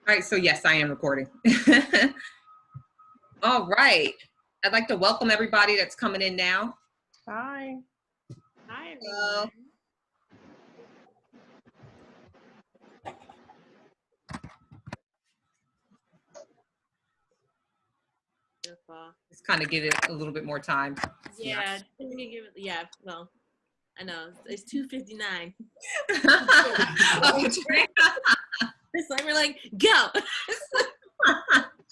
All right, so yes, I am recording. All right. I'd like to welcome everybody that's coming in now. Hi. Hi, everyone. Just kind of give it a little bit more time. Yeah, give it, yeah, well, I know, it's 2:59. It's like, we're like, go!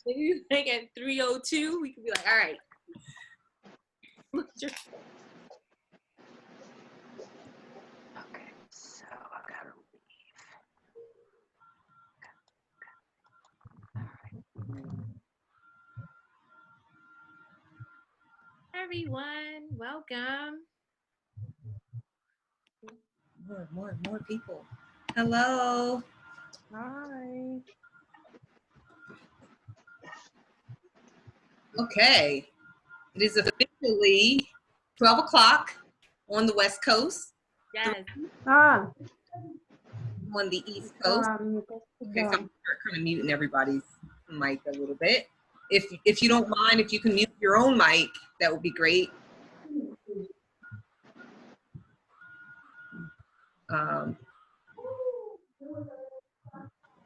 Maybe like at 3:02, we could be like, all right. Okay, so I gotta leave. Everyone, welcome. More people. Hello. Hi. Okay. It is officially 12 o'clock on the West Coast. Yes. Ah. On the East Coast. Okay, so I'm kind of muting everybody's mic a little bit. If you don't mind, if you can mute your own mic, that would be great.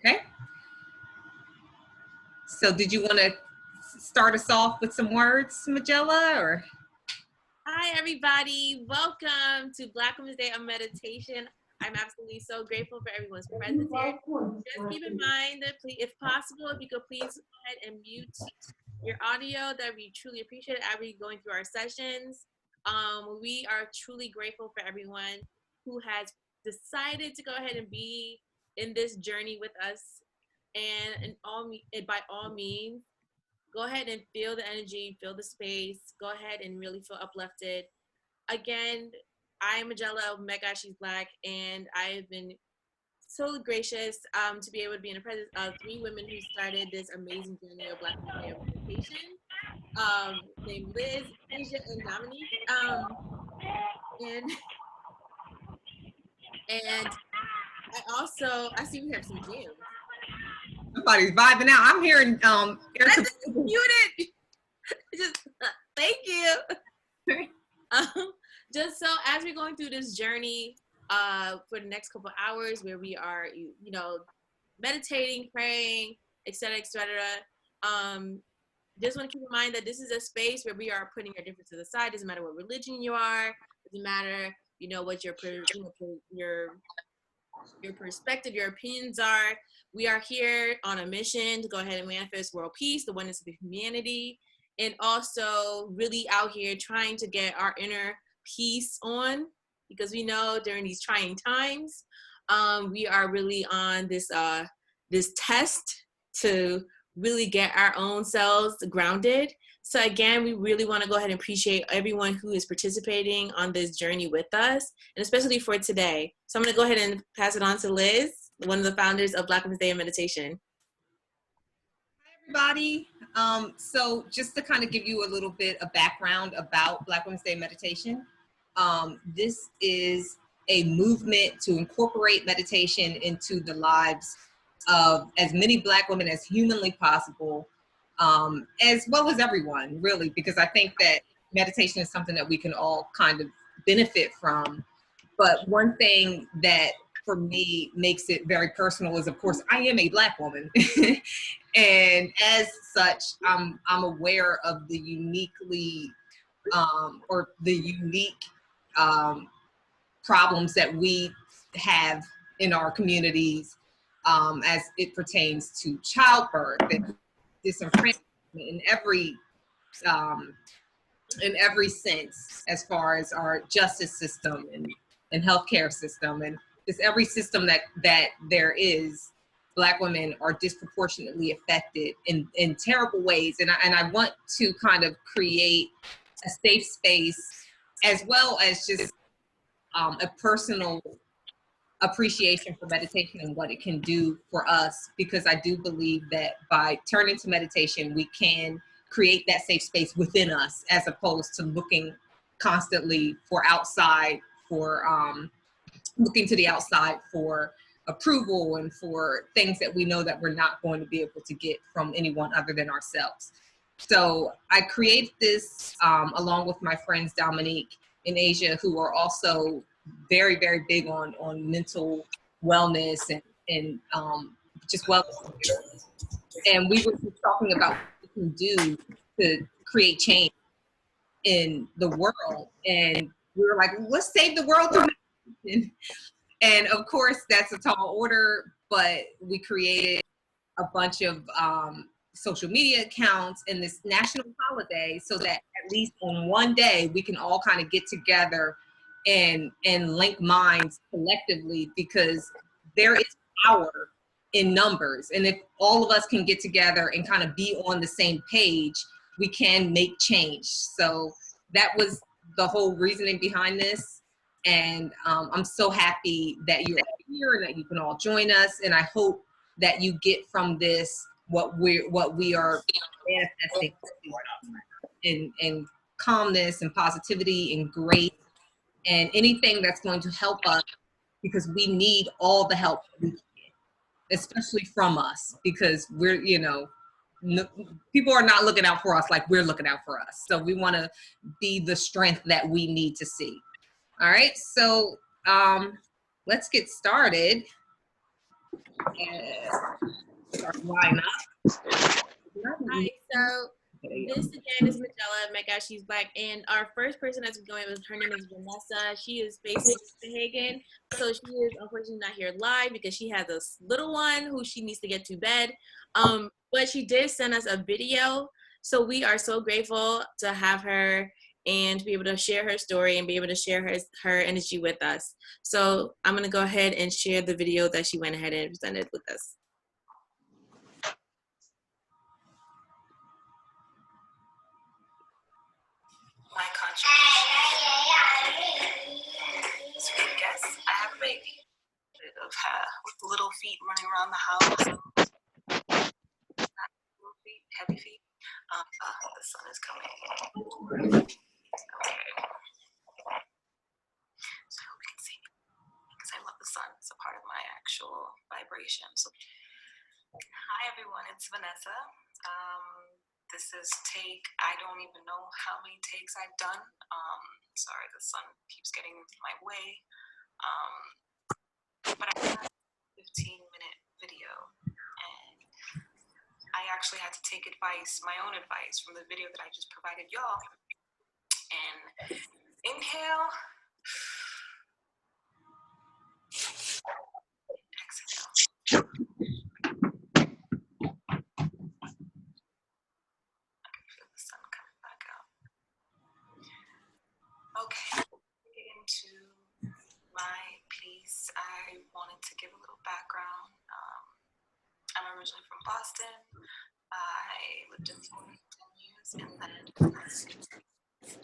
Okay. So did you want to start us off with some words, Magella, or? Hi, everybody. Welcome to Black Women's Day of Meditation. I'm absolutely so grateful for everyone's presence here. Just keep in mind that, if possible, if you could please go ahead and mute your audio, that we truly appreciate it as we're going through our sessions. We are truly grateful for everyone who has decided to go ahead and be in this journey with us. And by all means, go ahead and feel the energy, feel the space. Go ahead and really feel uplifted. Again, I'm Magella of Mega She's Black, and I have been so gracious to be able to be in the presence of 3 women who started this amazing journey of Black Women's Day of Meditation, named Liz, Asia, and Dominique. And I see we have some jams. Somebody's vibing out. I'm hearing I just muted. Just thank you. Just so as we're going through this journey for the next couple hours, where we are, meditating, praying, etc., just want to keep in mind that this is a space where we are putting our differences aside. Doesn't matter what religion you are. Doesn't matter, what your perspective, your opinions are. We are here on a mission to go ahead and manifest world peace, the oneness of humanity, and also really out here trying to get our inner peace on, because we know during these trying times, we are really on this test to really get our own selves grounded. So again, we really want to go ahead and appreciate everyone who is participating on this journey with us, and especially for today. So I'm going to go ahead and pass it on to Liz, one of the founders of Black Women's Day of Meditation. Hi, everybody. So just to kind of give you a little bit of background about Black Women's Day of Meditation, this is a movement to incorporate meditation into the lives of as many Black women as humanly possible, as well as everyone, really, because I think that meditation is something that we can all kind of benefit from. But one thing that for me makes it very personal is, of course, I am a Black woman. And as such, I'm aware of the unique problems that we have in our communities as it pertains to childbirth and disenfranchisement in every sense, as far as our justice system and healthcare system, and just every system that there is. Black women are disproportionately affected in terrible ways, and I want to kind of create a safe space, as well as just a personal appreciation for meditation and what it can do for us, because I do believe that by turning to meditation, we can create that safe space within us, as opposed to looking constantly looking to the outside for approval and for things that we know that we're not going to be able to get from anyone other than ourselves. So I created this along with my friends Dominique in Asia, who are also very, very big on mental wellness and just wellness. And we were just talking about what we can do to create change in the world. And we were like, let's save the world through meditation. And of course, that's a tall order, but we created a bunch of social media accounts and this national holiday so that at least on one day we can all kind of get together and link minds collectively, because there is power in numbers. And if all of us can get together and kind of be on the same page, we can make change. So that was the whole reasoning behind this. And I'm so happy that you're here and that you can all join us. And I hope that you get from this what we are manifesting in calmness and positivity and grace and anything that's going to help us, because we need all the help we can get, especially from us, because we're, people are not looking out for us like we're looking out for us. So we want to be the strength that we need to see. All right, so let's get started. Start line up. Hi, so this again is Magella. Oh my gosh, she's Black. And our first person that's going with, her name is Vanessa. She is based in Copenhagen. So she is unfortunately not here live because she has a little one who she needs to get to bed. But she did send us a video. So we are so grateful to have her and to be able to share her story and be able to share her energy with us. So I'm going to go ahead and share the video that she went ahead and presented with us. My contribution is for the guests. I have a baby with little feet running around the house. Not little feet, heavy feet. The sun is coming. Okay. So I hope you can see me, because I love the sun. It's a part of my actual vibration. So, hi everyone, it's Vanessa. This is take, I don't even know how many takes I've done. Sorry, the sun keeps getting in my way. But I have a 15-minute video, and I actually had to take advice, my own advice, from the video that I just provided y'all. And inhale, exhale. Sun coming back out. Okay, into my piece, I wanted to give a little background. I'm originally from Boston. I lived in Florida for 10 years and then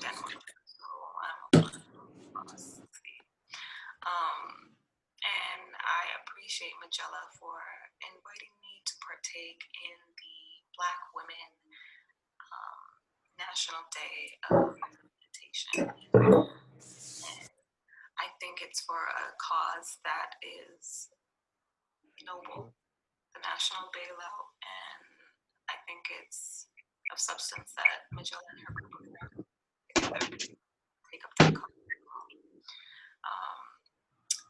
Denmark. So I'm a boss. And I appreciate Magella for inviting me to partake in the Black Women National Day of Meditation. And I think it's for a cause that is noble, the National Bailout, and I think it's of substance that Magella and her group of together take up that cause.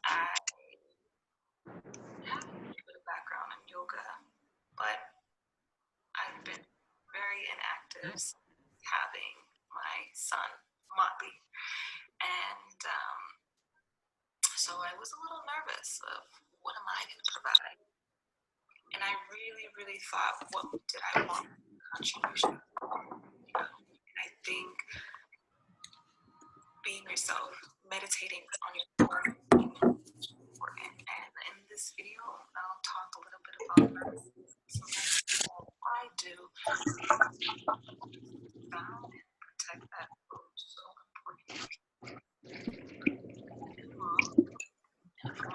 I have a little bit of background in yoga, but I've been very inactive since having my son, Motley. And so I was a little nervous of what am I going to provide? And I really, really thought, what did I want contribution? And I think being yourself, meditating on your own is important. And in this video, I'll talk a little bit about what I do and protect that road. So important. And for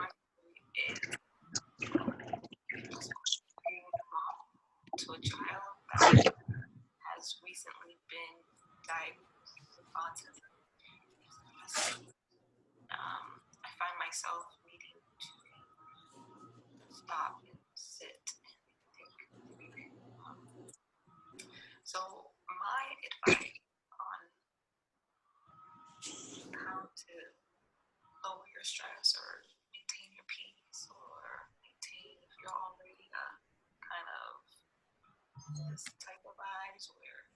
is being a mom to a child that has recently been diagnosed with autism. I find myself needing to stop and sit and think. So my advice on how to lower your stress or maintain your peace or maintain if you're already kind of this type of vibes where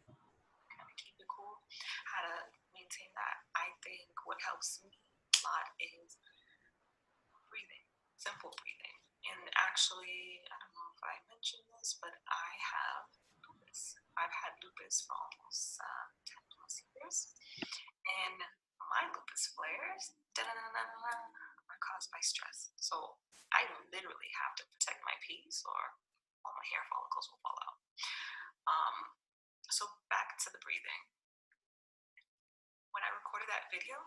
kind of keep it cool, how to maintain that. I think what helps me a lot is breathing, simple breathing. And actually, I don't know if I mentioned this, but I have lupus. I've had lupus for almost 10 plus years. And my lupus flares are caused by stress. So I literally have to protect my peace or all my hair follicles will fall out. So back to the breathing. When I recorded that video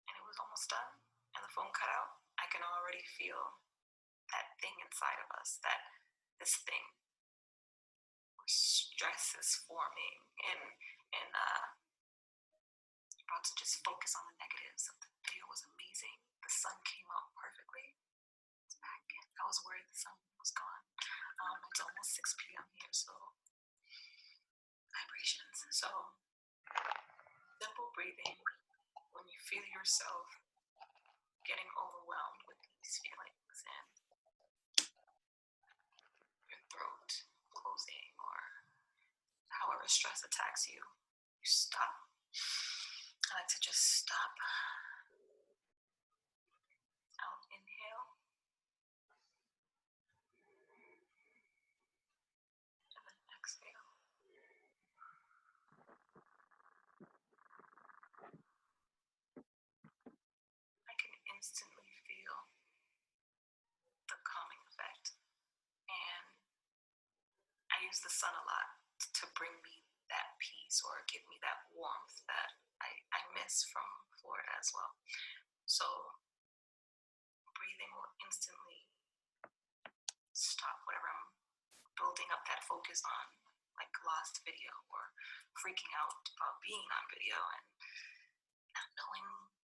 and it was almost done and the phone cut out, I can already feel that thing inside of us, that this thing where stress is forming and you're about to just focus on the negatives. The video was amazing. The sun came out perfectly. It's back. I was worried the sun was gone. It's almost 6 p.m. here, so vibrations. So simple breathing when you feel yourself getting overwhelmed with these feelings and your throat closing or however stress attacks you, you stop. I like to just stop. Out, inhale. And then exhale. I can instantly feel the calming effect. And I use the sun a lot to bring me that peace or give me that warmth that I miss from Florida as well. So breathing will instantly stop whatever I'm building up that focus on, like last video, or freaking out about being on video and not knowing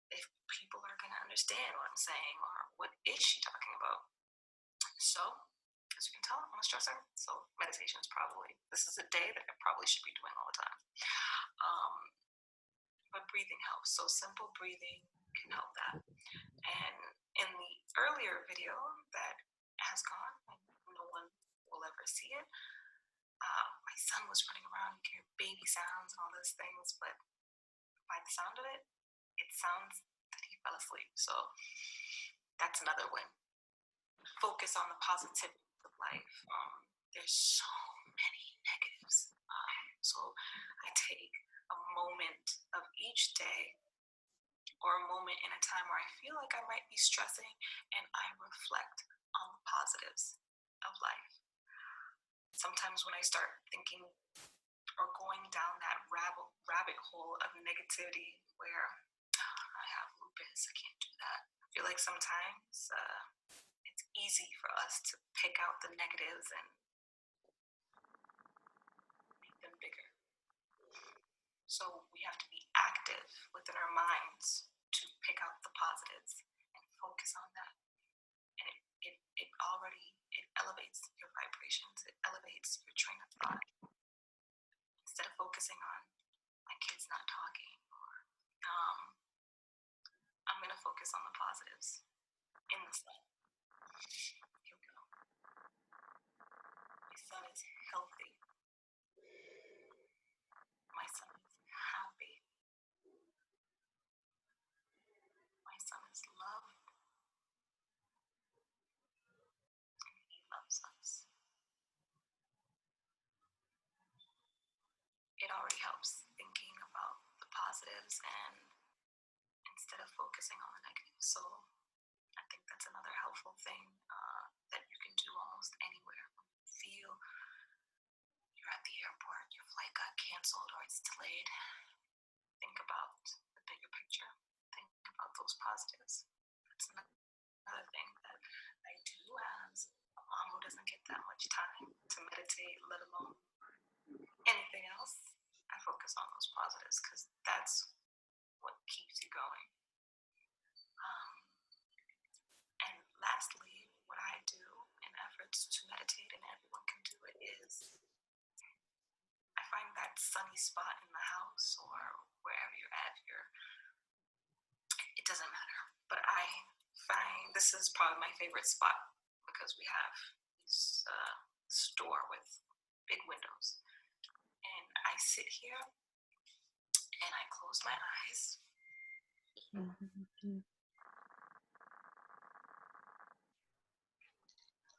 if people are going to understand what I'm saying or what is she talking about. So as you can tell, I'm a stressor, so meditation is this is a day that I probably should be doing all the time. But breathing helps. So simple breathing can help that. And in the earlier video that has gone, and no one will ever see it, my son was running around, you hear baby sounds and all those things, but by the sound of it, it sounds that he fell asleep. So that's another win. Focus on the positivity of life. There's so many negatives. So I take a moment of each day or a moment in a time where I feel like I might be stressing and I reflect on the positives of life. Sometimes when I start thinking or going down that rabbit hole of negativity where I have lupus, I can't do that. I feel like sometimes it's easy for us to pick out the negatives and make them bigger. So we have to be active within our minds to pick out the positives and focus on that. And it elevates your vibrations, it elevates your train of thought. Instead of focusing on my kid's not talking or I'm gonna focus on the positives in the sun. Here we go. My son is healthy. My son is happy. My son is loved. And he loves us. It already helps thinking about the positives and instead of focusing on the negatives. So I think that's another helpful thing that you can do almost anywhere. Feel you're at the airport, your flight got canceled or it's delayed. Think about the bigger picture. Think about those positives. That's another thing that I do as a mom who doesn't get that much time to meditate, let alone anything else. I focus on those positives because that's what keeps you going. And lastly, what to meditate, and everyone can do it, is I find that sunny spot in the house or wherever you're at, it doesn't matter. But I find this is probably my favorite spot because we have this store with big windows. And I sit here and I close my eyes.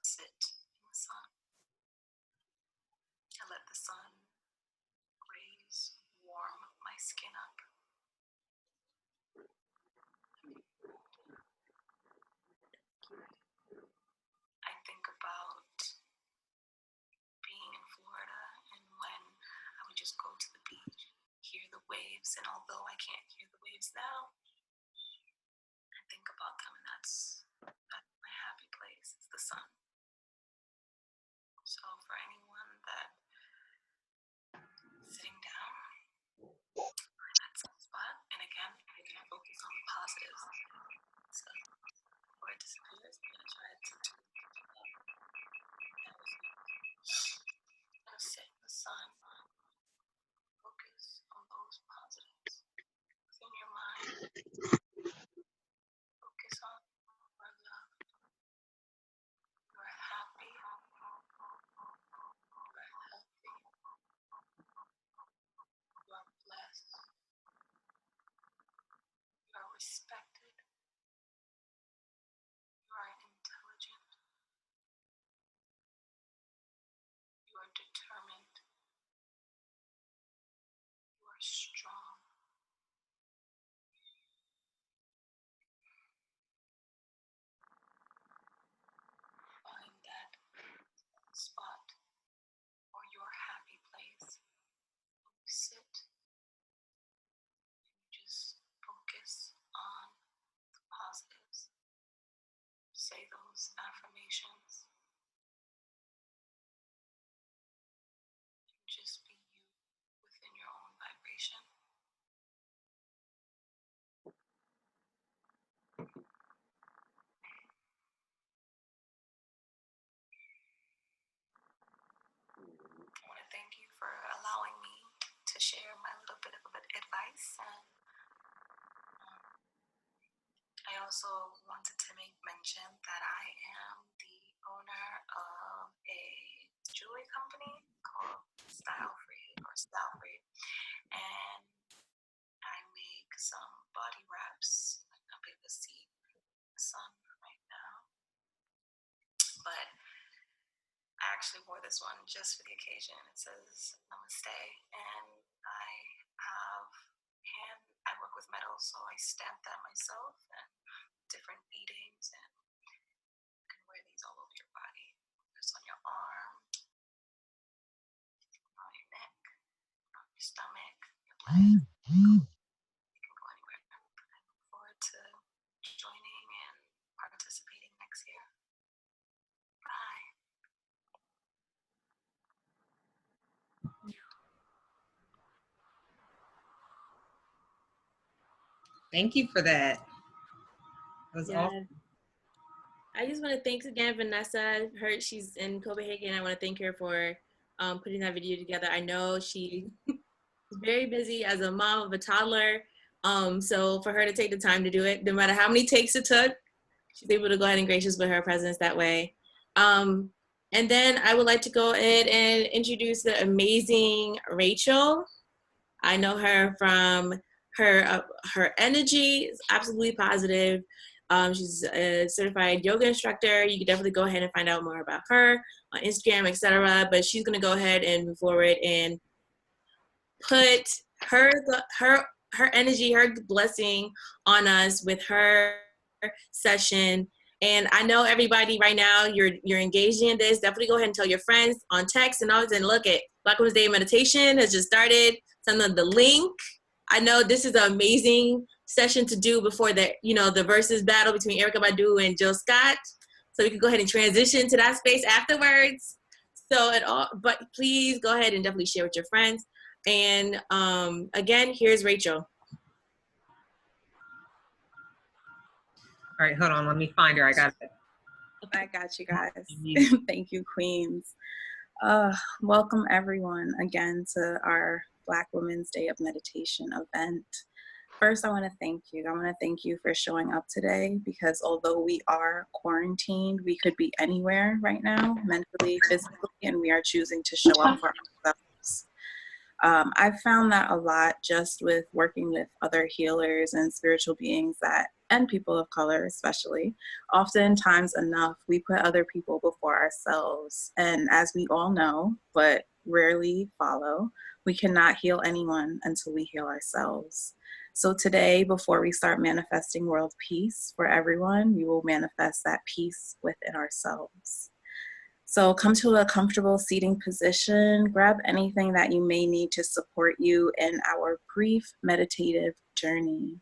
Sit in the sun. I let the sun rays warm my skin up. I think about being in Florida and when I would just go to the beach, hear the waves, and although I can't hear the waves now, I think about them, and that's my happy place. It's the sun. So for anyone that sitting down in that sun spot, and again, I can focus on the positives. So before it disappears, I'm gonna try to sit in the sun, focus on those positives. In your mind, focus on your love. You're happy. You're healthy. You are blessed. You are respected. You are intelligent. You are determined. You are strong. Find that spot or your happy place. You sit and you just focus on the positives. Say those affirmations. And just be you within your own vibration. I want to thank you for allowing me to share my little bit of advice. And I also wanted to make mention that I am the owner of a jewelry company called Style Free, and I make some body wraps. I'm able to see the sun right now, but I actually wore this one just for the occasion. It says Namaste, and I work with metal, so I stamp that myself and different beadings, and you can wear these all over your body. There's on your arm, on your neck, on your stomach, your leg. You can go anywhere. I look forward to joining and participating next year. Bye. Thank you for that. That was awesome. I just want to thank again Vanessa. She's in Copenhagen. I want to thank her for putting that video together. I know she is very busy as a mom of a toddler. So for her to take the time to do it, no matter how many takes it took, she's able to go ahead and gracious with her presence that way. And then I would like to go ahead and introduce the amazing Rachel. I know her from her energy is absolutely positive. She's a certified yoga instructor. You can definitely go ahead and find out more about her on Instagram, etc. But she's gonna go ahead and move forward and put her energy, her blessing on us with her session. And I know everybody right now, you're engaged in this. Definitely go ahead and tell your friends on text and all this. And look at Black Women's Day Meditation has just started. Send them the link. I know this is an amazing session to do before the versus battle between Erykah Badu and Jill Scott. So we can go ahead and transition to that space afterwards. But please go ahead and definitely share with your friends. And again, here's Rachel. All right, hold on. Let me find her. I got it. I got you guys. Thank you, Queens. Welcome everyone again to our Black Women's Day of Meditation event. First, I want to thank you. I want to thank you for showing up today, because although we are quarantined, we could be anywhere right now, mentally, physically, and we are choosing to show up for ourselves. I've found that a lot just with working with other healers and spiritual beings and people of color especially. Oftentimes enough, we put other people before ourselves. And as we all know, but rarely follow, we cannot heal anyone until we heal ourselves. So today, before we start manifesting world peace for everyone, we will manifest that peace within ourselves. So come to a comfortable seating position, grab anything that you may need to support you in our brief meditative journey.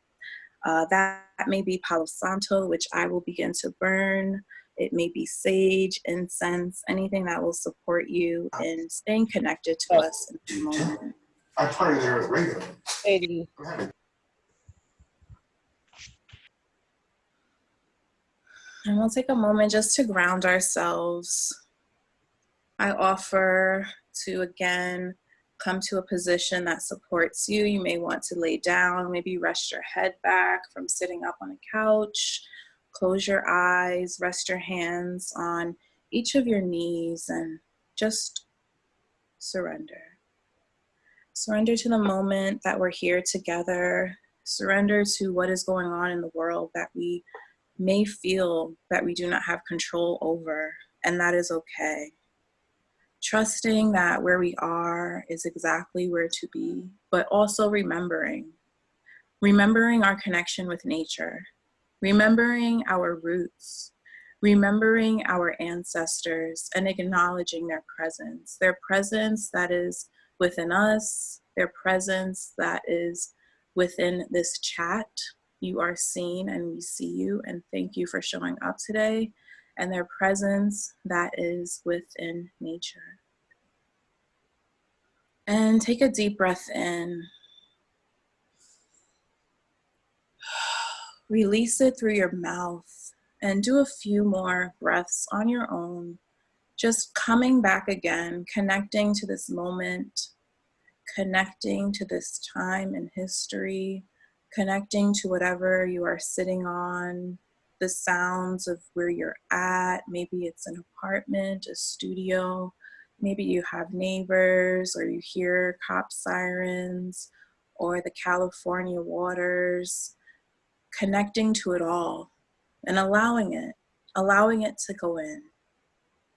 That may be Palo Santo, which I will begin to burn. It may be sage, incense, anything that will support you in staying connected to us in this moment. I pray there regularly. 80. And we'll take a moment just to ground ourselves. I offer to, again, come to a position that supports you. You may want to lay down, maybe rest your head back from sitting up on a couch. Close your eyes, rest your hands on each of your knees, and just surrender. Surrender to the moment that we're here together. Surrender to what is going on in the world that we may feel that we do not have control over, and that is okay. Trusting that where we are is exactly where to be, but also remembering our connection with nature, remembering our roots, remembering our ancestors, and acknowledging their presence that is within us, their presence that is within this chat. You are seen and we see you, and thank you for showing up today, and their presence that is within nature. And take a deep breath in. Release it through your mouth, and do a few more breaths on your own, just coming back again, connecting to this moment, connecting to this time in history, connecting to whatever you are sitting on, the sounds of where you're at. Maybe it's an apartment, a studio, maybe you have neighbors, or you hear cop sirens, or the California waters. Connecting to it all and allowing it to go in,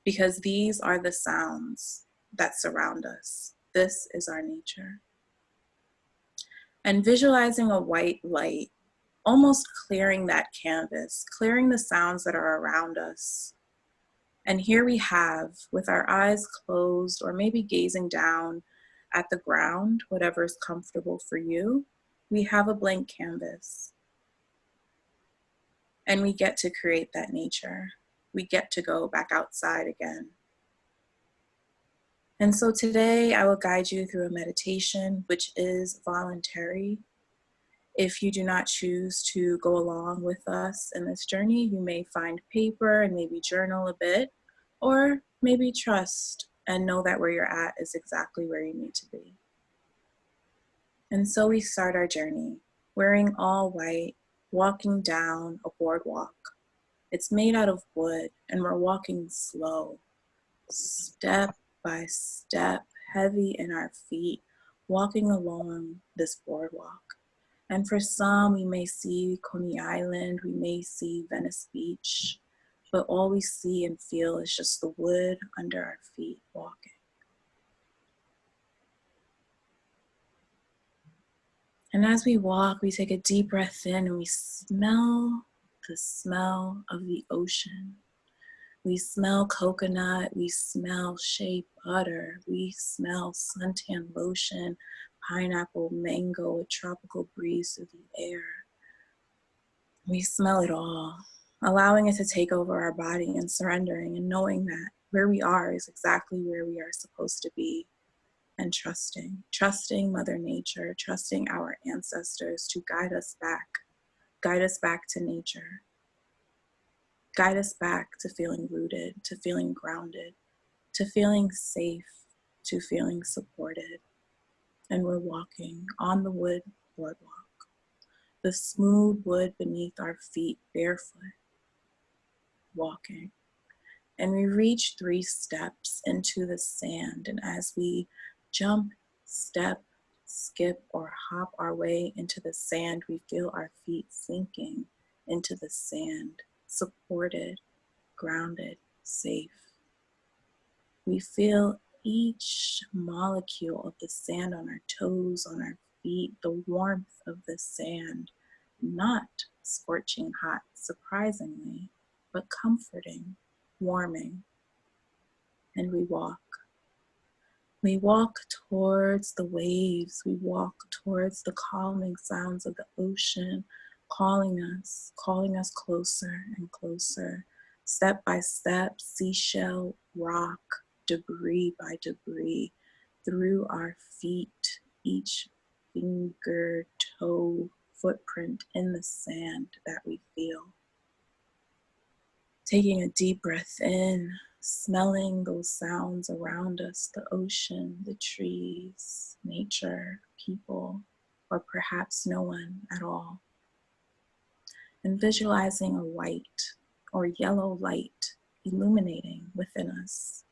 because these are the sounds that surround us. This is our nature. And visualizing a white light, almost clearing that canvas, clearing the sounds that are around us. And here we have, with our eyes closed, or maybe gazing down at the ground, whatever is comfortable for you, we have a blank canvas. And we get to create that nature. We get to go back outside again. And so today I will guide you through a meditation, which is voluntary. If you do not choose to go along with us in this journey, you may find paper and maybe journal a bit, or maybe trust and know that where you're at is exactly where you need to be. And so we start our journey, wearing all white, walking down a boardwalk. It's made out of wood, and we're walking slow, step by step, heavy in our feet, walking along this boardwalk. And for some, we may see Coney Island, we may see Venice Beach, but all we see and feel is just the wood under our feet walking. And as we walk, we take a deep breath in and we smell the smell of the ocean. We smell coconut, we smell shea butter, we smell suntan lotion, pineapple, mango, a tropical breeze through the air. We smell it all, allowing it to take over our body and surrendering and knowing that where we are is exactly where we are supposed to be, and trusting Mother Nature, trusting our ancestors to guide us back to nature. Guide us back to feeling rooted, to feeling grounded, to feeling safe, to feeling supported. And we're walking on the wood boardwalk, the smooth wood beneath our feet, barefoot, walking. And we reach 3 steps into the sand. And as we jump, step, skip, or hop our way into the sand, we feel our feet sinking into the sand, supported, grounded, safe. We feel each molecule of the sand on our toes, on our feet, the warmth of the sand, not scorching hot, surprisingly, but comforting, warming. And we walk. We walk towards the waves. We walk towards the calming sounds of the ocean, calling us closer and closer, step by step, seashell, rock, debris by debris, through our feet, each finger, toe, footprint in the sand that we feel. Taking a deep breath in, smelling those sounds around us, the ocean, the trees, nature, people, or perhaps no one at all. And visualizing a white or yellow light illuminating within us,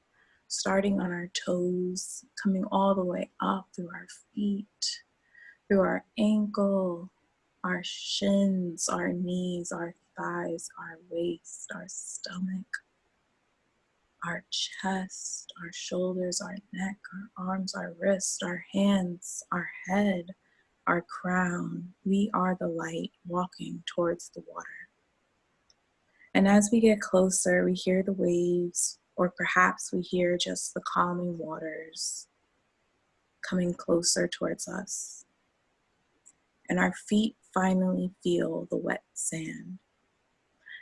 starting on our toes, coming all the way up through our feet, through our ankle, our shins, our knees, our thighs, our waist, our stomach, our chest, our shoulders, our neck, our arms, our wrists, our hands, our head, our crown. We are the light walking towards the water. And as we get closer, we hear the waves, or perhaps we hear just the calming waters coming closer towards us. And our feet finally feel the wet sand.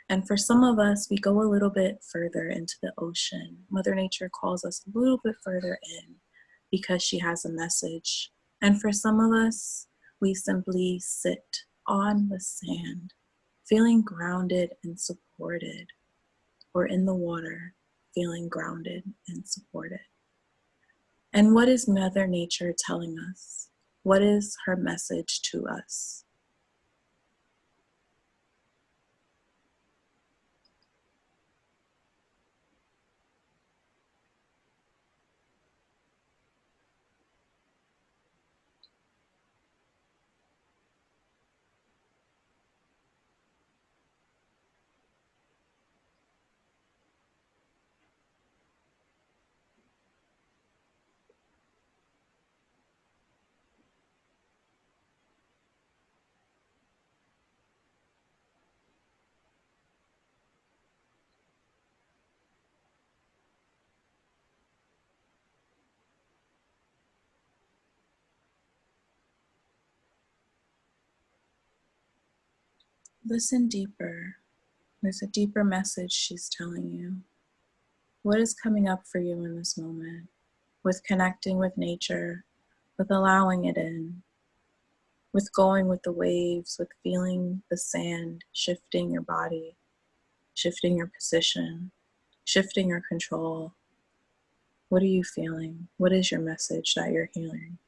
And for some of us, we go a little bit further into the ocean. Mother Nature calls us a little bit further in because she has a message. And for some of us, we simply sit on the sand, feeling grounded and supported, or in the water, feeling grounded and supported. And what is Mother Nature telling us? What is her message to us? Listen deeper. There's a deeper message she's telling you. What is coming up for you in this moment? With connecting with nature, with allowing it in, with going with the waves, with feeling the sand shifting your body, shifting your position, shifting your control. What are you feeling? What is your message that you're hearing?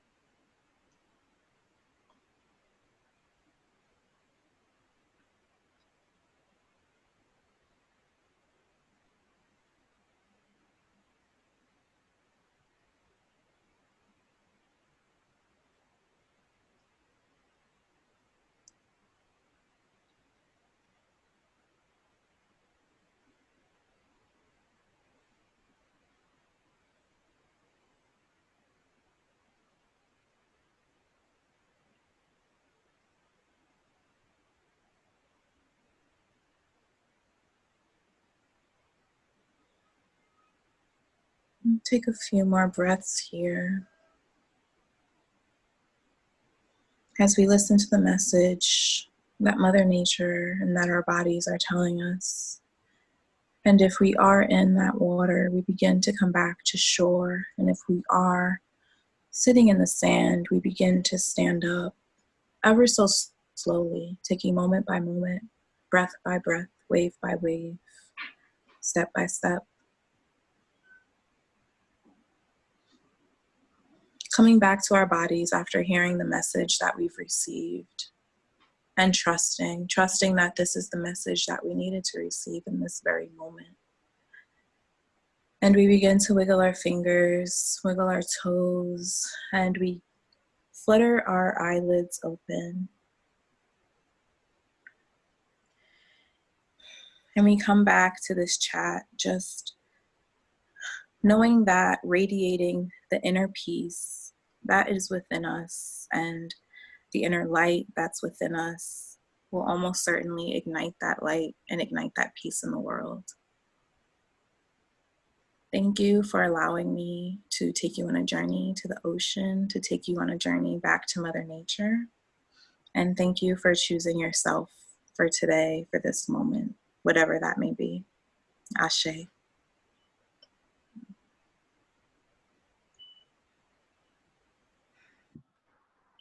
Take a few more breaths here as we listen to the message that Mother Nature and that our bodies are telling us. And if we are in that water, we begin to come back to shore. And if we are sitting in the sand, we begin to stand up ever so slowly, taking moment by moment, breath by breath, wave by wave. step by step. Coming back to our bodies after hearing the message that we've received, and trusting that this is the message that we needed to receive in this very moment. And we begin to wiggle our fingers, wiggle our toes, and we flutter our eyelids open. And we come back to this chat just knowing that radiating the inner peace that is within us and the inner light that's within us will almost certainly ignite that light and ignite that peace in the world. Thank you for allowing me to take you on a journey to the ocean, to take you on a journey back to Mother Nature. And thank you for choosing yourself for today, for this moment, whatever that may be. Ashe.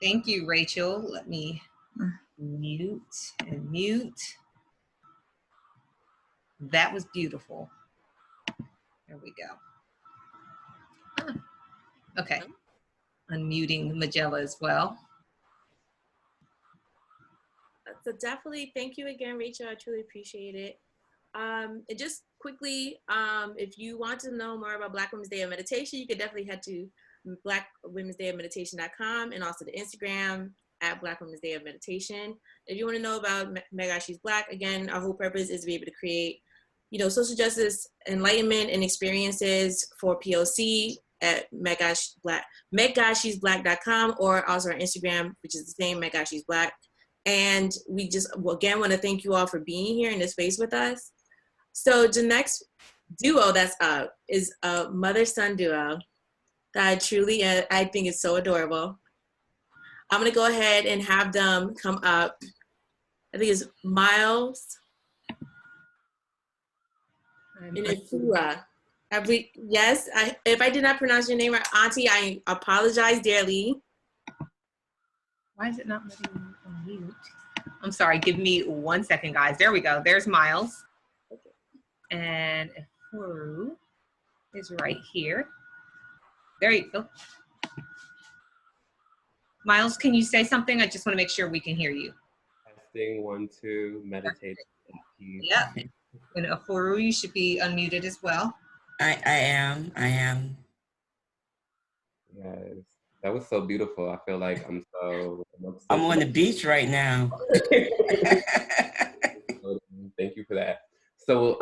Thank you, Rachel. Let me mute and mute. That was beautiful. There we go. Okay. Unmuting Magella as well. So definitely, thank you again, Rachel. I truly appreciate it. And just quickly, if you want to know more about Black Women's Day of Meditation, you can definitely head to blackwomensdayofmeditation.com and also the Instagram at Black Women's Day of Meditation. If you want to know about My Gosh, She's Black, again, our whole purpose is to be able to create, social justice, enlightenment, and experiences for POC at megashesblack.com or also our Instagram, which is the same, My Gosh, She's Black. And we just, again, want to thank you all for being here in this space with us. So the next duo that's up is a mother-son duo that I think is so adorable. I'm going to go ahead and have them come up. I think it's Miles and Ifura. Yes, if I did not pronounce your name right, Auntie, I apologize dearly. Why is it not letting me unmute? I'm sorry, give me 1 second, guys. There we go. There's Miles. Okay. And Ifuru is right here. There you go. Miles, can you say something? I just want to make sure we can hear you. Testing 1, 2, meditate. Yeah. And Ifuru, you should be unmuted as well. I am. Yes, that was so beautiful. I feel like I'm on the beach right now. Thank you for that. So,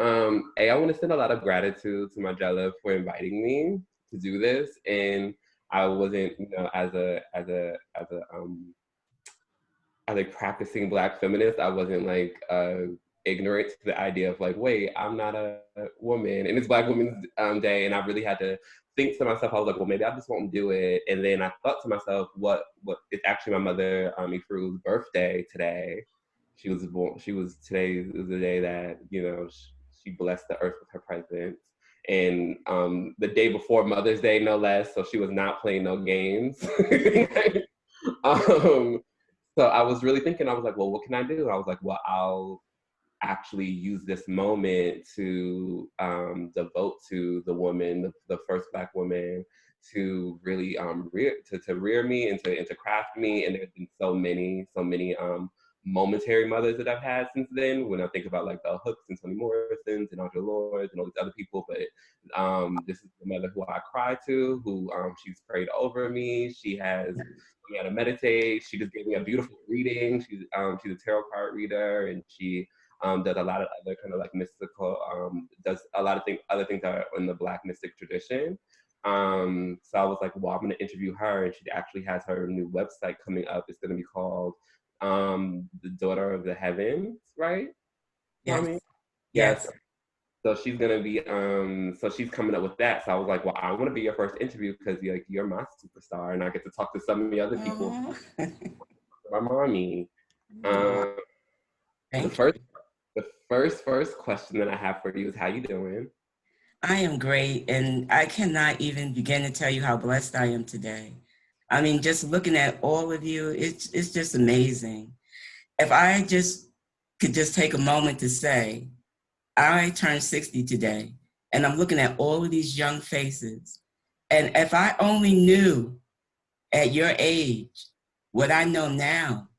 I want to send a lot of gratitude to Magella for inviting me to do this, and I wasn't, as a practicing Black feminist, I wasn't ignorant to the idea of wait, I'm not a woman, and it's Black Women's Day, and I really had to think to myself. I was like, well, maybe I just won't do it. And then I thought to myself, what? It's actually my mother, Ifuru's birthday today. She was born. Today was the day that she blessed the earth with her presence. And the day before Mother's Day, no less. So she was not playing no games. So I was really thinking. I was like, well, what can I do? I was like, well, I'll actually use this moment to devote to the woman, the first Black woman, to really rear me and to craft me. And there's been so many momentary mothers that I've had since then. When I think about Bell Hooks and Toni Morrison's and Audre Lorde's and all these other people, but this is the mother who I cry to, who she's prayed over me. She has taught me how to meditate. She just gave me a beautiful reading. She's a tarot card reader, and she does a lot of other kind of mystical, does a lot of other things that are in the Black mystic tradition. So I was like, well, I'm going to interview her, and she actually has her new website coming up. It's going to be called The Daughter of the Heavens, right? Yes. Mommy? Yes. So she's going to be, so she's coming up with that. So I was like, well, I want to be your first interview because you're my superstar, and I get to talk to some of the other people. My mommy. The first question that I have for you is, how you doing? I am great, and I cannot even begin to tell you how blessed I am today. I mean, just looking at all of you, it's just amazing. If I could just take a moment to say, I turned 60 today, and I'm looking at all of these young faces. And if I only knew at your age what I know now,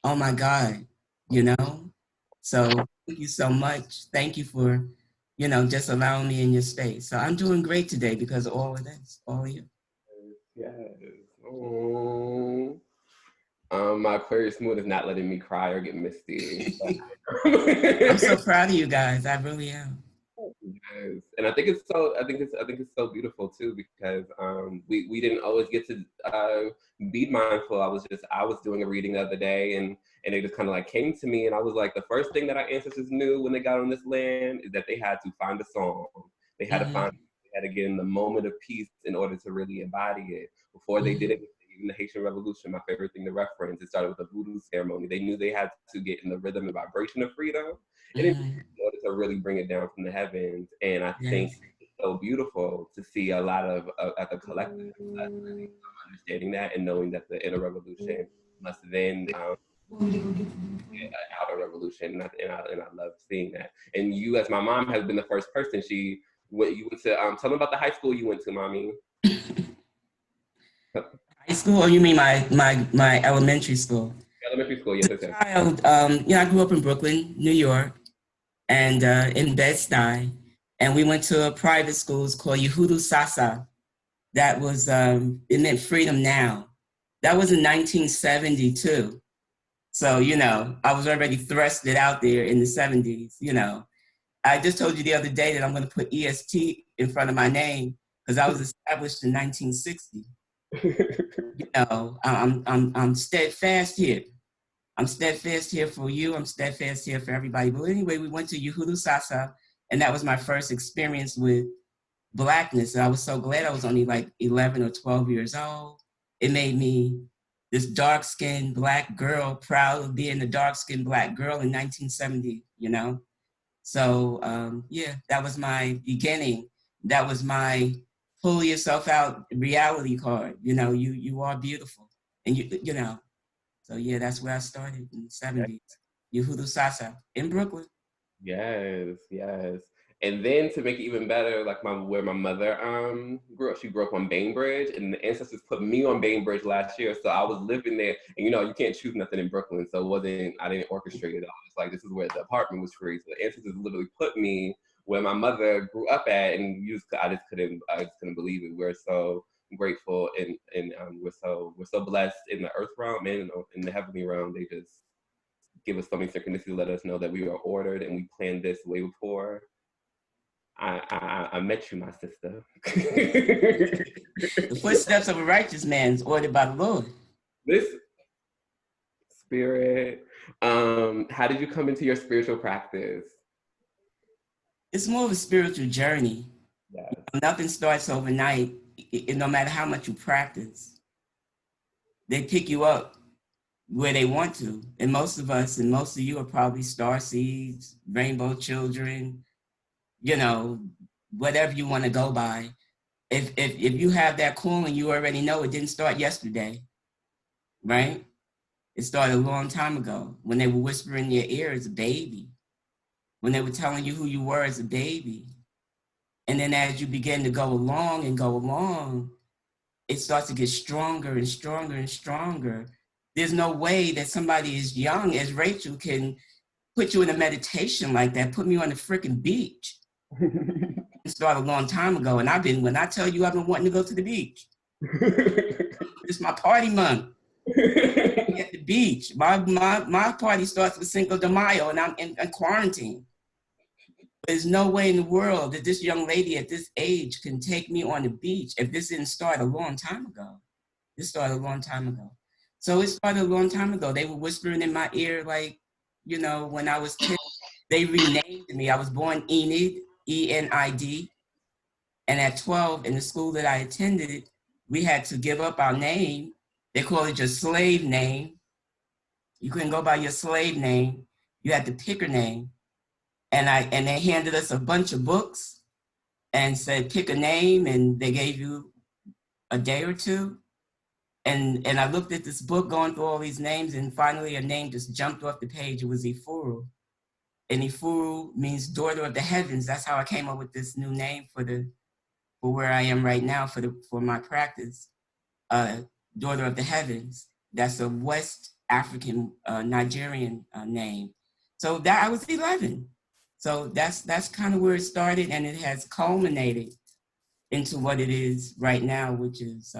oh my God, you know? So thank you so much. Thank you for, just allowing me in your space. So I'm doing great today because of all of this, all of you. Yes. Oh. My Aquarius moon is not letting me cry or get misty. I'm so proud of you guys. I really am. Yes. And I think it's so beautiful too, because we didn't always get to be mindful. I was doing a reading the other day, and it just kind of like came to me, and I was like, the first thing that our ancestors knew when they got on this land is that they had to find a song. They had to get in the moment of peace in order to really embody it. Before they did it, even the Haitian Revolution, my favorite thing to reference, it started with the voodoo ceremony. They knew they had to get in the rhythm and vibration of freedom in order to really bring it down from the heavens. And I think it's so beautiful to see a lot of at the collective really understanding that and knowing that the inner revolution must then outer revolution, and I love seeing that. And you, as my mom, has been the first person. You went to tell them about the high school you went to, mommy. High school, or you mean my elementary school? Elementary school, yes. Child, I grew up in Brooklyn, New York, and in Bed-Stuy, and we went to a private school called Yehudu Sasa. That was, it meant freedom now. That was in 1972. So, I was already thrusted out there in the 70s, I just told you the other day that I'm going to put EST in front of my name because I was established in 1960. I'm steadfast here. I'm steadfast here for you. I'm steadfast here for everybody. But anyway, we went to Yehudu Sasa, and that was my first experience with Blackness. And I was so glad I was only like 11 or 12 years old. It made me this dark-skinned Black girl, proud of being a dark-skinned Black girl in 1970, So, that was my beginning. That was my pull yourself out reality card. You are beautiful. And so that's where I started in the 70s. Yehudu Sasa in Brooklyn. Yes. And then to make it even better, like where my mother grew up, she grew up on Bainbridge, and the ancestors put me on Bainbridge last year. So I was living there, and you can't choose nothing in Brooklyn. So I didn't orchestrate it. I was like, this is where the apartment was free. So the ancestors literally put me where my mother grew up at, and I just couldn't believe it. We're so grateful, and we're so blessed in the earth realm and in the heavenly realm. They just give us so many synchronicities to let us know that we are ordered and we planned this way before I met you, my sister. The footsteps of a righteous man is ordered by the Lord. This spirit, how did you come into your spiritual practice? It's more of a spiritual journey. Yes. Nothing starts overnight, no matter how much you practice. They pick you up where they want to. And most of us, and most of you are probably star seeds, rainbow children, whatever you want to go by. If you have that calling, you already know it didn't start yesterday, right? It started a long time ago when they were whispering in your ear as a baby, when they were telling you who you were as a baby. And then as you begin to go along, it starts to get stronger and stronger and stronger. There's no way that somebody as young as Rachel can put you in a meditation like that, put me on the freaking beach. It started a long time ago. And when I tell you I've been wanting to go to the beach, it's my party month. At the beach. My party starts with Cinco de Mayo, and I'm in quarantine. There's no way in the world that this young lady at this age can take me on the beach if this didn't start a long time ago. This started a long time ago. So it started a long time ago. They were whispering in my ear, like, when I was 10, they renamed me. I was born Enid, E-N-I-D. And at 12, in the school that I attended, we had to give up our name. They call it your slave name. You couldn't go by your slave name. You had to pick a name. And they handed us a bunch of books and said, pick a name, and they gave you a day or two. And I looked at this book going through all these names, and finally a name just jumped off the page. It was Ifuru. And Ifuru means daughter of the heavens. That's how I came up with this new name for where I am right now for my practice. Daughter of the heavens. That's a West African Nigerian name. So that I was 11. So that's kind of where it started, and it has culminated into what it is right now, which is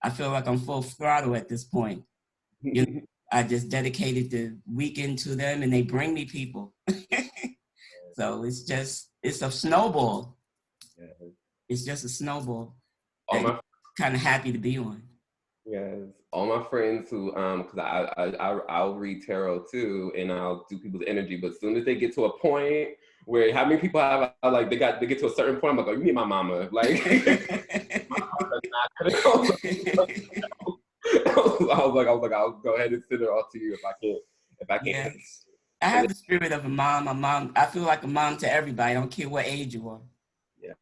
I feel like I'm full throttle at this point. You know, I just dedicated the weekend to them, and they bring me people. So it's a snowball. Yeah. It's just a snowball. All kind of happy to be on. Yes, all my friends who, because I'll read tarot too, and I'll do people's energy. But as soon as they get to a point where how many people have like they get to a certain point, I'm like, oh, you need my mama, like. My mama's not gonna go. I was like, I'll go ahead and send her all to you if I can't. Yes. I have the spirit of a mom. I feel like a mom to everybody. I don't care what age you are. Yeah.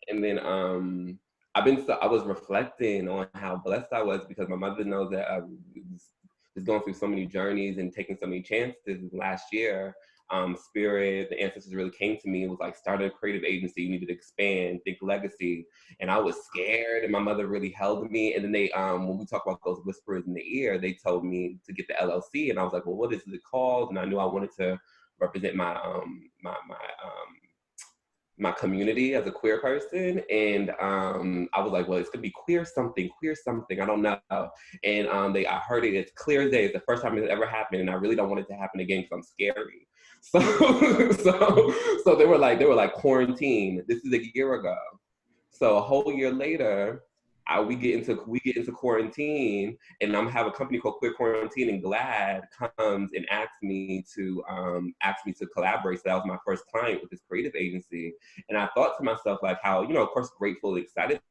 And then I was reflecting on how blessed I was because my mother knows that I was going through so many journeys and taking so many chances last year. Spirit, the ancestors really came to me and was like, start a creative agency, you need to expand, think legacy. And I was scared, and my mother really held me. And then they, when we talk about those whispers in the ear, they told me to get the LLC. And I was like, well, what is it called? And I knew I wanted to represent my community as a queer person. And I was like, well, it's gonna be queer something, I don't know. And I heard it, it's clear as day. It's the first time it's ever happened, and I really don't want it to happen again because I'm scary. So so they were like quarantine. This is a year ago. So a whole year later, we get into quarantine, and I'm have a company called Queer Quarantine, and GLAD comes and asks me to collaborate. So that was my first client with this creative agency. And I thought to myself, like, how, you know, of course, grateful, excited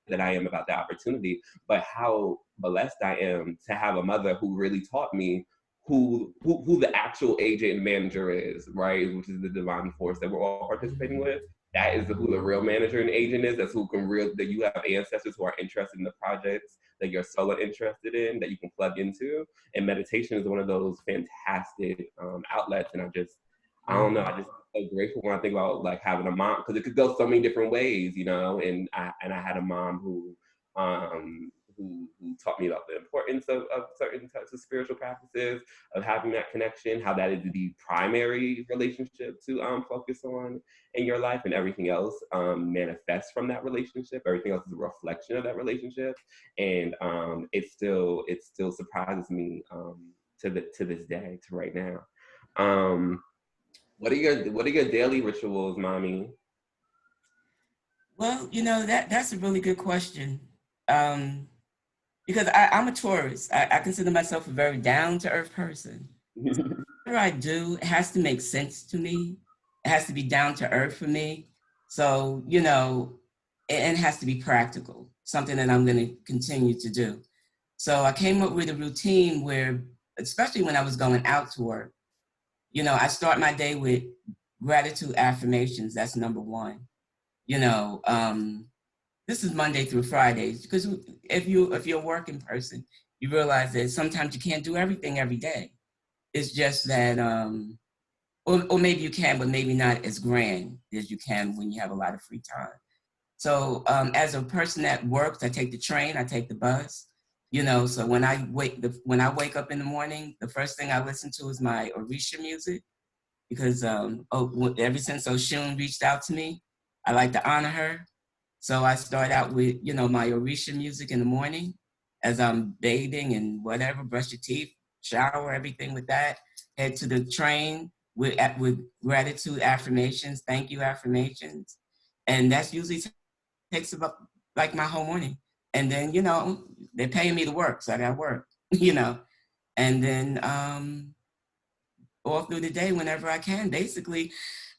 that I am about the opportunity, but how blessed I am to have a mother who really taught me who the actual agent and manager is, right? Which is the divine force that we're all participating with. That is who the real manager and agent is. That's that you have ancestors who are interested in the projects that your soul are interested in, that you can plug into. And meditation is one of those fantastic outlets. And I don't know, I just so grateful when I think about like having a mom, because it could go so many different ways, you know. And I had a mom who taught me about the importance of certain types of spiritual practices, of having that connection, how that is the primary relationship to focus on in your life, and everything else manifests from that relationship. Everything else is a reflection of that relationship. And it still surprises me to this day, to right now. What are your daily rituals, mommy? Well, you know, that's a really good question. Because I'm a Taurus. I consider myself a very down-to-earth person. Whatever I do, it has to make sense to me. It has to be down to earth for me. So, you know, it has to be practical, something that I'm going to continue to do. So I came up with a routine where, especially when I was going out to work, you know, I start my day with gratitude affirmations. That's number one. You know, this is Monday through Fridays, because if you're a working person, you realize that sometimes you can't do everything every day. It's just that, or maybe you can, but maybe not as grand as you can when you have a lot of free time. So as a person that works, I take the train, I take the bus, you know, so when I wake up in the morning, the first thing I listen to is my Orisha music, because ever since Oshun reached out to me, I like to honor her. So I start out with, you know, my Orisha music in the morning as I'm bathing and whatever, brush your teeth, shower, everything with that. Head to the train with gratitude affirmations, thank you affirmations. And that's usually takes about like my whole morning. And then, you know, they're paying me to work, so I gotta work, you know. And then all through the day, whenever I can, basically,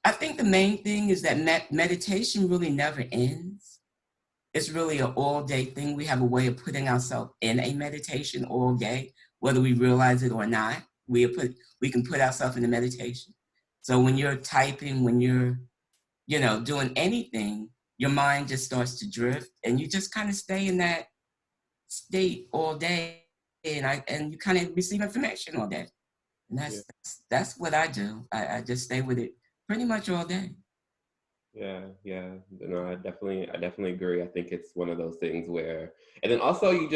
I think the main thing is that meditation really never ends. It's really an all-day thing. We have a way of putting ourselves in a meditation all day, whether we realize it or not. We can put ourselves in a meditation. So when you're typing, when you're, you know, doing anything, your mind just starts to drift, and you just kind of stay in that state all day, and you kind of receive information all day. And that's what I do. I just stay with it pretty much all day. Yeah. No, I definitely agree. I think it's one of those things where, and then also you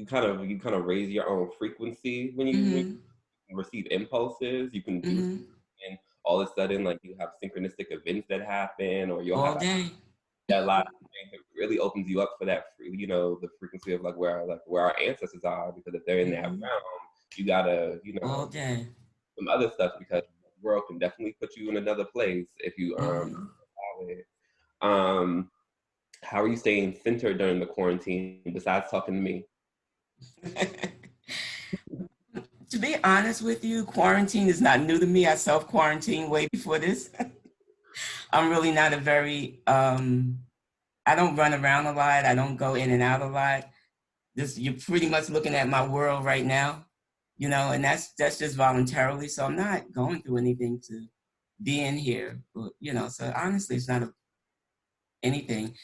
kind of raise your own frequency when you receive impulses. You can do something, and all of a sudden, like, you have synchronistic events that happen, or you'll All have day. that lot of things that really opens you up for that, the frequency of like where our ancestors are, because if they're in that realm, you gotta, All day. some other stuff, because the world can definitely put you in another place if you allow it. How are you staying centered during the quarantine besides talking to me? To be honest with you, quarantine is not new to me. I self-quarantined way before this. I'm really not a very, I don't run around a lot. I don't go in and out a lot. You're pretty much looking at my world right now, and that's just voluntarily. So I'm not going through anything to be in here, so honestly, it's not anything.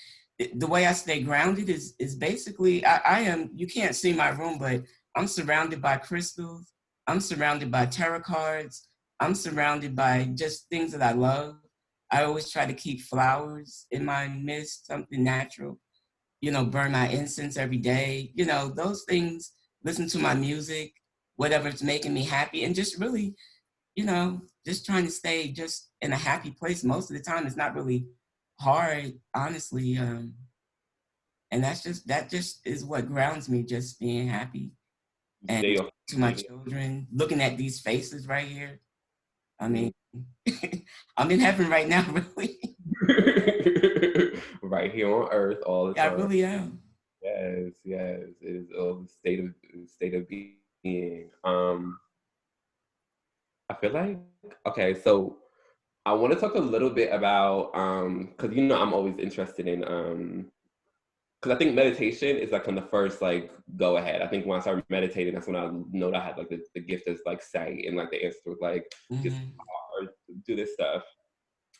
The way I stay grounded is basically, I am, you can't see my room, but I'm surrounded by crystals. I'm surrounded by tarot cards. I'm surrounded by just things that I love. I always try to keep flowers in my midst, something natural, burn my incense every day, those things, listen to my music, whatever's making me happy, and just really, just trying to stay just in a happy place. Most of the time, it's not really hard, honestly. And that just is what grounds me, just being happy. And to my children, looking at these faces right here. I mean, I'm in heaven right now, really. Right here on earth all the time. I really am. Yes. It is a state of being. I feel like, okay, so I want to talk a little bit about, because I'm always interested in, because I think meditation is like on the first like go ahead. I think when I started meditating, that's when I know that I had like the gift of like sight, and like the answer was like just do this stuff.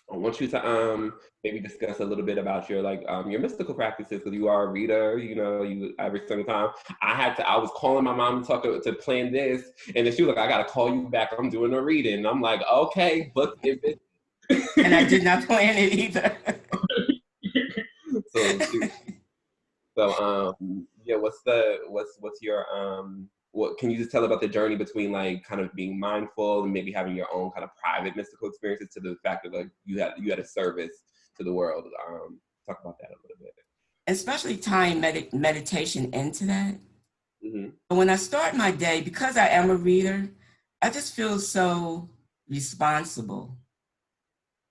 I want you to maybe discuss a little bit about your your mystical practices, because you are a reader. You every single time I was calling my mom to plan this, and then she was like, "I gotta call you back. I'm doing a reading." And I'm like, "Okay, book it." And I did not plan it either. Yeah, what's your what can you just tell about the journey between like kind of being mindful and maybe having your own kind of private mystical experiences, to the fact that like you had a service to the world? Talk about that a little bit. Especially tying meditation into that. When I start my day, because I am a reader, I just feel so responsible.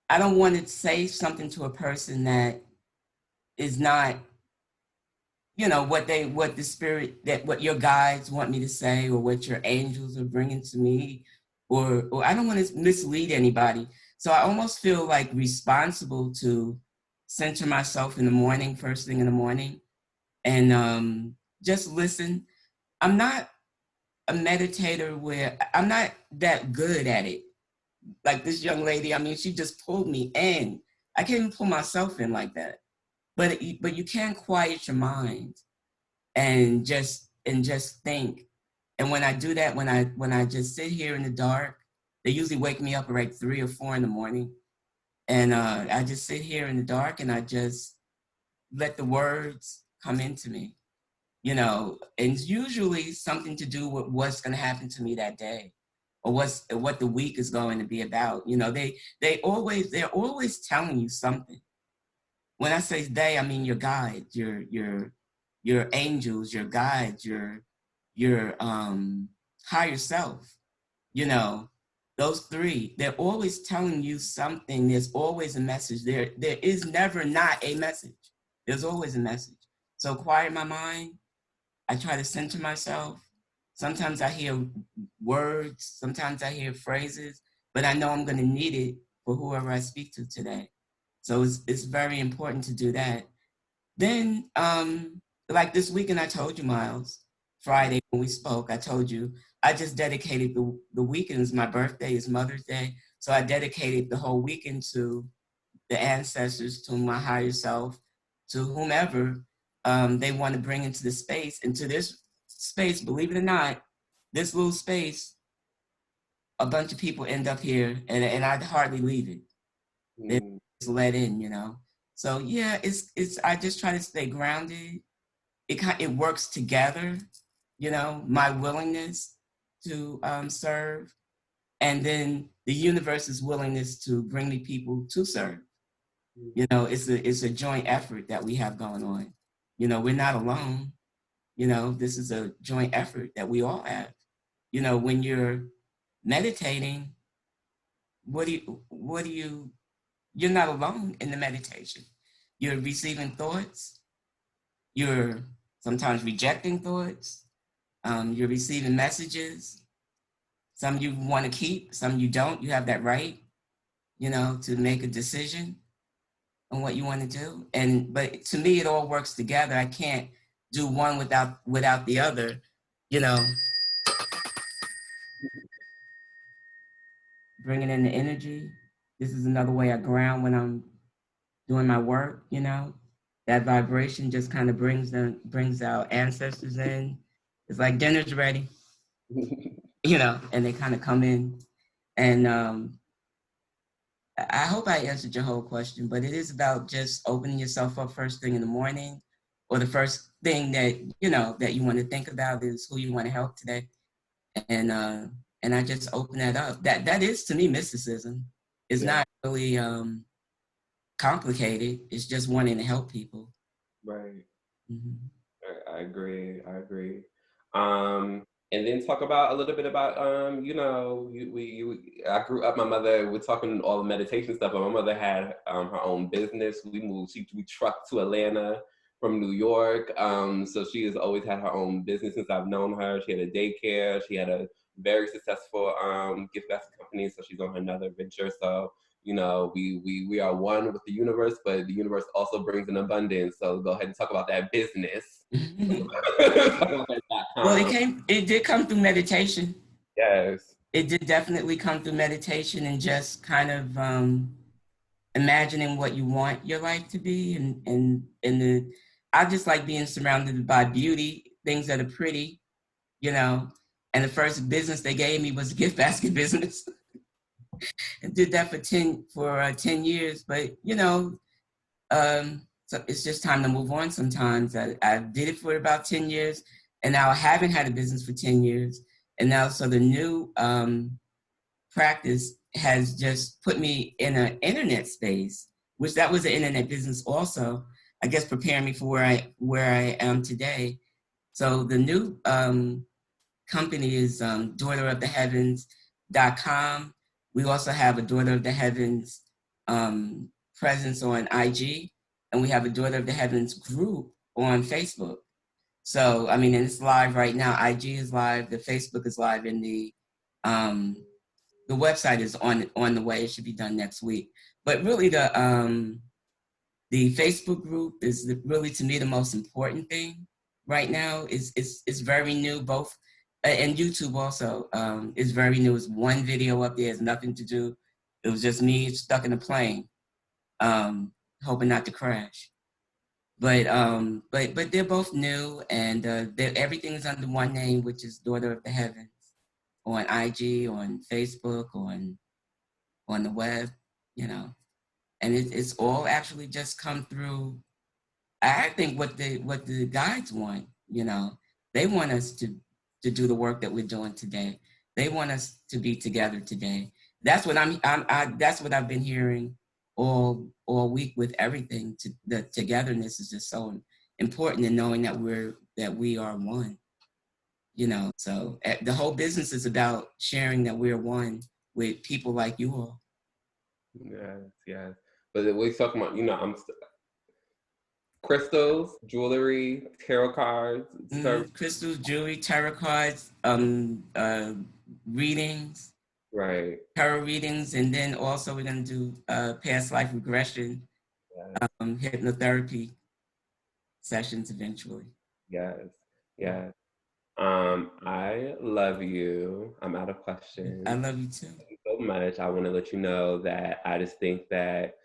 I don't want to say something to a person that is not, what the spirit, what your guides want me to say, or what your angels are bringing to me, or I don't want to mislead anybody. So I almost feel like responsible to center myself in the morning, first thing in the morning, and just listen. I'm not a meditator where I'm not that good at it. Like this young lady, I mean, she just pulled me in. I can't even pull myself in like that. But you can quiet your mind and just think. And when I do that, when I just sit here in the dark, they usually wake me up at like 3 or 4 in the morning, and I just sit here in the dark and I just let the words come into me, and it's usually something to do with what's going to happen to me that day, or what the week is going to be about. They're always telling you something. When I say they, I mean your guides, your angels, your guides, your higher self. Those three, they're always telling you something. There's always a message. There is never not a message. There's always a message. So quiet my mind. I try to center myself. Sometimes I hear words, sometimes I hear phrases, but I know I'm going to need it for whoever I speak to today. So it's very important to do that. Then, like this weekend, I told you, Miles, Friday when we spoke, I told you, I just dedicated the weekends. My birthday is Mother's Day. So I dedicated the whole weekend to the ancestors, to my higher self, to whomever they want to bring into the space, into this space. Believe it or not, this little space a bunch of people end up here, and I'd hardly leave it. They just let in, you know. So yeah, it's I just try to stay grounded. It works together, you know, my willingness to serve, and then the universe's willingness to bring me people to serve. You know, it's a joint effort that we have going on. You know, we're not alone. You know, this is a joint effort that we all have. You know, when you're meditating, you're not alone in the meditation. You're receiving thoughts. You're sometimes rejecting thoughts. You're receiving messages. Some you want to keep, some you don't. You have that right, you know, to make a decision on what you want to do. But to me, it all works together. I can't do one without the other, you know. Bringing in the energy. This is another way I ground when I'm doing my work, you know. That vibration just kind of brings our ancestors in. It's like dinner's ready, you know, and they kind of come in. And I hope I answered your whole question, but it is about just opening yourself up first thing in the morning, or the first thing that, you know, that you want to think about is who you want to help today. And I just open that up. That is, to me, mysticism. It's not really complicated. It's just wanting to help people. Right. Mm-hmm. I agree. And then talk about a little bit about you know, I grew up. My mother, we're talking all the meditation stuff, but my mother had her own business. We moved. We trucked to Atlanta from New York. So she has always had her own business since I've known her. She had a daycare. She had a very successful gift basket company. So she's on another venture. So, you know, we are one with the universe, but the universe also brings an abundance. So go ahead and talk about that business. Well, it did come through meditation. Yes. It did definitely come through meditation and just kind of imagining what you want your life to be. I just like being surrounded by beauty, things that are pretty, you know. And the first business they gave me was a gift basket business. I did that for 10 years, but you know, so it's just time to move on sometimes. I did it for about 10 years, and now I haven't had a business for 10 years. And now, so the new practice has just put me in an internet space, which that was an internet business also, I guess, preparing me for where I am today. So the new company is daughteroftheheavens.com. We also have a Daughter of the Heavens presence on IG, and we have a Daughter of the Heavens group on Facebook. So, I mean, and it's live right now. IG is live, the Facebook is live, and the website is on the way. It should be done next week. But really, the Facebook group is really, to me, the most important thing right now. It's very new, both, and YouTube also is very new. It's one video up there, has nothing to do. It was just me stuck in a plane, hoping not to crash. But they're both new, and everything is under one name, which is Daughter of the Heavens, on IG, on Facebook, on the web, you know. And it's all actually just come through, I think, what the guides want, you know. They want us to do the work that we're doing today. They want us to be together today. That's what that's what I've been hearing all week with everything. The togetherness is just so important, in knowing that we are one. You know, so the whole business is about sharing that we're one with people like you all. Yes. But we're talking about, you know, crystals, jewelry, tarot cards. Crystals, jewelry, tarot cards, readings. Right. Tarot readings, and then also we're going to do past life regression, hypnotherapy sessions eventually. Yes. I love you. I'm out of questions. I love you too. Thank you so much. I want to let you know that I just think that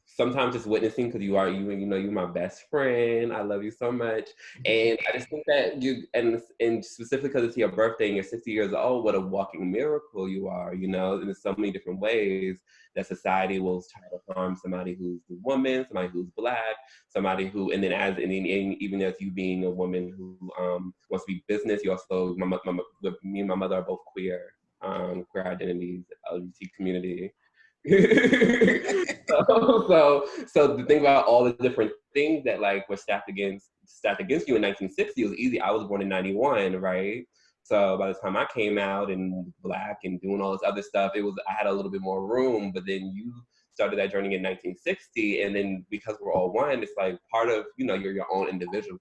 sometimes just witnessing, because you're my best friend. I love you so much. And I just think that you, and specifically because it's your birthday and you're 60 years old, what a walking miracle you are, in so many different ways that society will try to harm somebody who's a woman, somebody who's Black, somebody who, and then even as you being a woman who wants to be business, you also, me and my mother are both queer identities, LGBT community. so the thing about all the different things that like were stacked against you in 1960 was easy. I was born in 91, right? So by the time I came out and Black and doing all this other stuff, I had a little bit more room. But then you started that journey in 1960, and then because we're all one, it's like part of you're your own individual.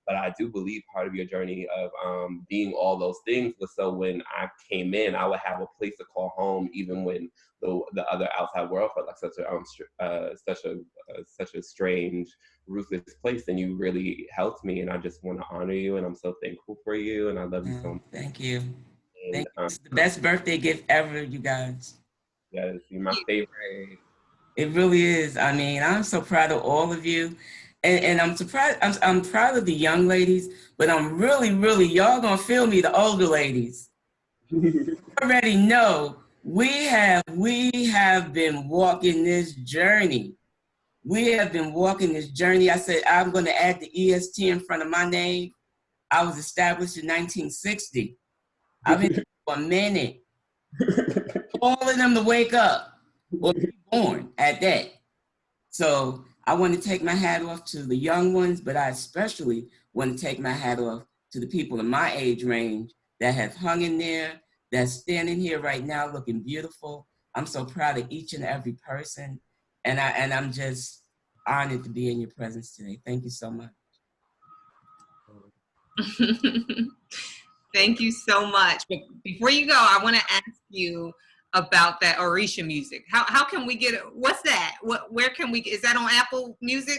But I do believe part of your journey of being all those things was so when I came in, I would have a place to call home, even when the other outside world felt like such a strange, ruthless place. And you really helped me, and I just want to honor you, and I'm so thankful for you, and I love you so much. Thank you. And, it's the best birthday gift ever, you guys. Yes, you're my favorite. It really is. I mean, I'm so proud of all of you. And I'm surprised, I'm proud of the young ladies, but I'm really, y'all gonna feel me, the older ladies. You already know we have been walking this journey. We have been walking this journey. I said, I'm gonna add the EST in front of my name. I was established in 1960. I've been for a minute. All of them to wake up or be born at that. So I want to take my hat off to the young ones, but I especially want to take my hat off to the people in my age range that have hung in there, that's standing here right now looking beautiful. I'm so proud of each and every person. And I'm just honored to be in your presence today. Thank you so much. Thank you so much. But before you go, I want to ask you about that Orisha music. How can we get it? What's that? Where can we get? Is that on Apple Music?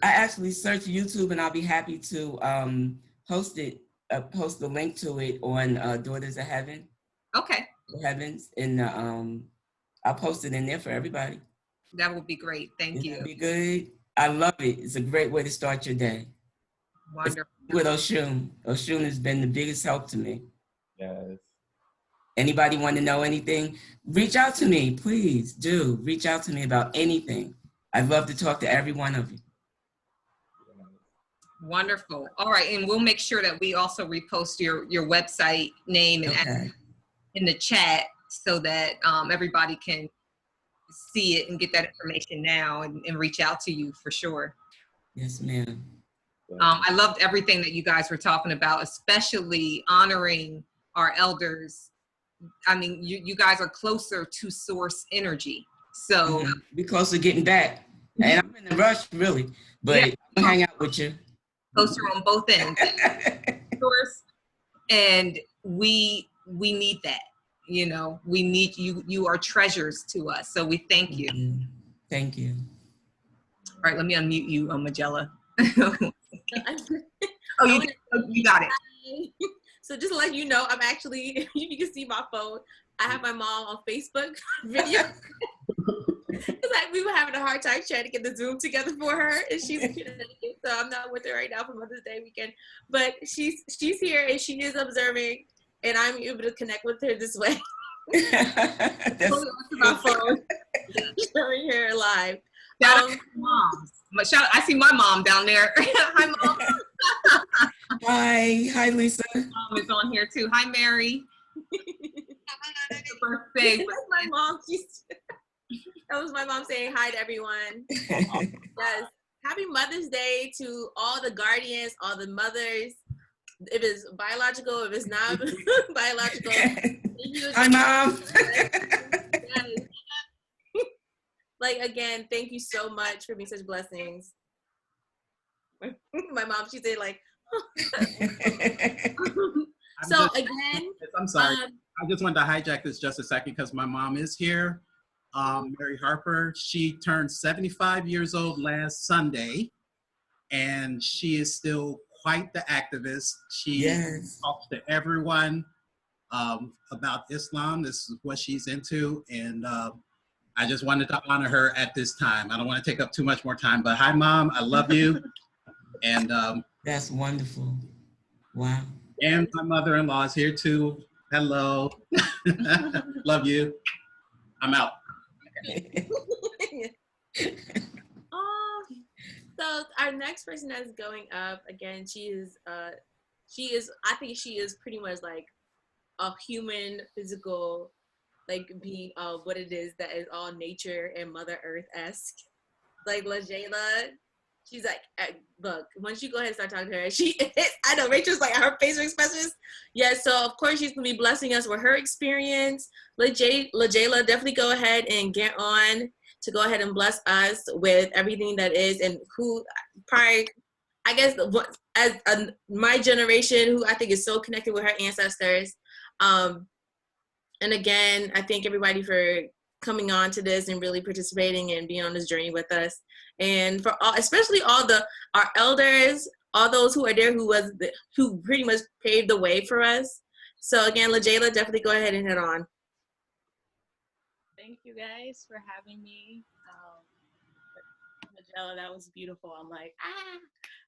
I actually searched YouTube, and I'll be happy to post the link to it on Daughters of Heaven. Okay. Heavens, and I'll post it in there for everybody. That would be great. Thank you. That'd be good. I love it. It's a great way to start your day. Wonderful. With Oshun. Oshun has been the biggest help to me. Yes. Anybody want to know anything? Reach out to me, please do. Reach out to me about anything. I'd love to talk to every one of you. Wonderful. All right, and we'll make sure that we also repost your website name and in the chat so that everybody can see it and get that information now and reach out to you for sure. Yes, ma'am. I loved everything that you guys were talking about, especially honoring our elders. I mean, you guys are closer to source energy. So be close to getting back. And I'm in a rush, really, but yeah. I'll hang out with you. Closer on both ends. Source, and we need that. We need you. You are treasures to us. So we thank you. Thank you. All right, let me unmute you, Magella. Oh, you got it. So just to let you know, I'm actually, you can see my phone. I have my mom on Facebook video. It's like we were having a hard time trying to get the Zoom together for her, and she's in Connecticut, so I'm not with her right now for Mother's Day weekend. But she's here and she is observing, and I'm able to connect with her this way. My phone, showing her live. I see my mom down there. Hi, Mom. Hi, Lisa. Mom is on here too. Hi, Mary. Birthday. My mom. That was my mom saying hi to everyone. Yes. Happy Mother's Day to all the guardians, all the mothers. If it's biological, if it's not biological. Hi, Mom. Yes. Like, again, thank you so much for being such blessings. My mom, she said, like, so again. I'm sorry. I just wanted to hijack this just a second because my mom is here. Mary Harper, she turned 75 years old last Sunday, and she is still quite the activist. She talks to everyone about Islam. This is what she's into, and I just wanted to honor her at this time. I don't want to take up too much more time, but hi, Mom. I love you. And that's wonderful. Wow. and my mother-in-law is here too. Hello. Love you. I'm out. Oh, so our next person that's going up again, she is I think she is pretty much like a human physical like being of what it is that is all nature and Mother Earth-esque. Like LaJayla, she's like, look, once you go ahead and start talking to her, she is, I know Rachel's like her facial expressions. Yeah, so of course she's gonna be blessing us with her experience. LaJayla, definitely go ahead and get on to go ahead and bless us with everything that is, and who probably, I guess, as my generation, who I think is so connected with her ancestors. And again, I thank everybody for coming on to this and really participating and being on this journey with us. And for all, especially all our elders, all those who are there who pretty much paved the way for us. So again, LaJayla, definitely go ahead and head on. Thank you guys for having me. Magella, that was beautiful. I'm like,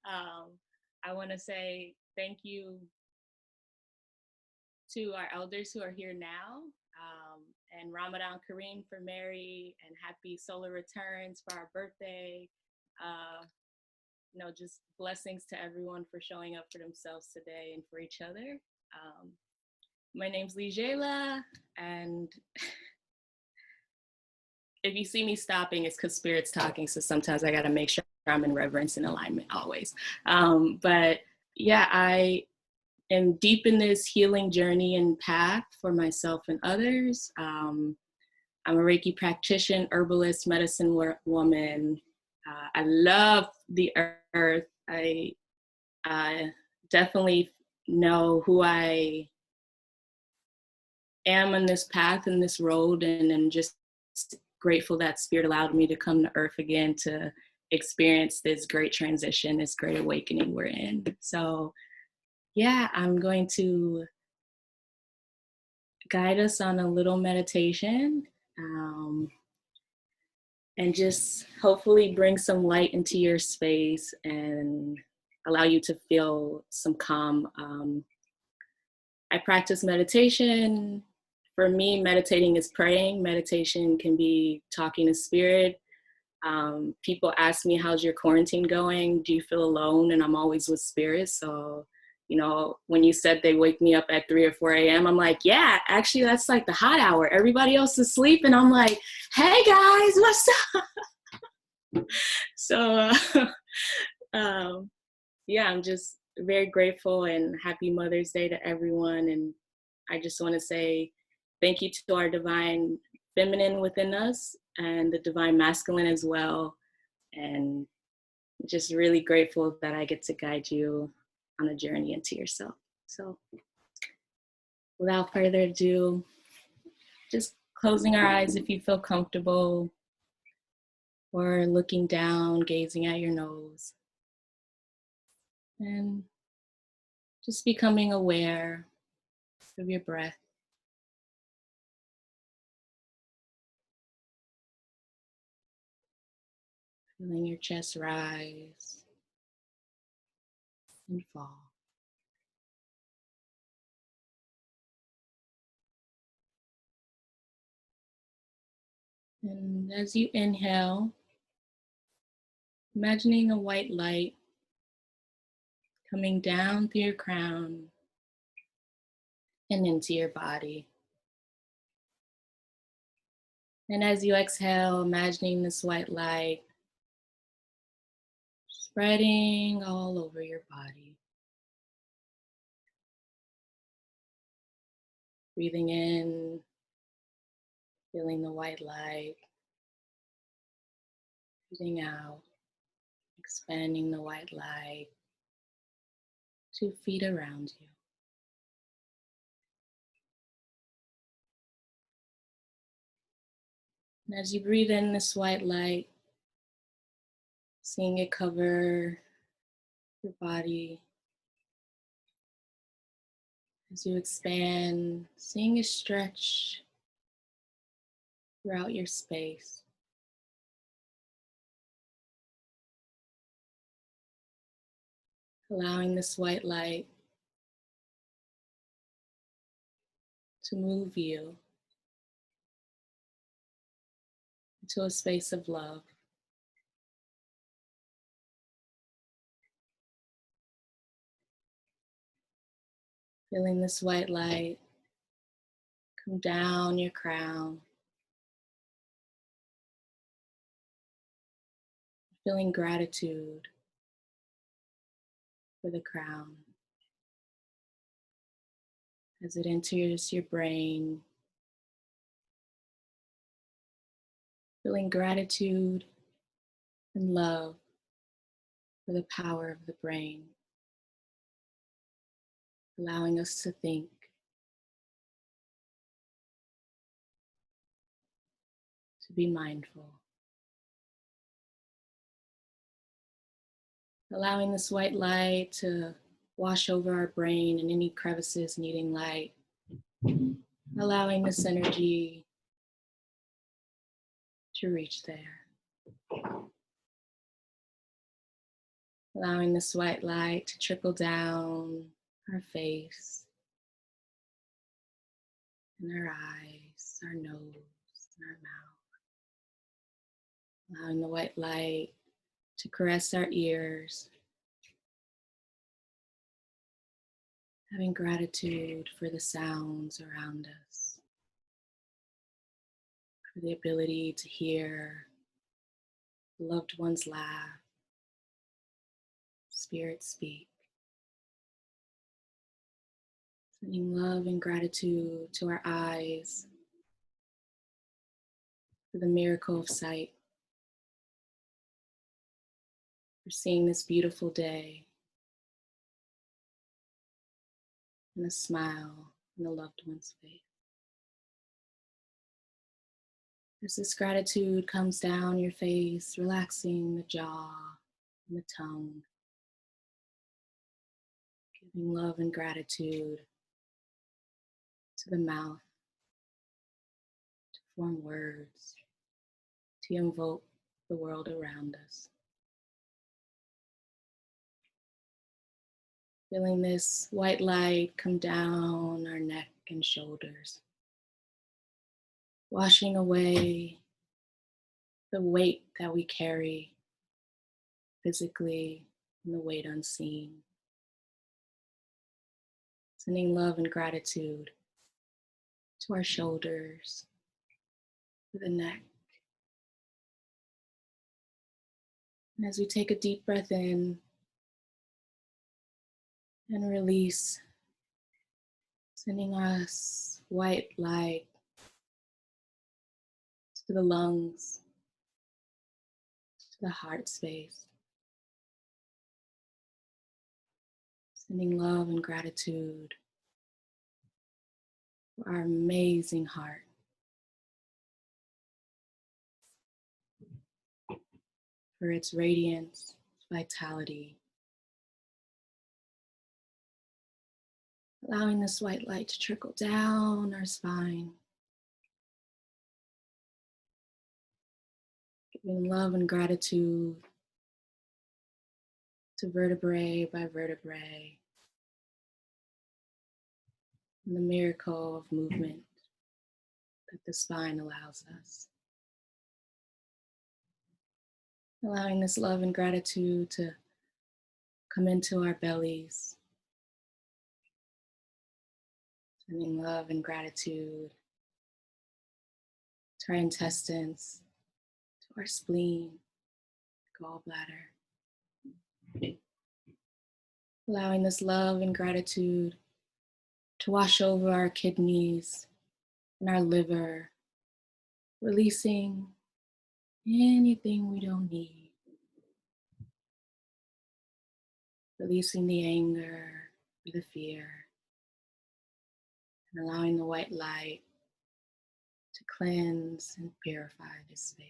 I want to say thank you to our elders who are here now, and Ramadan Kareem for Mary, and happy solar returns for our birthday. Just blessings to everyone for showing up for themselves today and for each other. My name's LaJayla, and if you see me stopping, it's because Spirit's talking, so sometimes I gotta make sure I'm in reverence and alignment always. But yeah, I am deep in this healing journey and path for myself and others. I'm a Reiki practitioner, herbalist, medicine woman. I love the earth. I definitely know who I am on this path and this road, and I'm just grateful that Spirit allowed me to come to earth again to experience this great transition, this great awakening we're in. So yeah, I'm going to guide us on a little meditation, and just hopefully bring some light into your space and allow you to feel some calm. I practice meditation. For me, meditating is praying. Meditation can be talking to Spirit. People ask me, how's your quarantine going? Do you feel alone? And I'm always with Spirit. So, when you said they wake me up at 3 or 4 a.m., I'm like, yeah, actually, that's like the hot hour. Everybody else is asleep. And I'm like, hey, guys, what's up? So, yeah, I'm just very grateful, and happy Mother's Day to everyone. And I just want to say thank you to our divine feminine within us and the divine masculine as well. And just really grateful that I get to guide you on a journey into yourself. So without further ado, just closing our eyes if you feel comfortable, or looking down, gazing at your nose, and just becoming aware of your breath. Feeling your chest rise and fall. And as you inhale, imagining a white light coming down through your crown and into your body. And as you exhale, imagining this white light spreading all over your body. Breathing in, feeling the white light. Breathing out, expanding the white light 2 feet around you. And as you breathe in this white light, seeing it cover your body. As you expand, seeing it stretch throughout your space. Allowing this white light to move you into a space of love. Feeling this white light come down your crown. Feeling gratitude for the crown as it enters your brain. Feeling gratitude and love for the power of the brain, allowing us to think, to be mindful. Allowing this white light to wash over our brain and any crevices needing light. Allowing this energy to reach there. Allowing this white light to trickle down our face, and our eyes, our nose, and our mouth. Allowing the white light to caress our ears. Having gratitude for the sounds around us. For the ability to hear loved ones laugh, spirits speak. Sending love and gratitude to our eyes for the miracle of sight, for seeing this beautiful day, and a smile on the loved one's face. As this gratitude comes down your face, relaxing the jaw and the tongue, giving love and gratitude to the mouth, to form words, to invoke the world around us. Feeling this white light come down our neck and shoulders, washing away the weight that we carry physically and the weight unseen. Sending love and gratitude to our shoulders, to the neck. And as we take a deep breath in and release, sending us white light to the lungs, to the heart space. Sending love and gratitude for our amazing heart. For its radiance, vitality. Allowing this white light to trickle down our spine. Giving love and gratitude to vertebrae by vertebrae. And the miracle of movement that the spine allows us. Allowing this love and gratitude to come into our bellies. Sending love and gratitude to our intestines, to our spleen, gallbladder. Allowing this love and gratitude to wash over our kidneys and our liver, releasing anything we don't need. Releasing the anger or the fear, and allowing the white light to cleanse and purify this space.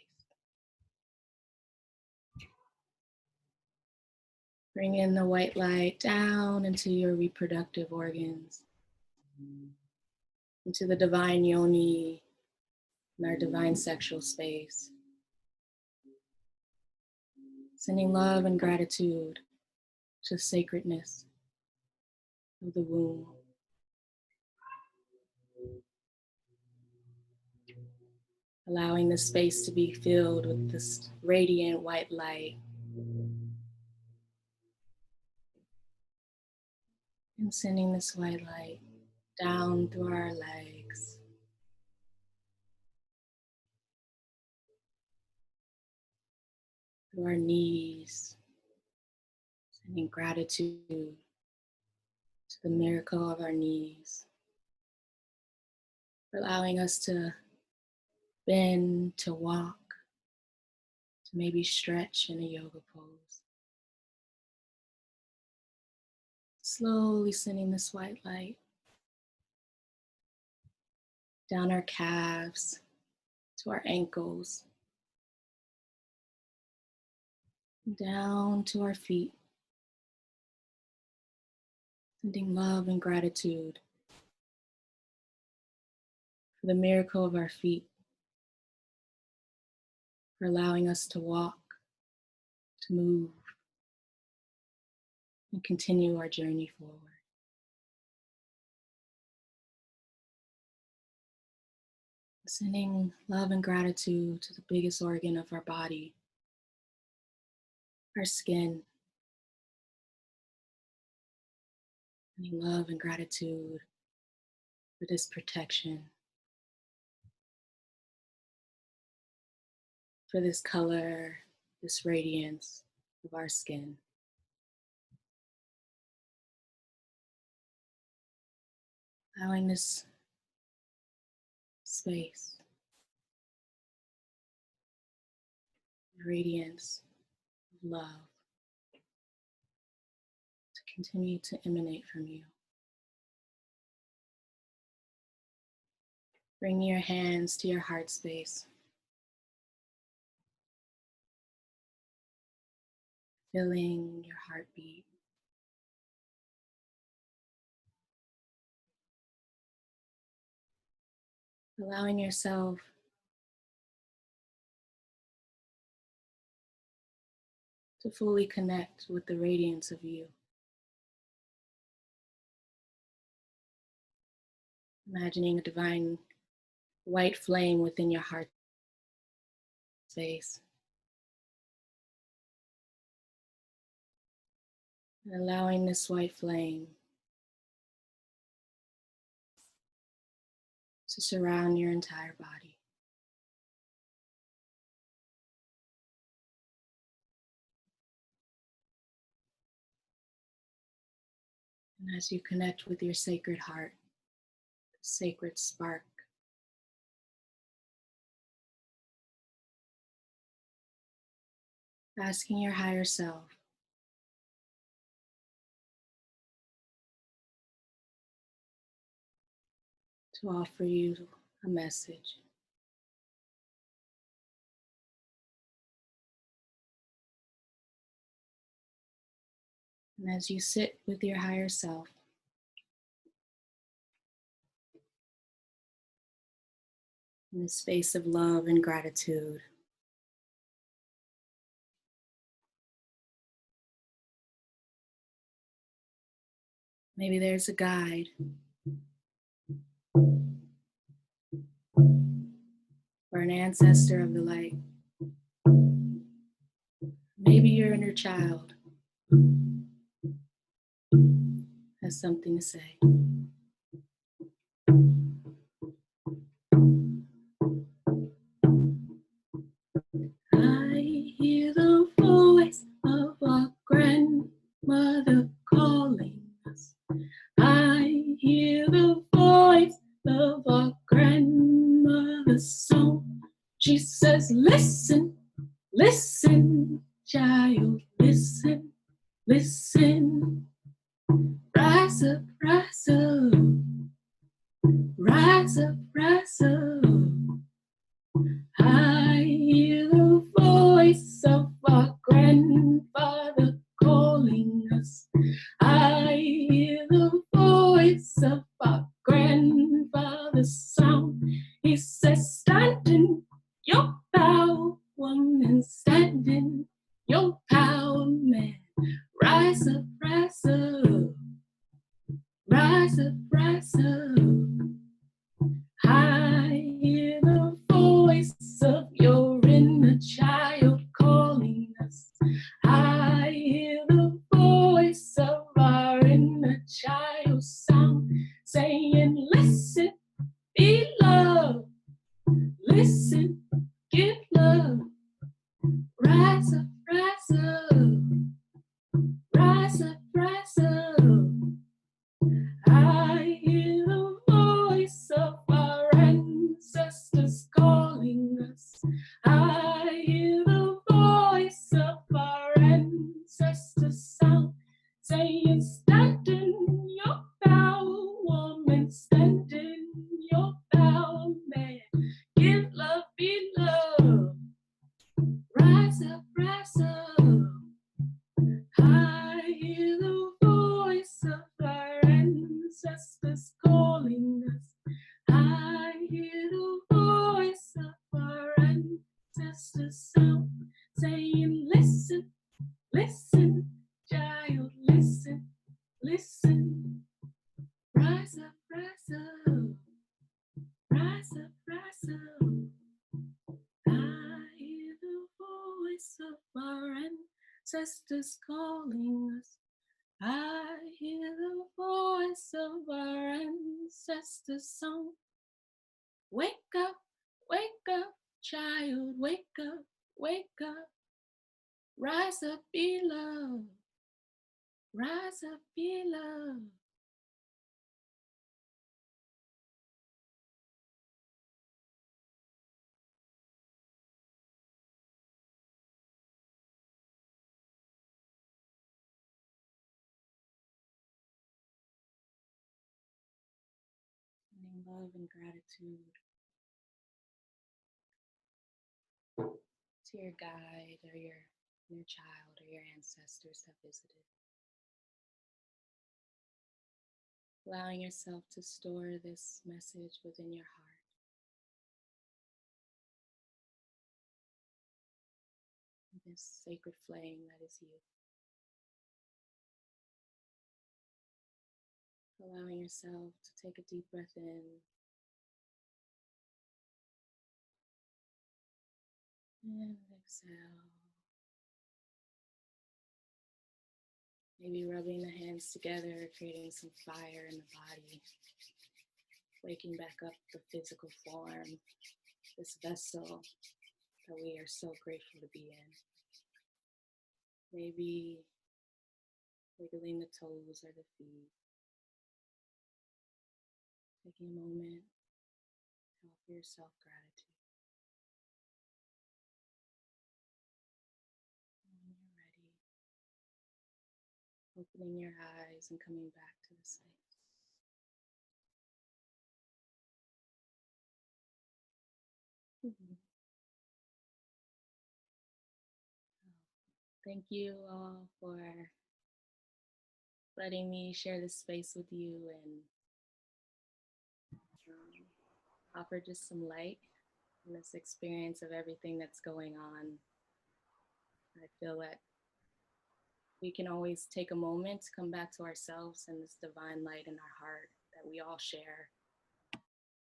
Bring in the white light down into your reproductive organs, into the divine yoni, in our divine sexual space. Sending love and gratitude to the sacredness of the womb. Allowing the space to be filled with this radiant white light. And sending this white light down through our legs. Through our knees. Sending gratitude to the miracle of our knees. For allowing us to bend, to walk, to maybe stretch in a yoga pose. Slowly sending this white light down our calves, to our ankles, down to our feet. Sending love and gratitude for the miracle of our feet, for allowing us to walk, to move, and continue our journey forward. Sending love and gratitude to the biggest organ of our body, our skin. Sending love and gratitude for this protection, for this color, this radiance of our skin. Allowing this space, radiance of love to continue to emanate from you. Bring your hands to your heart space. Feeling your heartbeat. Allowing yourself to fully connect with the radiance of you. Imagining a divine white flame within your heart space. And allowing this white flame to surround your entire body. And as you connect with your sacred heart, the sacred spark, asking your higher self to offer you a message. And as you sit with your higher self, in the space of love and gratitude, maybe there's a guide or an ancestor of the light. Maybe your inner child has something to say. I hear the voice of our grandmother calling us. I hear the voice of our grandmother's song. She says, listen, listen, child, listen, listen. Rise up, rise up, rise up, rise up. I hear the voice of our grandfather calling us. I hear the voice of our grandfather's song. He says, stand in Rise up, rise up. Rise up, rise up. I hear the voice of your inner child calling us. I hear the voice of our inner child sound saying, listen, be loved. Listen, give love. Rise up, rise up. Rise up, rise up. I hear the voice of our ancestors calling us. I hear the voice of our ancestors sound saying, stand in your power, woman, stand in your power, man. Give love, be love. Rise up, rise up. I hear the voice of our ancestors calling us. I hear the voice of our ancestors sound saying, listen, listen, child, listen, listen. Rise up, rise up. Rise up, rise up. I hear the voice of our ancestors calling us. I hear the voice of our ancestors' song. Wake up, child, wake up, wake up. Rise up, be loved. Rise up, be loved. Sending love and gratitude to your guide or your child or your ancestors that visited. Allowing yourself to store this message within your heart. This sacred flame that is you. Allowing yourself to take a deep breath in and exhale. Maybe rubbing the hands together, creating some fire in the body. Waking back up the physical form, this vessel that we are so grateful to be in. Maybe wiggling the toes or the feet. Taking a moment to offer yourself gratitude. When you're ready, opening your eyes and coming back to the site. Thank you all for letting me share this space with you and offer just some light in this experience of everything that's going on. I feel that we can always take a moment to come back to ourselves and this divine light in our heart that we all share.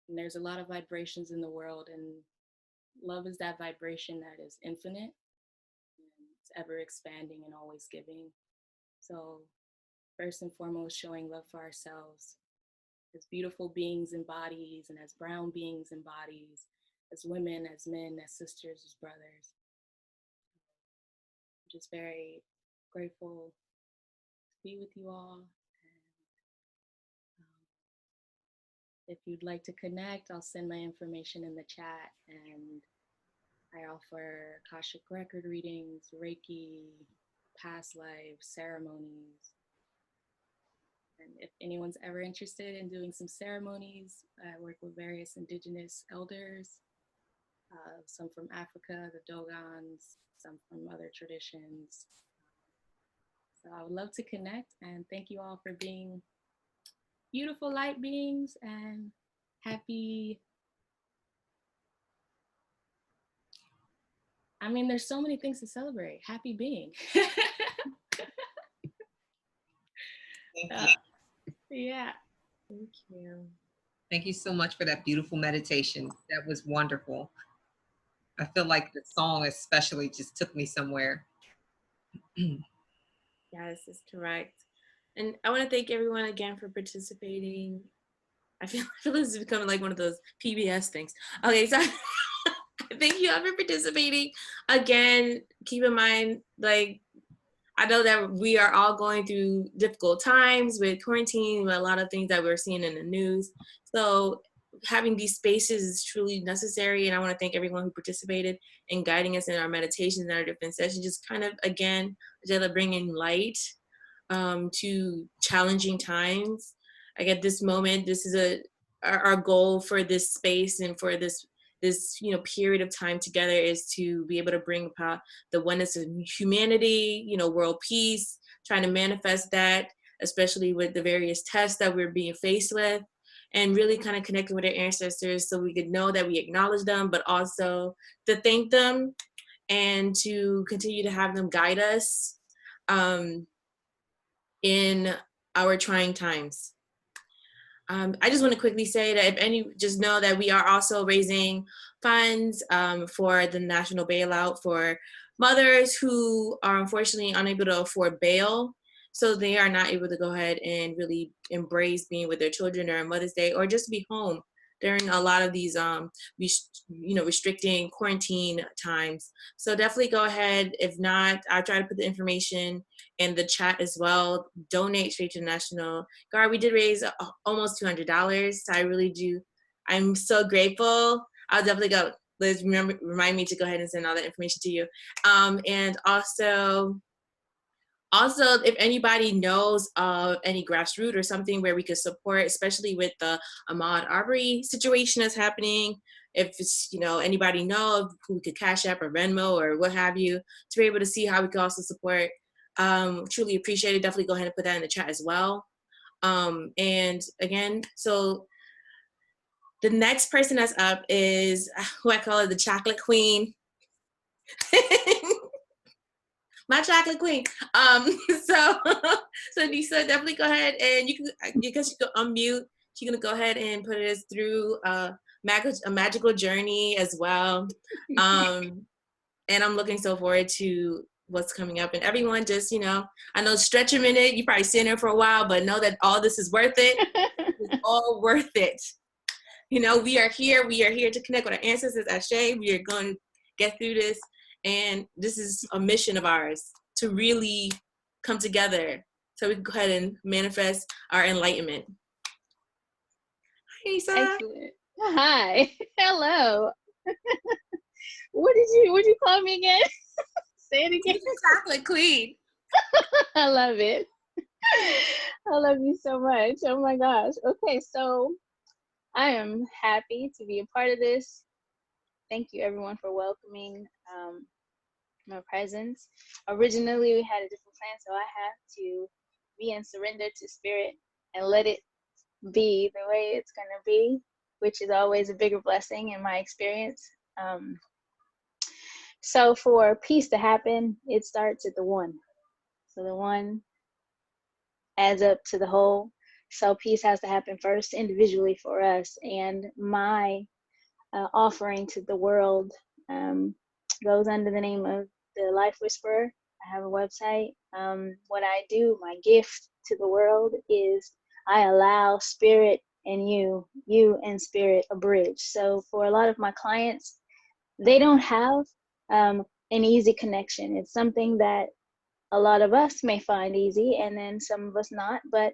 And there's a lot of vibrations in the world, and love is that vibration that is infinite. It's ever expanding and always giving. So first and foremost, showing love for ourselves as beautiful beings in bodies and as brown beings in bodies, as women, as men, as sisters, as brothers. I'm just very grateful to be with you all. And if you'd like to connect, I'll send my information in the chat, and I offer Akashic record readings, Reiki, past life ceremonies. And if anyone's ever interested in doing some ceremonies, I work with various Indigenous elders, some from Africa, the Dogons, some from other traditions. So I would love to connect, and thank you all for being beautiful light beings and happy. I mean, there's so many things to celebrate. Happy being. Yeah. Thank you. Thank you so much for that beautiful meditation. That was wonderful. I feel like the song especially just took me somewhere. Yes, that's correct. And I want to thank everyone again for participating. I feel this is becoming like one of those PBS things. Okay, so thank you all for participating. Again, keep in mind, like, I know that we are all going through difficult times with quarantine, with a lot of things that we're seeing in the news. So having these spaces is truly necessary. And I want to thank everyone who participated in guiding us in our meditations and our different sessions. Just kind of, again, bringing light to challenging times. Like at this moment, this is our goal for this space and for this period of time together is to be able to bring about the oneness of humanity, world peace, trying to manifest that, especially with the various tests that we're being faced with, and really kind of connecting with our ancestors so we could know that we acknowledge them, but also to thank them and to continue to have them guide us in our trying times. I just want to quickly say that just know that we are also raising funds for the national bailout for mothers who are unfortunately unable to afford bail. So they are not able to go ahead and really embrace being with their children during Mother's Day or just be home during a lot of these, restricting quarantine times. So definitely go ahead. If not, I'll try to put the information in the chat as well. Donate straight to the National Guard. We did raise almost $200. So I really do. I'm so grateful. I'll definitely go. Liz, remind me to go ahead and send all that information to you. And also, if anybody knows of any grassroots or something where we could support, especially with the Ahmaud Arbery situation that's happening, if it's, anybody know who could Cash App or Venmo or what have you, to be able to see how we could also support, truly appreciate it. Definitely go ahead and put that in the chat as well. And again, so the next person that's up is who I call it the chocolate queen. My chocolate queen. So Nisa, definitely go ahead and you can unmute. She's gonna go ahead and put us through a magical journey as well. And I'm looking so forward to what's coming up. And everyone just, I know stretch a minute. You probably sitting there for a while, but know that all this is worth it. It's all worth it. We are here. We are here to connect with our ancestors. Ashe, we are going to get through this. And this is a mission of ours to really come together so we can go ahead and manifest our enlightenment. Hi, Lisa. Excellent. Hi. Hello. What did you call me again? Say it again. Chocolate queen. I love it. I love you so much. Oh my gosh. Okay, so I am happy to be a part of this. Thank you everyone for welcoming my presence. Originally we had a different plan, so I have to be in surrender to spirit and let it be the way it's going to be, which is always a bigger blessing in my experience. So for peace to happen, it starts at the one. So the one adds up to the whole. So peace has to happen first individually for us. And my offering to the world goes under the name of the Life Whisperer. I have a website. What I do, my gift to the world is I allow spirit and you and spirit a bridge. So for a lot of my clients, they don't have an easy connection. It's something that a lot of us may find easy and then some of us not, but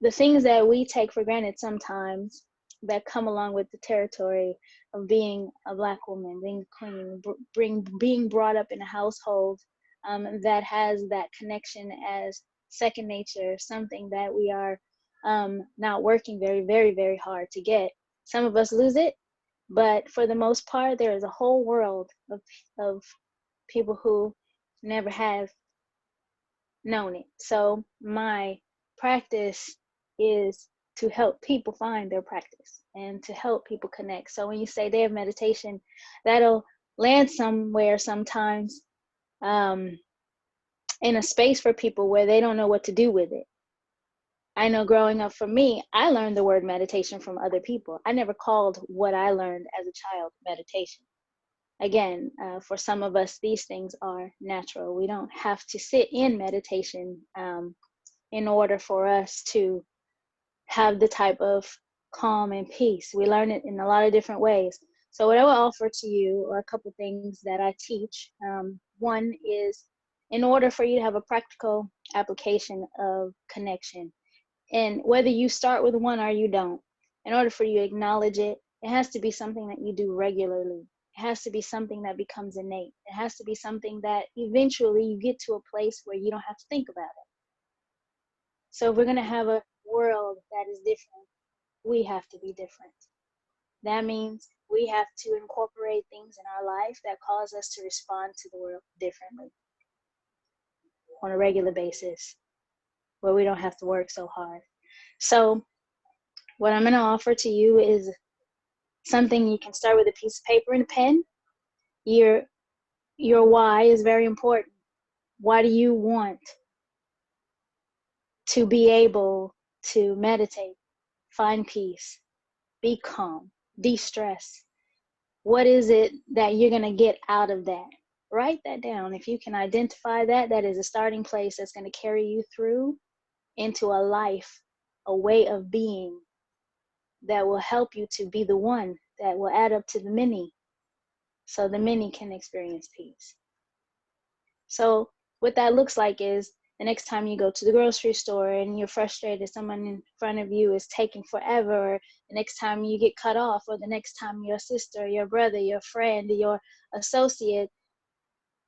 the things that we take for granted sometimes that come along with the territory of being a Black woman, being a queen, being brought up in a household that has that connection as second nature, something that we are not working very, very, very hard to get. Some of us lose it, but for the most part, there is a whole world of people who never have known it. So my practice is to help people find their practice and to help people connect. So when you say day of meditation, that'll land somewhere sometimes in a space for people where they don't know what to do with it. I know growing up for me, I learned the word meditation from other people. I never called what I learned as a child meditation. Again, for some of us, these things are natural. We don't have to sit in meditation in order for us to have the type of calm and peace. We learn it in a lot of different ways. So what I will offer to you are a couple things that I teach. One is, in order for you to have a practical application of connection, and whether you start with one or you don't, in order for you to acknowledge it, it has to be something that you do regularly. It has to be something that becomes innate. It has to be something that eventually you get to a place where you don't have to think about it. So if we're going to have a world that is different, we have to be different. That means we have to incorporate things in our life that cause us to respond to the world differently on a regular basis, where we don't have to work so hard. So what I'm going to offer to you is something you can start with a piece of paper and a pen. Your why is very important. Why do you want to be able to meditate, find peace, be calm, de-stress? What is it that you're going to get out of that? Write that down. If you can identify that, that is a starting place that's going to carry you through into a life, a way of being that will help you to be the one that will add up to the many, so the many can experience peace. So what that looks like is, the next time you go to the grocery store and you're frustrated, someone in front of you is taking forever, or the next time you get cut off, or the next time your sister, your brother, your friend, your associate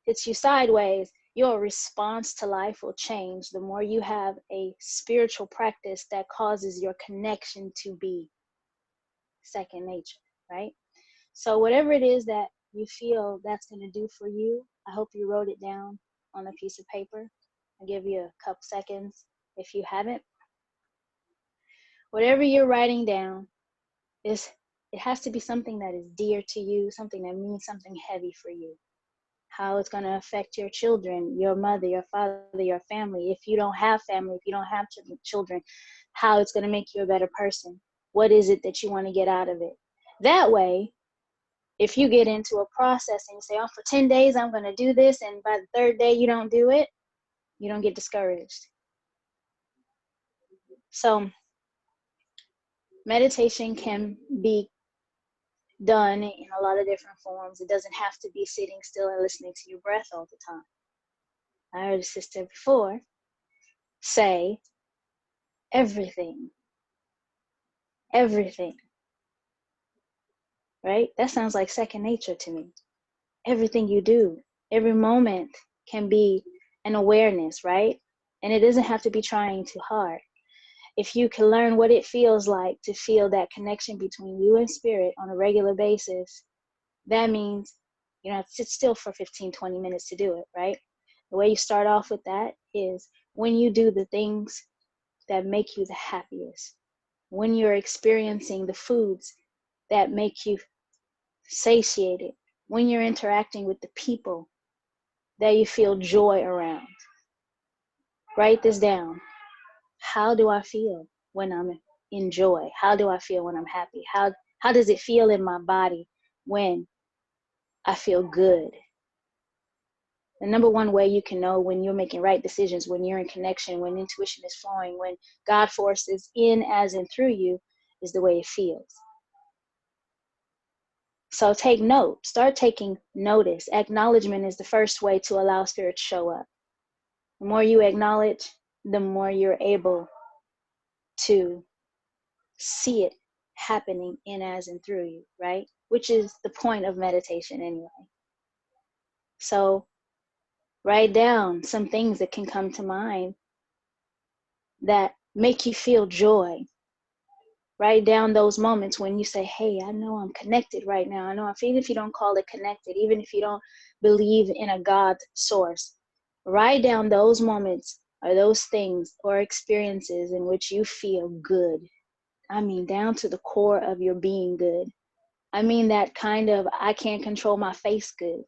hits you sideways, your response to life will change the more you have a spiritual practice that causes your connection to be second nature, right? So whatever it is that you feel that's going to do for you, I hope you wrote it down on a piece of paper. I'll give you a couple seconds if you haven't. Whatever you're writing down, it has to be something that is dear to you, something that means something heavy for you. How it's going to affect your children, your mother, your father, your family. If you don't have family, if you don't have children, how it's going to make you a better person. What is it that you want to get out of it? That way, if you get into a process and you say, oh, for 10 days, I'm going to do this, and by the third day you don't do it, you don't get discouraged. So meditation can be done in a lot of different forms. It doesn't have to be sitting still and listening to your breath all the time. I heard a sister before say, everything, right? That sounds like second nature to me. Everything you do, every moment can be an awareness, right? And it doesn't have to be trying too hard. If you can learn what it feels like to feel that connection between you and spirit on a regular basis, that means you don't have to sit still for 15, 20 minutes to do it, right? The way you start off with that is when you do the things that make you the happiest, when you're experiencing the foods that make you satiated, when you're interacting with the people that you feel joy around. Write this down. How do I feel when I'm in joy? How do I feel when I'm happy? How does it feel in my body when I feel good? The number one way you can know when you're making right decisions, when you're in connection, when intuition is flowing, when God force is in, as in through you, is the way it feels. So take note, start taking notice. Acknowledgement is the first way to allow spirit to show up. The more you acknowledge, the more you're able to see it happening in, as, and through you, right? Which is the point of meditation anyway. So write down some things that can come to mind that make you feel joy. Write down those moments when you say, hey, I know I'm connected right now. I know, even if you don't call it connected, even if you don't believe in a God source, write down those moments or those things or experiences in which you feel good. I mean, down to the core of your being good. I mean that kind of, I can't control my face good.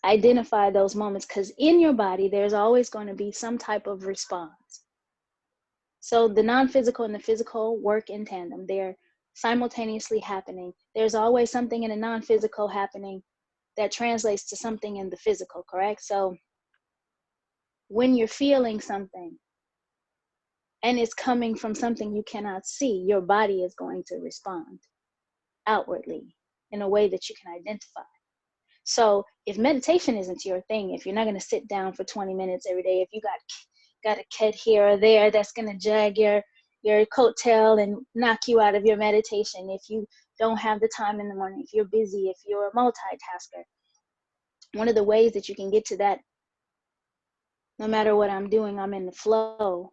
Identify those moments, because in your body, there's always going to be some type of response. So the non-physical and the physical work in tandem. They're simultaneously happening. There's always something in the non-physical happening that translates to something in the physical, correct? So when you're feeling something and it's coming from something you cannot see, your body is going to respond outwardly in a way that you can identify. So if meditation isn't your thing, if you're not going to sit down for 20 minutes every day, if you got a kid here or there that's going to jag your coattail and knock you out of your meditation, if you don't have the time in the morning, if you're busy, if you're a multitasker, one of the ways that you can get to that, no matter what I'm doing, I'm in the flow,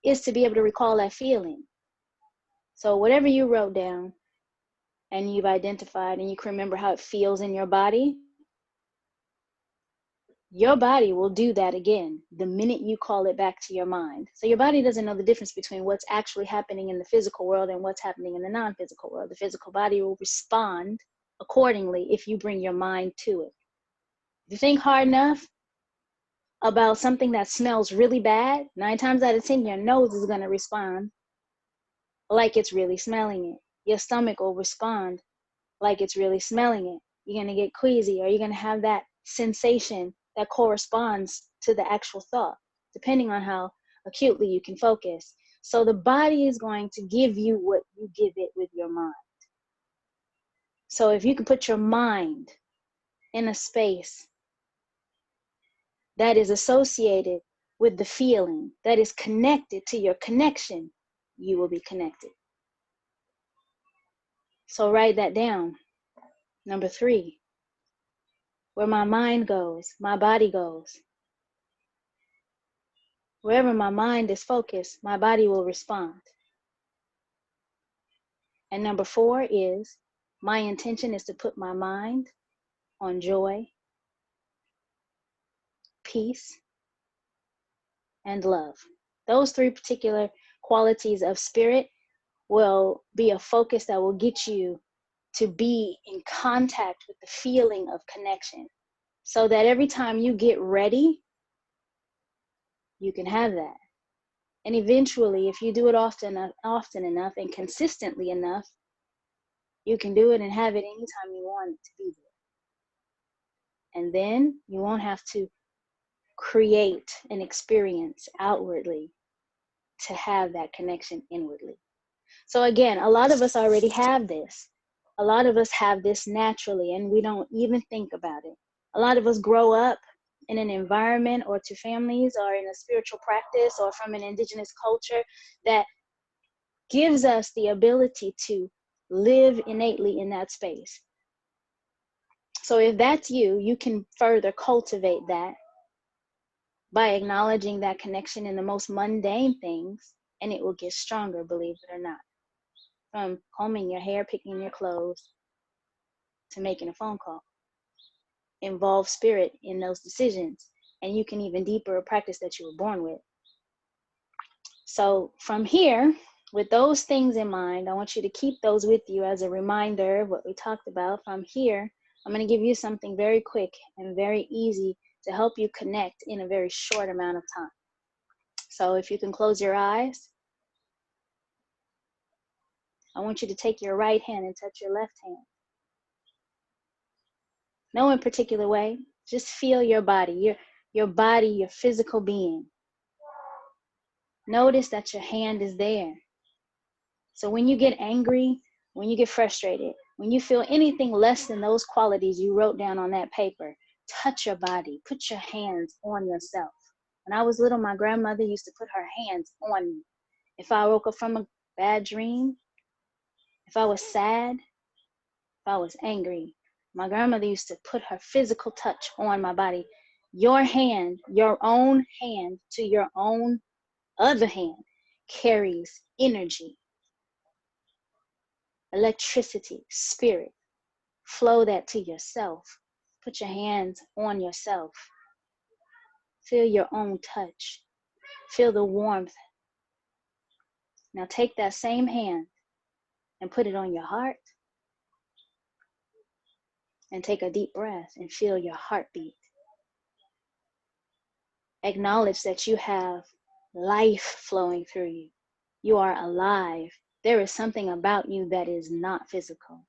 is to be able to recall that feeling. So whatever you wrote down and you've identified and you can remember how it feels in your body will do that again the minute you call it back to your mind. So your body doesn't know the difference between what's actually happening in the physical world and what's happening in the non-physical world. The physical body will respond accordingly if you bring your mind to it. If you think hard enough about something that smells really bad, 9 times out of 10, your nose is going to respond like it's really smelling it. Your stomach will respond like it's really smelling it. You're going to get queasy, or you're going to have that sensation that corresponds to the actual thought, depending on how acutely you can focus. So the body is going to give you what you give it with your mind. So if you can put your mind in a space that is associated with the feeling, that is connected to your connection, you will be connected. So write that down. Number 3, where my mind goes, my body goes. Wherever my mind is focused, my body will respond. And number 4 is, my intention is to put my mind on joy, peace, and love. Those 3 particular qualities of spirit will be a focus that will get you to be in contact with the feeling of connection, so that every time you get ready, you can have that. And eventually, if you do it often enough and consistently enough, you can do it and have it anytime you want it to be there. And then you won't have to create an experience outwardly to have that connection inwardly. So again, a lot of us already have this. A lot of us have this naturally, and we don't even think about it. A lot of us grow up in an environment or to families or in a spiritual practice or from an indigenous culture that gives us the ability to live innately in that space. So if that's you, you can further cultivate that by acknowledging that connection in the most mundane things, and it will get stronger, believe it or not. From combing your hair, picking your clothes, to making a phone call. Involve spirit in those decisions, and you can even deeper a practice that you were born with. So from here, with those things in mind, I want you to keep those with you as a reminder of what we talked about. From here, I'm going to give you something very quick and very easy to help you connect in a very short amount of time. So if you can close your eyes, I want you to take your right hand and touch your left hand. No in particular way, just feel your body, your physical being. Notice that your hand is there. So when you get angry, when you get frustrated, when you feel anything less than those qualities you wrote down on that paper, touch your body, put your hands on yourself. When I was little, my grandmother used to put her hands on me. If I woke up from a bad dream, if I was sad, if I was angry, my grandmother used to put her physical touch on my body. Your hand, your own hand to your own other hand carries energy, electricity, spirit. Flow that to yourself. Put your hands on yourself. Feel your own touch. Feel the warmth. Now take that same hand and put it on your heart. And take a deep breath and feel your heartbeat. Acknowledge that you have life flowing through you. You are alive. There is something about you that is not physical.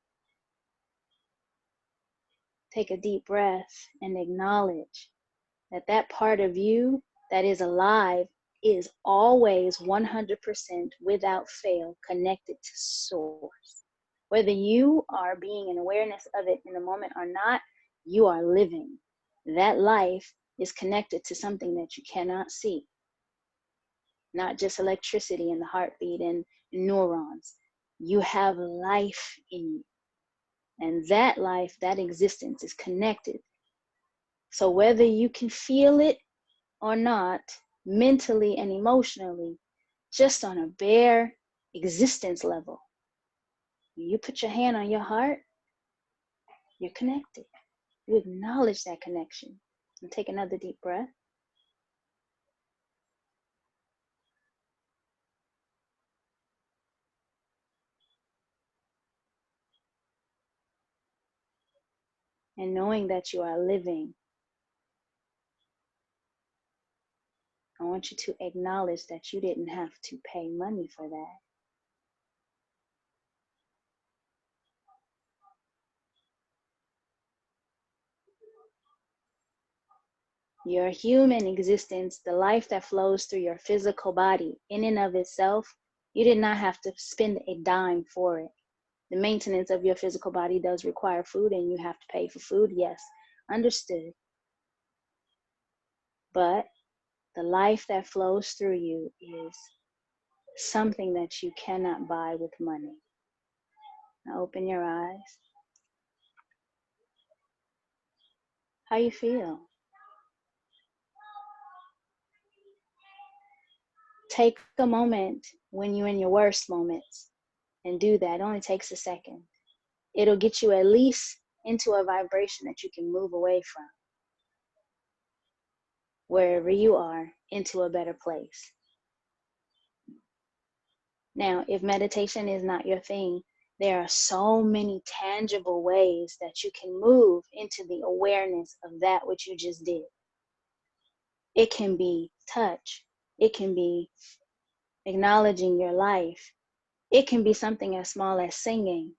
Take a deep breath and acknowledge that that part of you that is alive is always 100% without fail connected to source. Whether you are being in awareness of it in the moment or not, you are living. That life is connected to something that you cannot see. Not just electricity and the heartbeat and neurons. You have life in you. And that life, that existence is connected. So whether you can feel it or not, mentally and emotionally, just on a bare existence level, you put your hand on your heart, you're connected. You acknowledge that connection. And take another deep breath. And knowing that you are living, I want you to acknowledge that you didn't have to pay money for that. Your human existence, the life that flows through your physical body, in and of itself, you did not have to spend a dime for it. The maintenance of your physical body does require food, and you have to pay for food, yes, understood. But the life that flows through you is something that you cannot buy with money. Now open your eyes. How you feel? Take a moment when you're in your worst moments and do that. It only takes a second. It'll get you at least into a vibration that you can move away from. Wherever you are, into a better place. Now, if meditation is not your thing, there are so many tangible ways that you can move into the awareness of that which you just did. It can be touch. It can be acknowledging your life. It can be something as small as singing.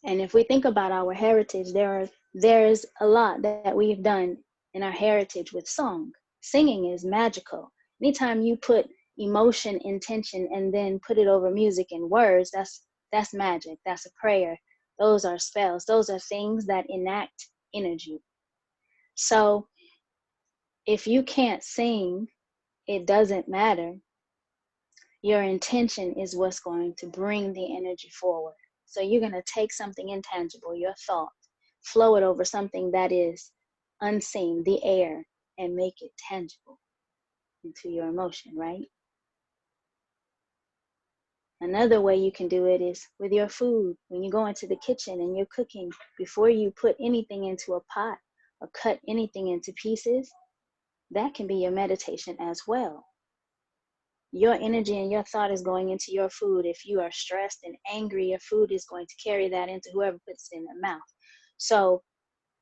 And if we think about our heritage, there's a lot that we've done in our heritage with song. Singing is magical. Anytime you put emotion, intention, and then put it over music and words, that's magic. That's a prayer. Those are spells. Those are things that enact energy. So if you can't sing, it doesn't matter. Your intention is what's going to bring the energy forward. So you're going to take something intangible, your thought, flow it over something that is unseen, the air, and make it tangible into your emotion, right? Another way you can do it is with your food. When you go into the kitchen and you're cooking, before you put anything into a pot or cut anything into pieces, that can be your meditation as well. Your energy and your thought is going into your food. If you are stressed and angry, your food is going to carry that into whoever puts it in their mouth. So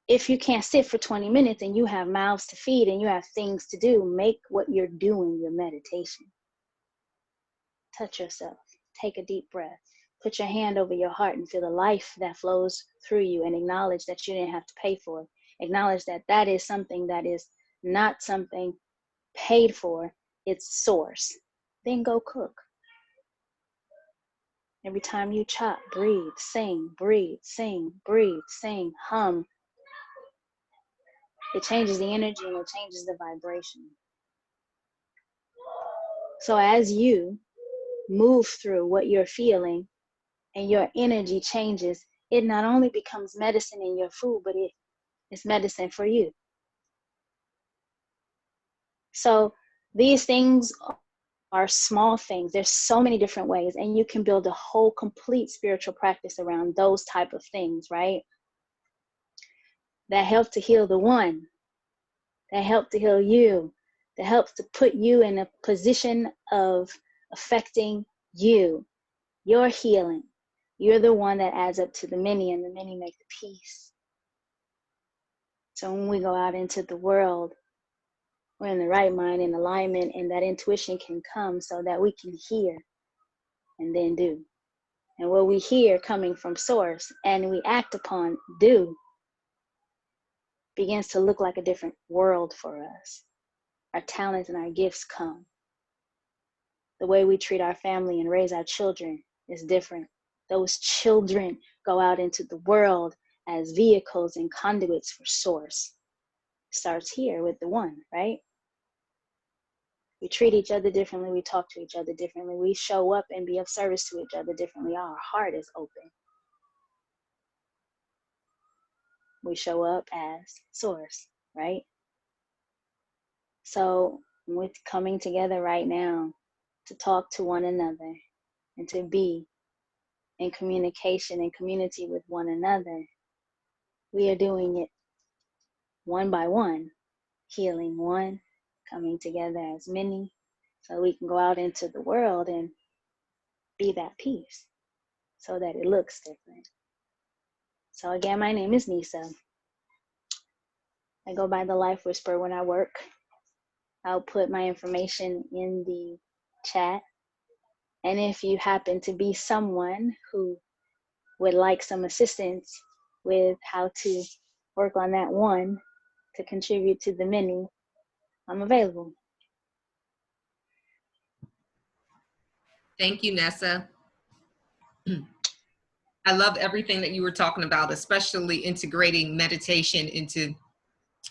if you can't sit for 20 minutes and you have mouths to feed and you have things to do, make what you're doing your meditation. Touch yourself. Take a deep breath. Put your hand over your heart and feel the life that flows through you, and acknowledge that you didn't have to pay for it. Acknowledge that that is something that is not something paid for. It's source. Then go cook. Every time you chop, breathe, sing, hum. It changes the energy and it changes the vibration. So as you move through what you're feeling and your energy changes, it not only becomes medicine in your food, but it's medicine for you. So these things are small things. There's so many different ways, and you can build a whole complete spiritual practice around those type of things, right? That help to heal the one, that help to heal you, that helps to put you in a position of affecting you, your healing. You're the one that adds up to the many, and the many make the peace. So when we go out into the world, we're in the right mind, in alignment, and that intuition can come so that we can hear and then do. And what we hear coming from source and we act upon, do, begins to look like a different world for us. Our talents and our gifts come. The way we treat our family and raise our children is different. Those children go out into the world as vehicles and conduits for source. Starts here with the one, right? We treat each other differently. We talk to each other differently. We show up and be of service to each other differently. Our heart is open. We show up as source, right? So with coming together right now to talk to one another and to be in communication and community with one another, we are doing it one by one, healing one, coming together as many, so we can go out into the world and be that peace so that it looks different. So again, my name is Nisa. I go by the Life Whisperer when I work. I'll put my information in the chat. And if you happen to be someone who would like some assistance with how to work on that one to contribute to the many, I'm available. Thank you, Nessa. I love everything that you were talking about, especially integrating meditation into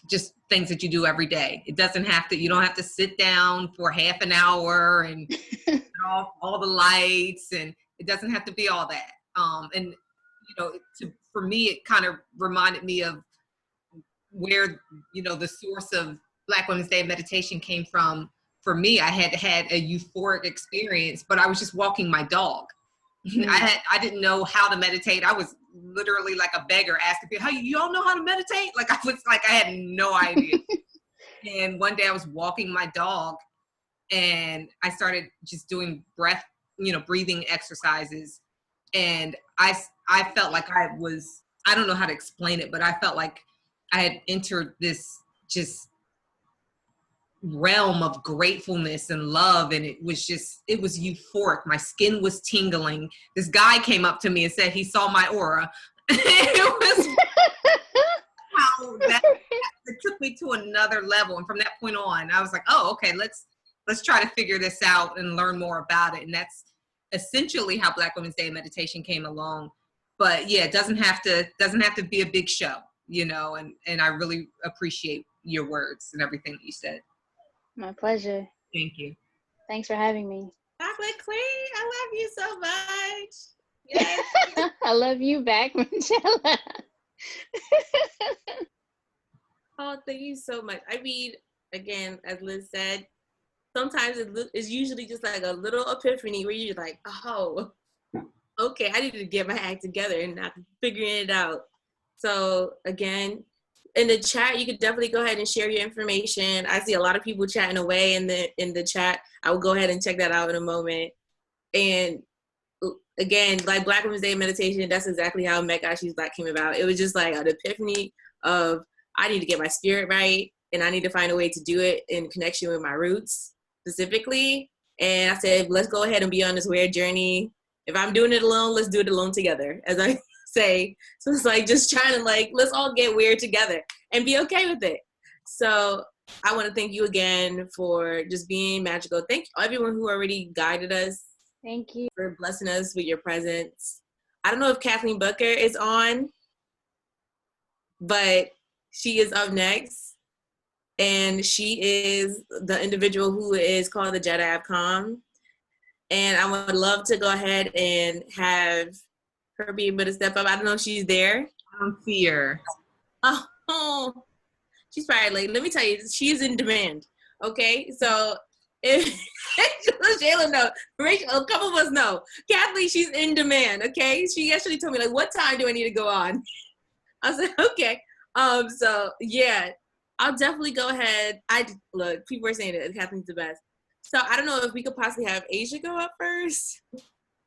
just things that you do every day. It doesn't have to, you don't have to sit down for half an hour and turn off all the lights, and it doesn't have to be all that. And, you know, for me, it kind of reminded me of where, you know, the source of Black Women's Day meditation came from. For me, I had had a euphoric experience, but I was just walking my dog. I didn't know how to meditate. I was literally like a beggar asking people, "How you all know how to meditate?" Like I was like, I had no idea. And one day I was walking my dog and I started just doing breathing exercises. And I felt like I don't know how to explain it, but I felt like I had entered this just realm of gratefulness and love, and it was euphoric. My skin was tingling. This guy came up to me and said he saw my aura. It was wow, it took me to another level, and from that point on I was like, oh, okay, let's try to figure this out and learn more about it. And that's essentially how Black Women's Day meditation came along. But yeah, it doesn't have to be a big show, you know, and I really appreciate your words and everything that you said. My pleasure. Thank you. Thanks for having me. Chocolate Queen, I love you so much. Yes. I love you back, Michelle. Oh, thank you so much. I mean, again, as Liz said, sometimes it's usually just like a little epiphany where you're like, oh, okay, I need to get my act together and not figuring it out. So again, in the chat, you could definitely go ahead and share your information. I see a lot of people chatting away in the chat. I will go ahead and check that out in a moment. And again, like Black Women's Day meditation, that's exactly how Met God She's Black came about. It was just like an epiphany of, I need to get my spirit right, and I need to find a way to do it in connection with my roots specifically. And I said, let's go ahead and be on this weird journey. If I'm doing it alone, let's do it alone together, as I say. So it's like just trying to like, let's all get weird together and be okay with it. So I want to thank you again for just being magical. Thank everyone who already guided us. Thank you for blessing us with your presence. I don't know if Kathleen Booker is on, but she is up next. And she is the individual who is called the Jedi of Calm. And I would love to go ahead and have her be able to step up. I don't know if she's there. I don't see her. Oh, she's probably late. Let me tell you, she's in demand. Okay, so if Jayla know, Rachel, a couple of us know. Kathleen, she's in demand. Okay, she actually told me like, what time do I need to go on? I said, okay. So yeah, I'll definitely go ahead. Look, people are saying that Kathleen's the best. So I don't know if we could possibly have Asia go up first. I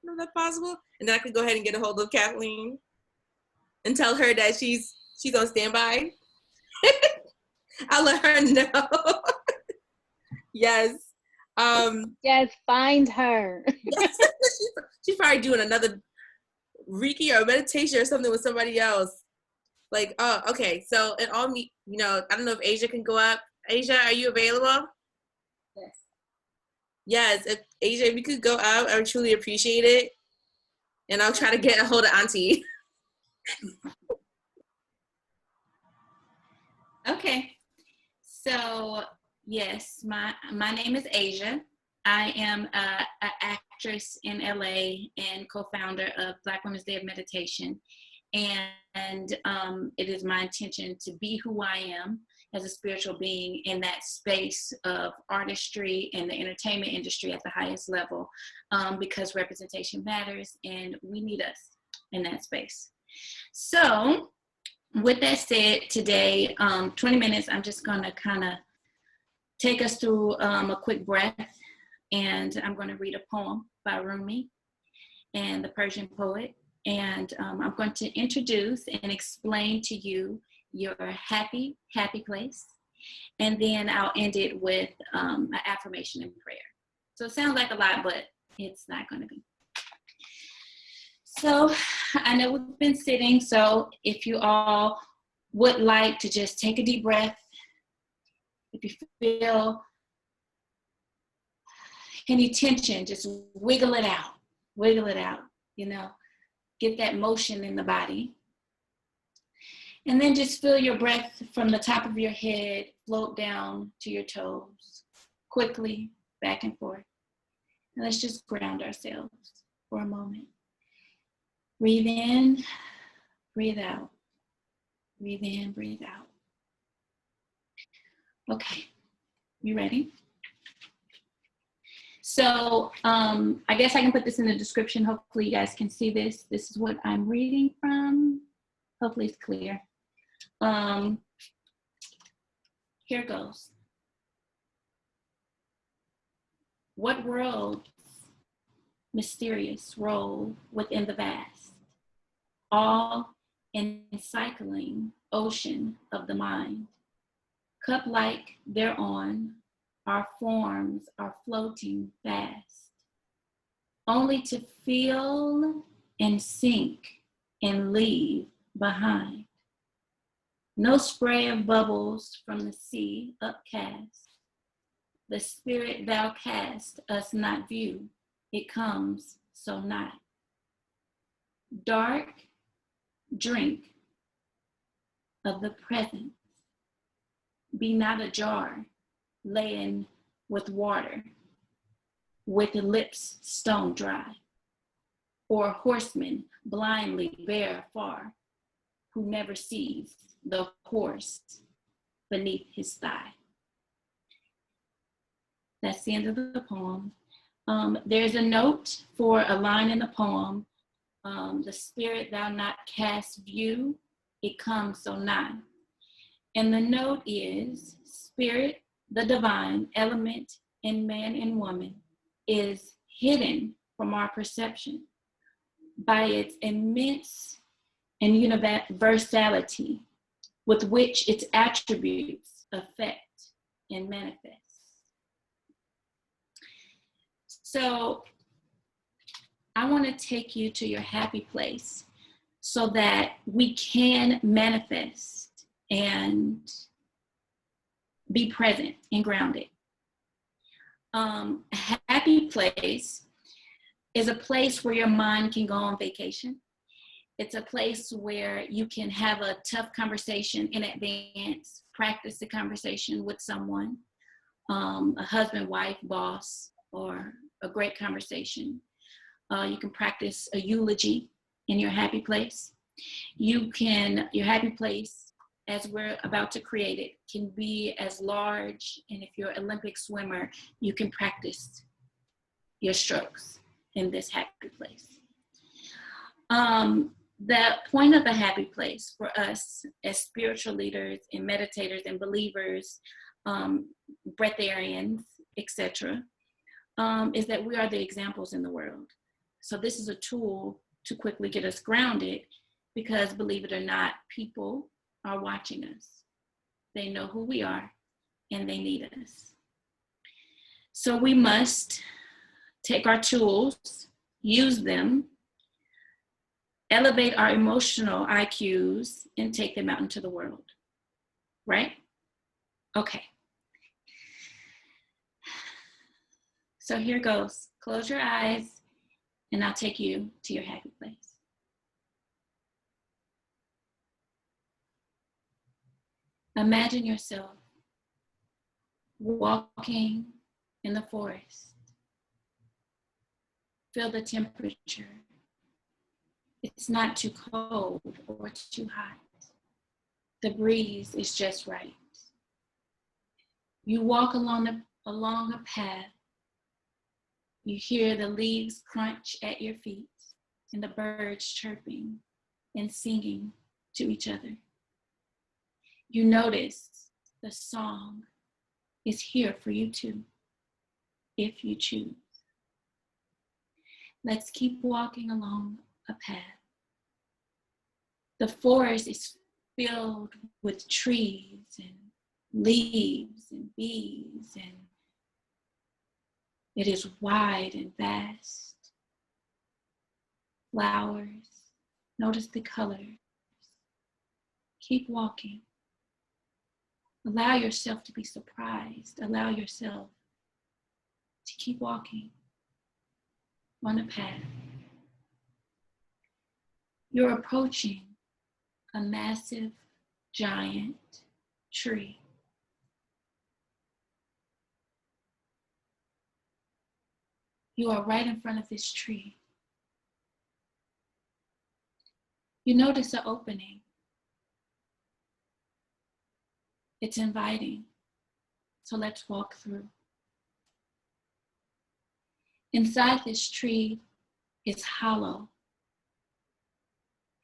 don't know if that's possible. And then I could go ahead and get a hold of Kathleen and tell her that she's on standby. I'll let her know. Yes. Yes, find her. She's probably doing another Reiki or meditation or something with somebody else. Like, oh, okay. So, and all me, I don't know if Asia can go up. Asia, are you available? Yes. Yes. If Asia, if you could go up, I would truly appreciate it. And I'll try to get a hold of Auntie. Okay. So, yes, my name is Asia. I am an actress in LA and co-founder of Black Women's Day of Meditation. And it is my intention to be who I am as a spiritual being in that space of artistry and the entertainment industry at the highest level, because representation matters and we need us in that space. So with that said, today, 20 minutes, I'm just gonna kind of take us through a quick breath, and I'm gonna read a poem by Rumi and the Persian poet. And I'm going to introduce and explain to you your happy place. And then I'll end it with an affirmation and prayer. So it sounds like a lot, but it's not going to be. So I know we've been sitting, so if you all would like to just take a deep breath, if you feel any tension, just wiggle it out, Get that motion in the body. And then just feel your breath from the top of your head float down to your toes, quickly, back and forth. And let's just ground ourselves for a moment. Breathe in, breathe out. Breathe in, breathe out. Okay, you ready? So I guess I can put this in the description. Hopefully you guys can see this. This is what I'm reading from. Hopefully it's clear. Here goes. What world's mysterious roll within the vast, all encircling ocean of the mind, cup-like thereon, our forms are floating fast, only to feel and sink and leave behind. No spray of bubbles from the sea upcast. The spirit thou cast us not view, it comes so nigh. Dark drink of the present, be not ajar, laden with water, with lips stone dry, or horseman blindly bear far, who never sees the horse beneath his thigh. That's the end of the poem. There's a note for a line in the poem. The spirit thou not cast view, it comes so nigh. And the note is, spirit, the divine element in man and woman, is hidden from our perception by its immense and universality with which its attributes affect and manifest. So I want to take you to your happy place so that we can manifest and be present and grounded. A happy place is a place where your mind can go on vacation. It's a place where you can have a tough conversation in advance, practice the conversation with someone, a husband, wife, boss, or a great conversation. You can practice a eulogy in your happy place. Your happy place, as we're about to create it, can be as large, and if you're an Olympic swimmer, you can practice your strokes in this happy place. The point of a happy place for us as spiritual leaders and meditators and believers, breatharians, etc., is that we are the examples in the world. So this is a tool to quickly get us grounded because, believe it or not, people are watching us. They know who we are and they need us. So we must take our tools, use them, elevate our emotional IQs, and take them out into the world, right? Okay. So here goes. Close your eyes, and I'll take you to your happy place. Imagine yourself walking in the forest. Feel the temperature. It's not too cold or too hot. The breeze is just right. You walk along a path. You hear the leaves crunch at your feet and the birds chirping and singing to each other. You notice the song is here for you too, if you choose. Let's keep walking along a path. The forest is filled with trees and leaves and bees, and it is wide and vast. Flowers, notice the colors. Keep walking. Allow yourself to be surprised. Allow yourself to keep walking on a path. You're approaching a massive, giant tree. You are right in front of this tree. You notice an opening. It's inviting, so let's walk through. Inside this tree is hollow.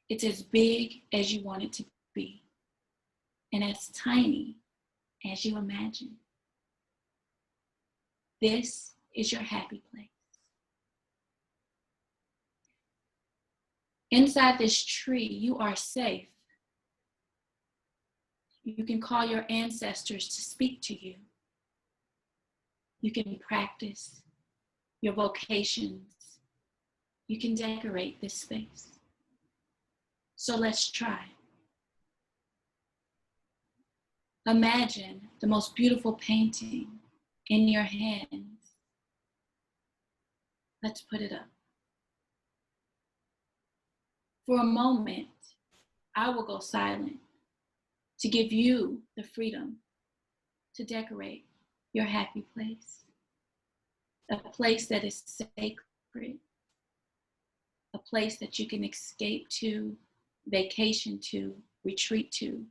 It's as big as you want it to be, and as tiny as you imagine. This is your happy place. Inside this tree, you are safe. You can call your ancestors to speak to you. You can practice your vocations. You can decorate this space. So let's try. Imagine the most beautiful painting in your hands. Let's put it up. For a moment, I will go silent to give you the freedom to decorate your happy place. A place that is sacred. A place that you can escape to, vacation to, retreat to,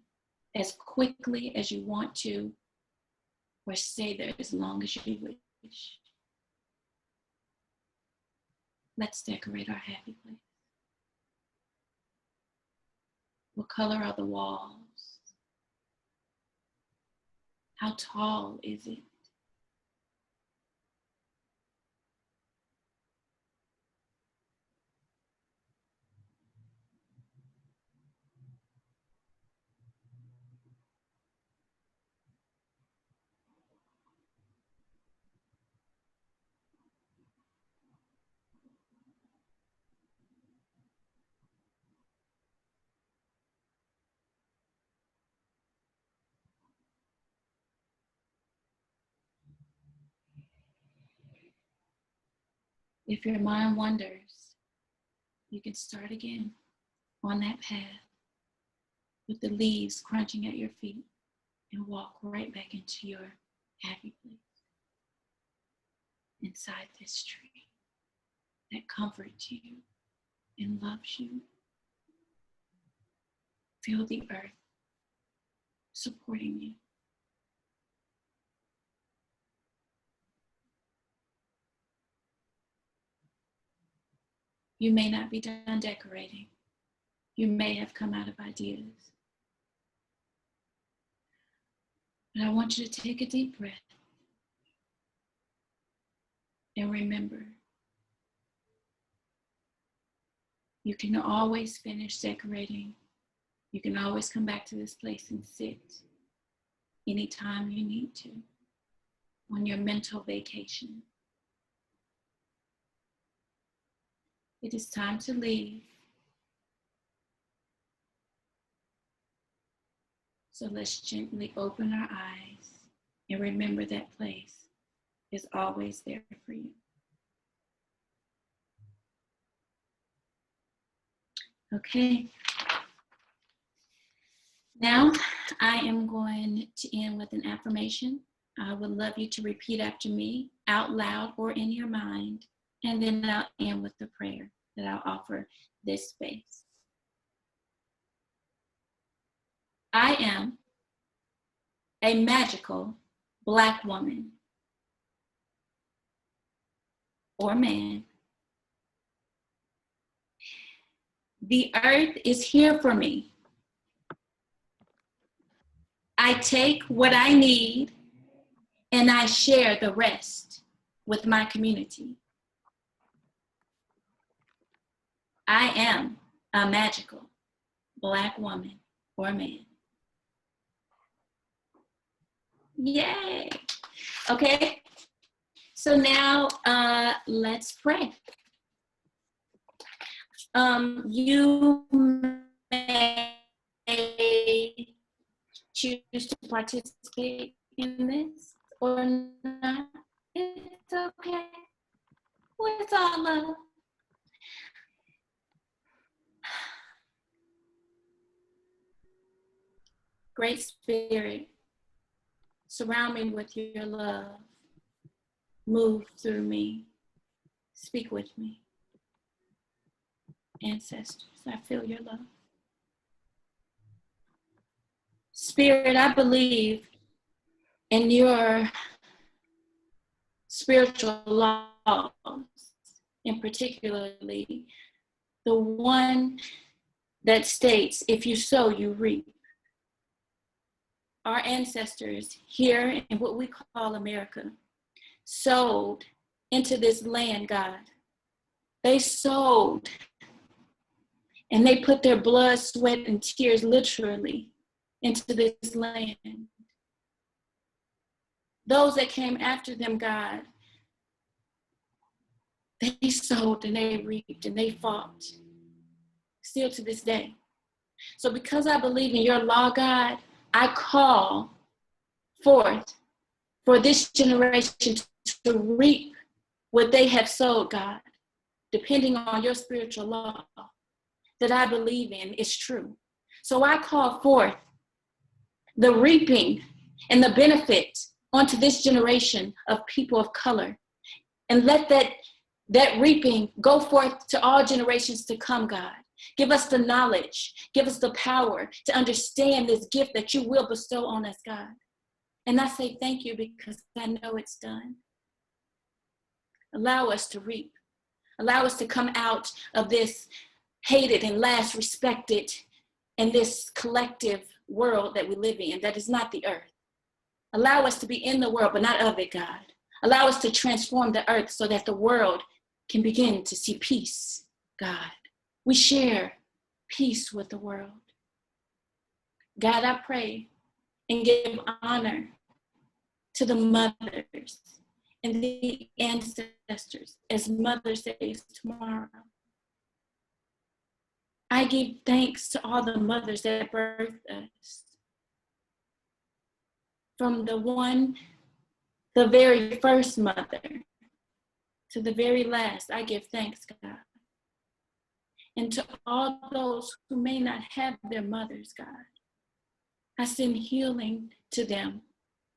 as quickly as you want to, or stay there as long as you wish. Let's decorate our happy place. What color are the walls? How tall is it? If your mind wanders, you can start again on that path with the leaves crunching at your feet and walk right back into your happy place. Inside this tree that comforts you and loves you. Feel the earth supporting you. You may not be done decorating. You may have come out of ideas. But I want you to take a deep breath and remember, you can always finish decorating. You can always come back to this place and sit anytime you need to. on your mental vacation. It is time to leave. So let's gently open our eyes and remember that place is always there for you. Okay. Now I am going to end with an affirmation. I would love you to repeat after me out loud or in your mind, and then I'll end with the prayer that I'll offer this space. I am a magical Black woman or man. The earth is here for me. I take what I need and I share the rest with my community. I am a magical Black woman or man. Yay. Okay, so now let's pray. You may choose to participate in this or not. It's okay. It's all love. Great Spirit, surround me with your love. Move through me. Speak with me. Ancestors, I feel your love. Spirit, I believe in your spiritual laws, and particularly the one that states, if you sow, you reap. Our ancestors here in what we call America sowed into this land, God. They sowed and they put their blood, sweat, and tears literally into this land. Those that came after them, God, they sowed and they reaped and they fought, still to this day. So because I believe in your law, God, I call forth for this generation to reap what they have sowed, God, depending on your spiritual law that I believe in is true. So I call forth the reaping and the benefit onto this generation of people of color, and let that reaping go forth to all generations to come, God. Give us the knowledge, give us the power to understand this gift that you will bestow on us, God. And I say thank you because I know it's done. Allow us to reap. Allow us to come out of this hated and last respected in this collective world that we live in that is not the earth. Allow us to be in the world, but not of it, God. Allow us to transform the earth so that the world can begin to see peace, God. We share peace with the world. God, I pray and give honor to the mothers and the ancestors as Mother's Day is tomorrow. I give thanks to all the mothers that birthed us. From the very first mother to the very last, I give thanks, God. And to all those who may not have their mothers, God, I send healing to them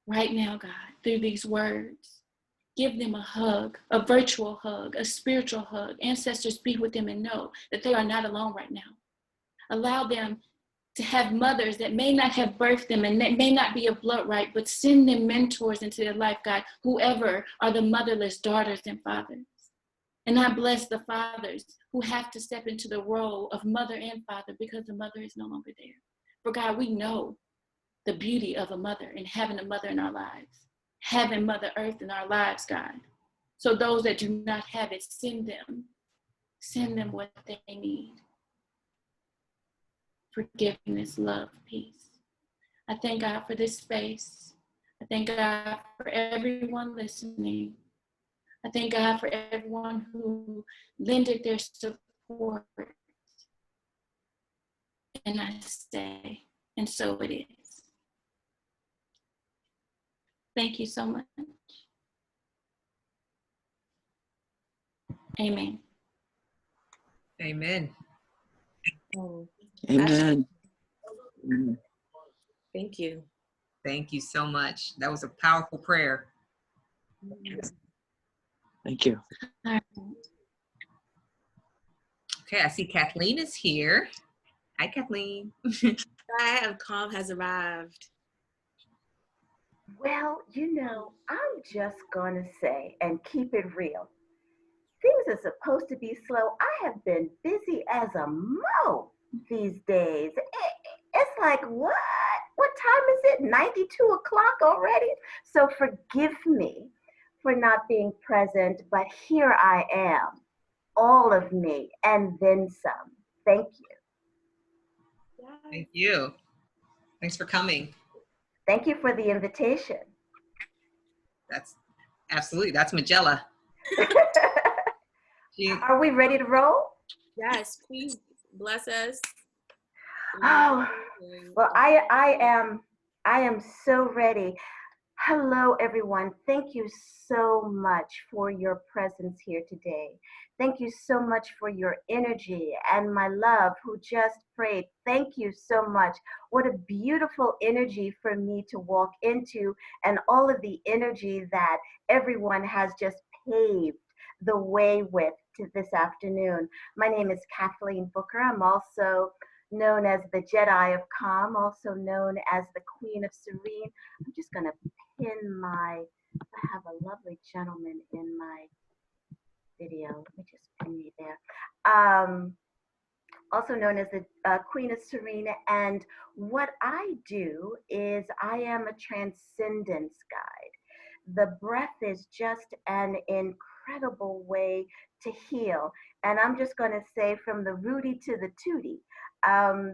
right now, God, through these words. Give them a hug, a virtual hug, a spiritual hug. Ancestors, be with them and know that they are not alone right now. Allow them to have mothers that may not have birthed them and that may not be of blood right, but send them mentors into their life, God, whoever are the motherless daughters and fathers. And I bless the fathers who have to step into the role of mother and father because the mother is no longer there. For God, we know the beauty of a mother and having a mother in our lives, having Mother Earth in our lives, God. So those that do not have it, send them what they need. Forgiveness, love, peace. I thank God for this space. I thank God for everyone listening. I thank God for everyone who lended their support. And I say, and so it is. Thank you so much. Amen. Amen. Amen. Thank you. Thank you so much. That was a powerful prayer. Thank you. Okay, I see Kathleen is here. Hi, Kathleen. Hi, Calm has arrived. Well, you know, I'm just going to say and keep it real. Things are supposed to be slow. I have been busy as a mo these days. It's like, what? What time is it? 92 o'clock already? So forgive me for not being present, but here I am, all of me, and then some. Thank you. Thank you. Thanks for coming. Thank you for the invitation. That's absolutely, that's Magella. Are we ready to roll? Yes, please bless us. Oh, well, I am so ready. Hello, everyone. Thank you so much for your presence here today. Thank you so much for your energy and my love who just prayed. Thank you so much. What a beautiful energy for me to walk into, and all of the energy that everyone has just paved the way with to this afternoon. My name is Kathleen Booker. I'm also known as the Jedi of Calm, also known as the Queen of Serene. I'm just going to pin I have a lovely gentleman in my video. Let me just pin you there. Also known as the Queen of Serene. And what I do is I am a transcendence guide. The breath is just an incredible way to heal. And I'm just going to say, from the Rudy to the Tootie,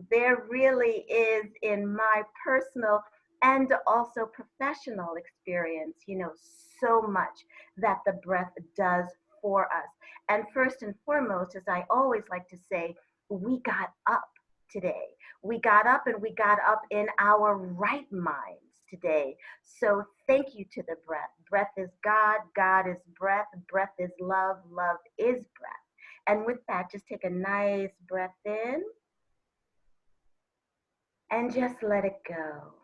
there really is, in my personal and also professional experience, you know, so much that the breath does for us. And first and foremost, as I always like to say, we got up today. We got up, and we got up in our right minds today. So thank you to the breath. Breath is God, God is breath, breath is love, love is breath. And with that, just take a nice breath in and just let it go.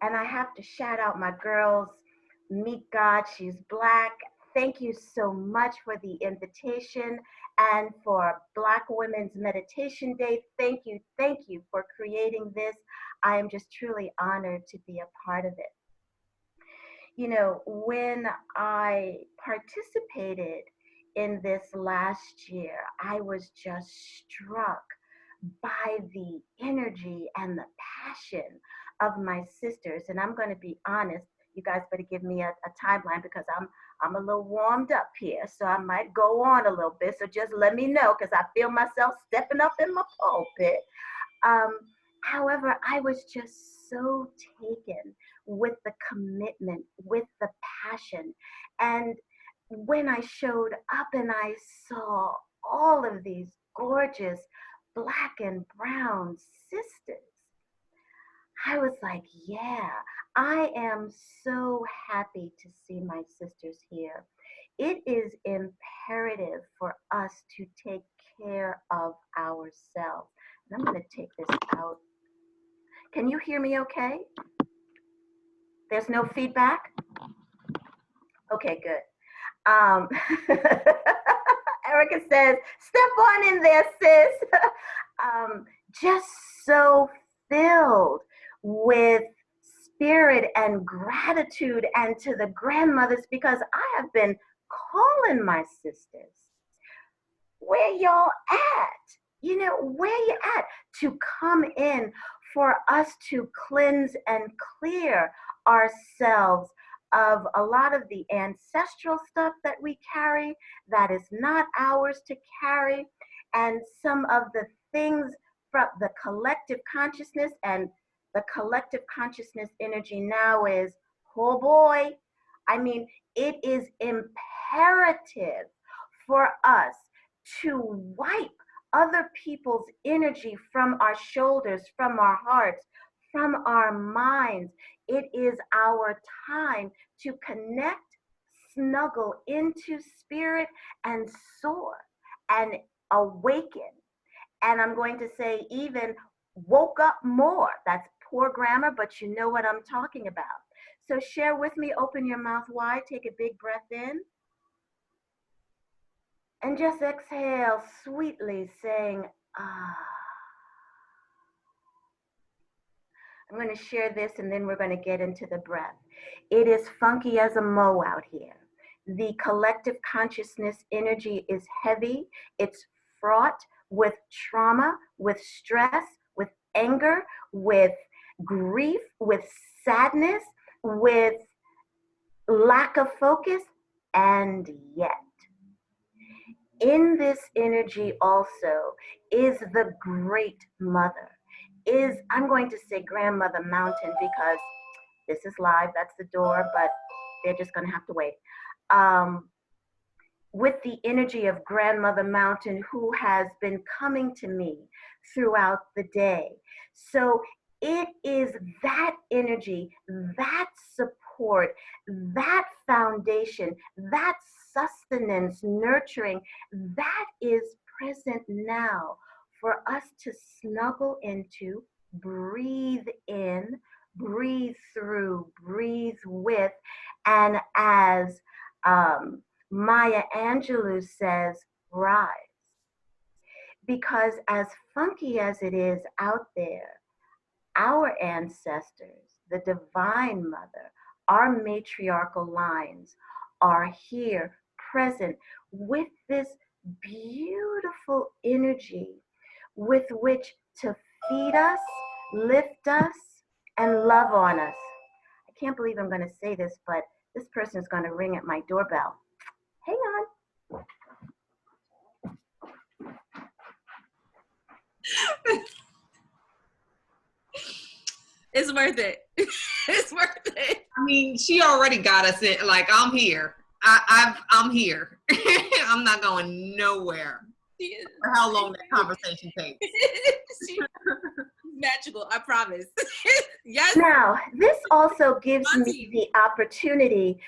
And I have to shout out my girls, Meet God, she's Black. Thank you so much for the invitation, and for Black Women's Meditation Day. Thank you for creating this. I am just truly honored to be a part of it. You know, when I participated in this last year, I was just struck by the energy and the passion of my sisters. And I'm going to be honest, you guys better give me a timeline, because I'm a little warmed up here, so I might go on a little bit. So just let me know, because I feel myself stepping up in my pulpit. However, I was just so taken with the commitment, with the passion. And when I showed up and I saw all of these gorgeous Black and brown sisters, I was like, yeah, I am so happy to see my sisters here. It is imperative for us to take care of ourselves. And I'm going to take this out. Can you hear me okay? There's no feedback? Okay, good. Erica says, step on in there, sis. Just so filled with spirit and gratitude, and to the grandmothers, because I have been calling my sisters. Where y'all at? You know, where you at? To come in for us to cleanse and clear ourselves of a lot of the ancestral stuff that we carry that is not ours to carry, and some of the things from the collective consciousness and the collective consciousness energy now is, oh boy, I mean, it is imperative for us to wipe other people's energy from our shoulders, from our hearts, from our minds. It is our time to connect, snuggle into spirit, and soar and awaken. And I'm going to say even woke up more. That's poor grammar, but you know what I'm talking about. So share with me, open your mouth wide, take a big breath in. And just exhale sweetly, saying, ah. I'm going to share this and then we're going to get into the breath. It is funky as a moe out here. The collective consciousness energy is heavy. It's fraught with trauma, with stress, with anger, with grief, with sadness, with lack of focus, and yet in this energy also is the Great Mother, is, I'm going to say Grandmother Mountain because this is live, that's the door, but they're just gonna have to wait. With the energy of Grandmother Mountain who has been coming to me throughout the day. So it is that energy, that support, that foundation, that sustenance, nurturing, that is present now for us to snuggle into, breathe in, breathe through, breathe with, and as Maya Angelou says, rise. Because as funky as it is out there, our ancestors, the Divine Mother, our matriarchal lines are here present with this beautiful energy with which to feed us, lift us, and love on us. I can't believe I'm going to say this, but this person is going to ring at my doorbell. Hang on. It's worth it. It's worth it. I mean, she already got us in. Like, I'm here. I'm here. I'm not going nowhere. For how long that conversation takes. Magical, I promise. Yes. Now, this also gives me the opportunity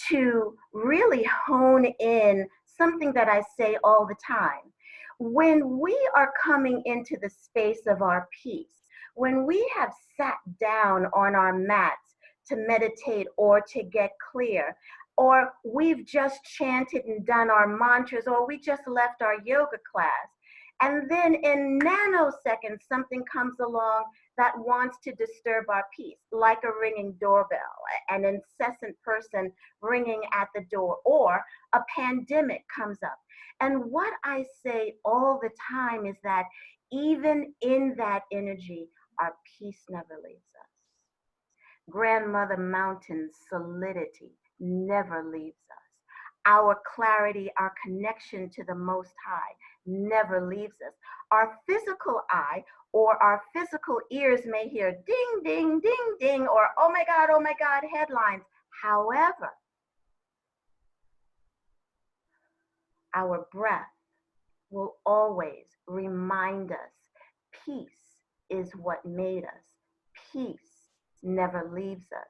to really hone in something that I say all the time. When we are coming into the space of our peace, when we have sat down on our mats to meditate or to get clear, or we've just chanted and done our mantras, or we just left our yoga class, and then in nanoseconds, something comes along that wants to disturb our peace, like a ringing doorbell, an incessant person ringing at the door, or a pandemic comes up. And what I say all the time is that even in that energy, our peace never leaves us. Grandmother Mountain's solidity never leaves us. Our clarity, our connection to the Most High never leaves us. Our physical eye or our physical ears may hear ding, ding, ding, ding, or oh my God, headlines. However, our breath will always remind us peace is what made us. Peace never leaves us.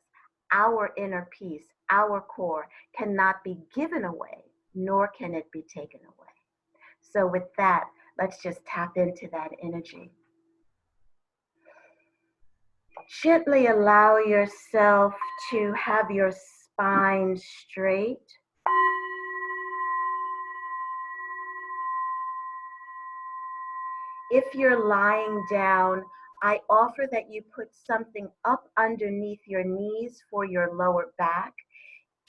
Our inner peace, our core, cannot be given away, nor can it be taken away. So with that, let's just tap into that energy. Gently allow yourself to have your spine straight. If you're lying down, I offer that you put something up underneath your knees for your lower back.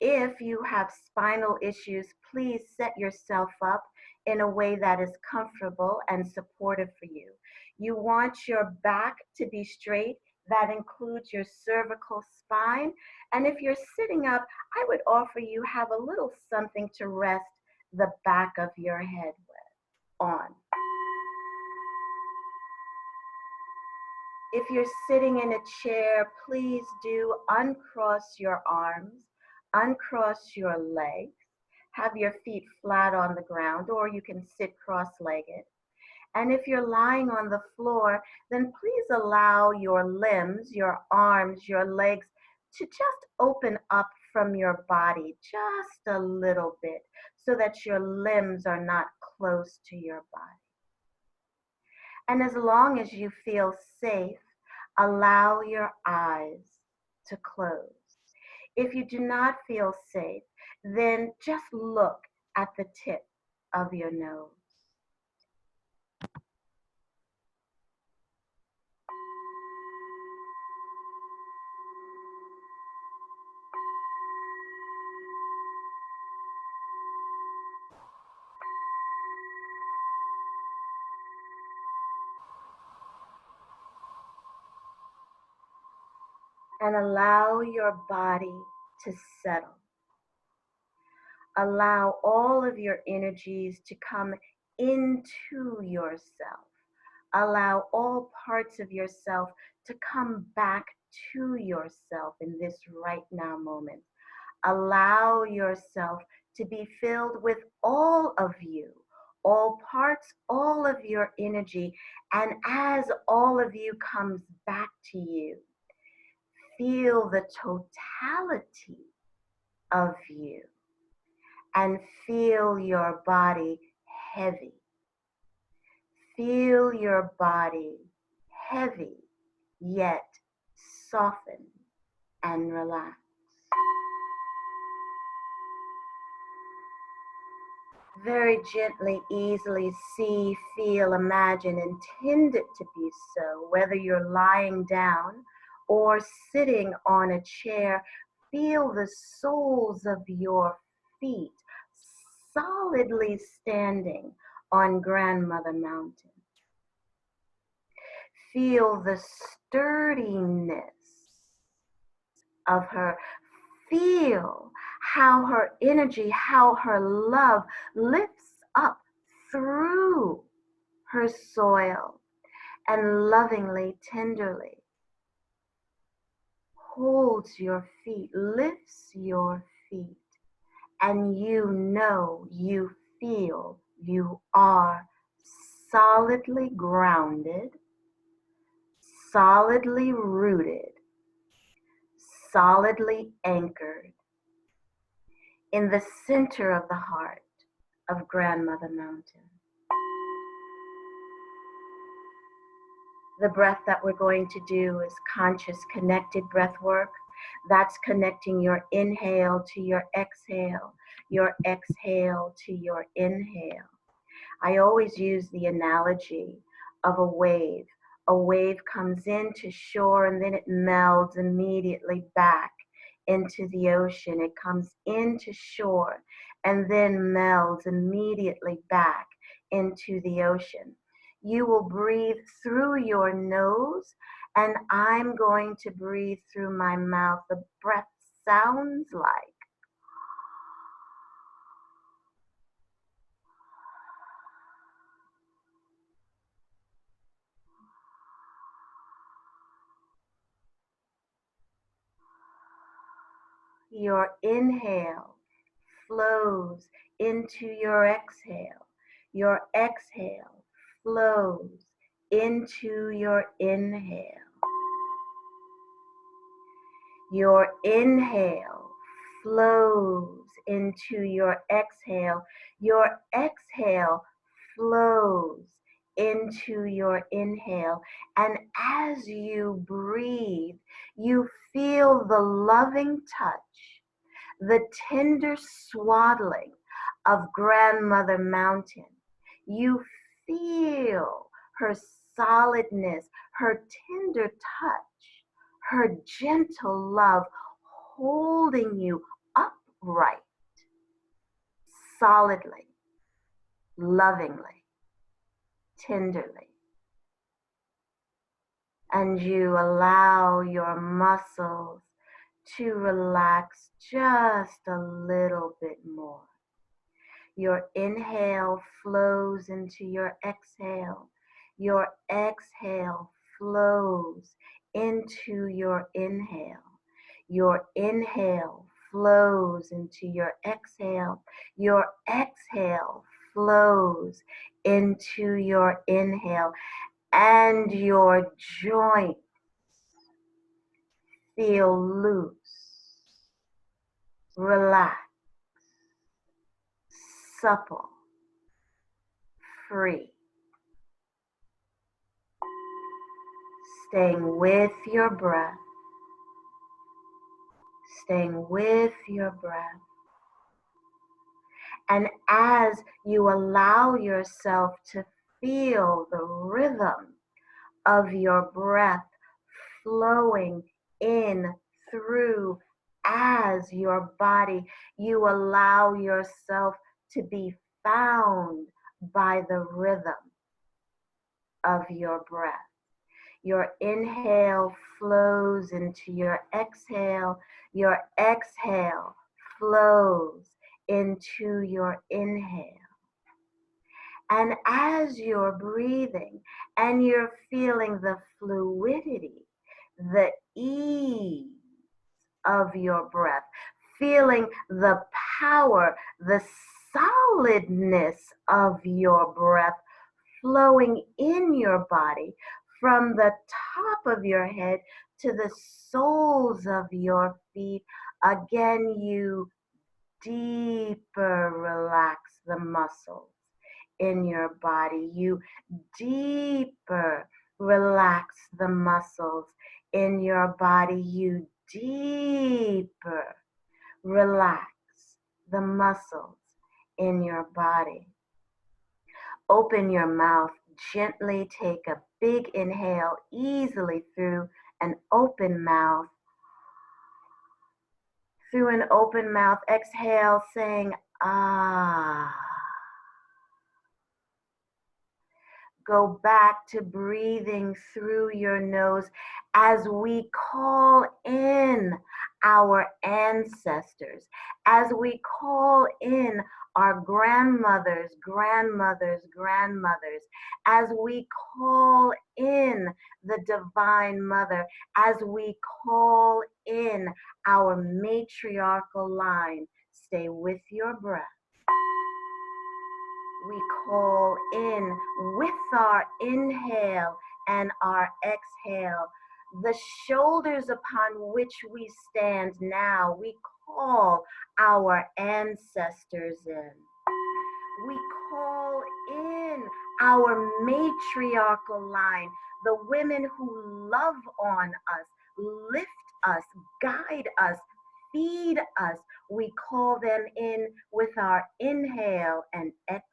If you have spinal issues, please set yourself up in a way that is comfortable and supportive for you. You want your back to be straight. That includes your cervical spine. And if you're sitting up, I would offer you have a little something to rest the back of your head on. If you're sitting in a chair, please do uncross your arms, uncross your legs, have your feet flat on the ground, or you can sit cross-legged. And if you're lying on the floor, then please allow your limbs, your arms, your legs to just open up from your body just a little bit so that your limbs are not close to your body. And as long as you feel safe, allow your eyes to close. If you do not feel safe, then just look at the tip of your nose. And allow your body to settle. Allow all of your energies to come into yourself. Allow all parts of yourself to come back to yourself in this right now moment. Allow yourself to be filled with all of you, all parts, all of your energy. And as all of you comes back to you, feel the totality of you and feel your body heavy. Feel your body heavy, yet soften and relax. Very gently, easily see, feel, imagine, intend it to be so, whether you're lying down or sitting on a chair. Feel the soles of your feet solidly standing on Grandmother Mountain. Feel the sturdiness of her. Feel how her energy, how her love lifts up through her soil and lovingly, tenderly holds your feet, lifts your feet, and you know, you feel you are solidly grounded, solidly rooted, solidly anchored in the center of the heart of Grandmother Mountain. The breath that we're going to do is conscious, connected breath work. That's connecting your inhale to your exhale to your inhale. I always use the analogy of a wave. A wave comes into shore and then it melds immediately back into the ocean. It comes into shore and then melds immediately back into the ocean. You will breathe through your nose, and I'm going to breathe through my mouth. The breath sounds like your inhale flows into your exhale. Your exhale flows into your inhale. Your inhale flows into your exhale. Your exhale flows into your inhale. And as you breathe, you feel the loving touch, the tender swaddling of Grandmother Mountain. You feel her solidness, her tender touch, her gentle love holding you upright, solidly, lovingly, tenderly. And you allow your muscles to relax just a little bit more. Your inhale flows into your exhale. Your exhale flows into your inhale. Your inhale flows into your exhale. Your exhale flows into your inhale. And your joints feel loose, relaxed, supple, free. Staying with your breath. Staying with your breath. And as you allow yourself to feel the rhythm of your breath flowing in, through, as your body, you allow yourself to be found by the rhythm of your breath. Your inhale flows into your exhale. Your exhale flows into your inhale. And as you're breathing and you're feeling the fluidity, the ease of your breath, feeling the power, the solidness of your breath flowing in your body from the top of your head to the soles of your feet. Again, you deeper relax the muscles in your body. You deeper relax the muscles in your body. You deeper relax the muscles in your body. Open your mouth, gently take a big inhale easily through an open mouth. Through an open mouth, exhale saying, ah. Go back to breathing through your nose as we call in our ancestors, as we call in our grandmothers, grandmothers, grandmothers, as we call in the Divine Mother, as we call in our matriarchal line. Stay with your breath. We call in with our inhale and our exhale. The shoulders upon which we stand now, we call our ancestors in. We call in our matriarchal line, the women who love on us, lift us, guide us, feed us. We call them in with our inhale and exhale.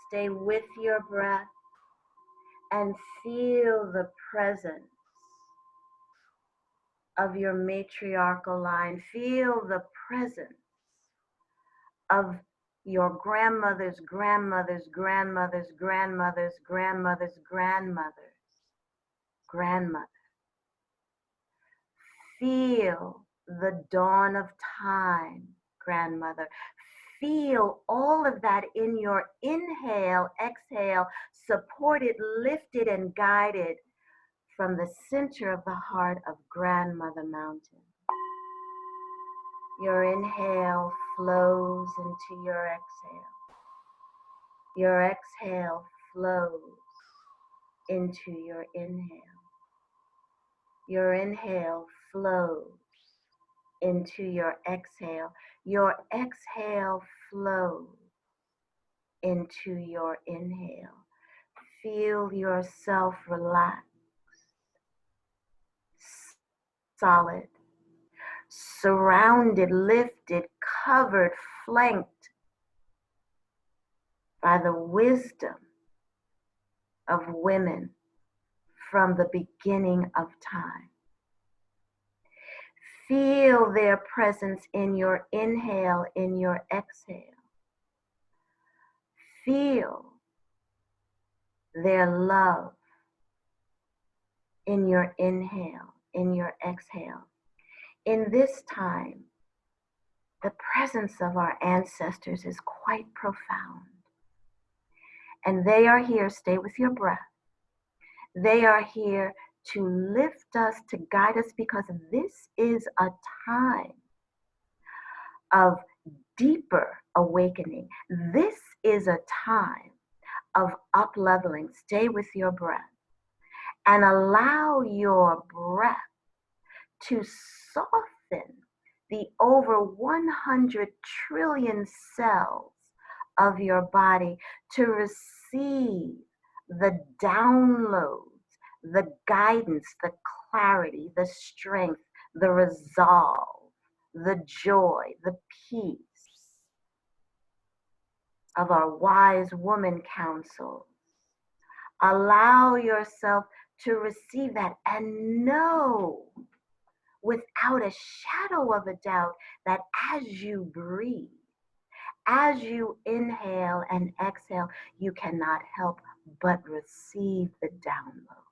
Stay with your breath and feel the presence of your matriarchal line. Feel the presence of your grandmother's grandmother's grandmother's grandmother's grandmother's grandmother's grandmother. Feel the dawn of time, grandmother. Feel all of that in your inhale, exhale, supported, lifted, and guided from the center of the heart of Grandmother Mountain. Your inhale flows into your exhale. Your exhale flows into your inhale. Your inhale flows into your exhale. Your exhale flows into your inhale. Feel yourself relax, solid, surrounded, lifted, covered, flanked by the wisdom of women from the beginning of time. Feel their presence in your inhale, in your exhale. Feel their love in your inhale, in your exhale. In this time, the presence of our ancestors is quite profound. And they are here, stay with your breath. They are here to lift us, to guide us, because this is a time of deeper awakening. This is a time of up-leveling. Stay with your breath and allow your breath to soften the over 100 trillion cells of your body to receive the downloads, the guidance, the clarity, the strength, the resolve, the joy, the peace of our wise woman councils. Allow yourself to receive that and know without a shadow of a doubt that as you breathe, as you inhale and exhale, you cannot help but receive the download.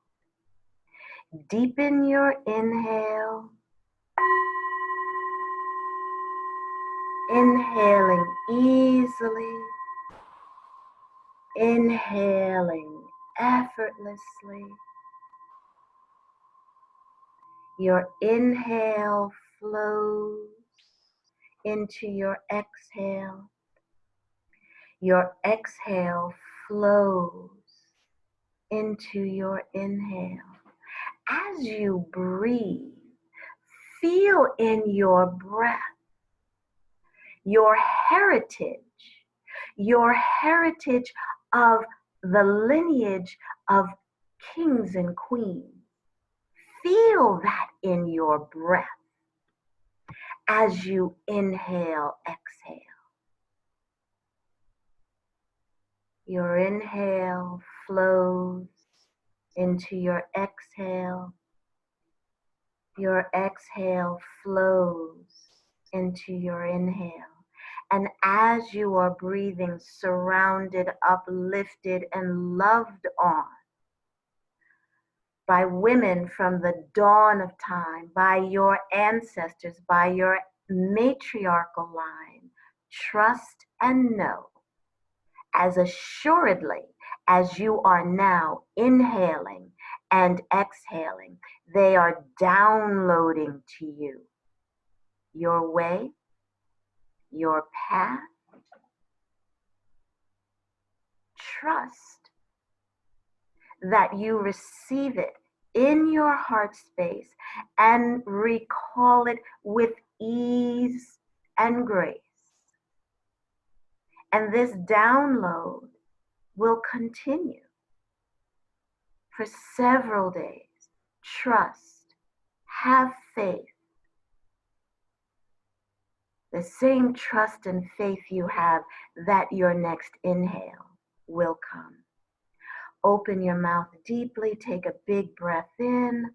Deepen your inhale. Inhaling easily. Inhaling effortlessly. Your inhale flows into your exhale. Your exhale flows into your inhale. As you breathe, feel in your breath your heritage of the lineage of kings and queens. Feel that in your breath as you inhale, exhale. Your inhale flows into your exhale. Your exhale flows into your inhale. And as you are breathing, surrounded, uplifted, and loved on by women from the dawn of time, by your ancestors, by your matriarchal line, trust and know, as assuredly as you are now inhaling and exhaling, they are downloading to you your way, your path. Trust that you receive it in your heart space and recall it with ease and grace. And this download will continue for several days. Trust, have faith. The same trust and faith you have that your next inhale will come. Open your mouth deeply, take a big breath in.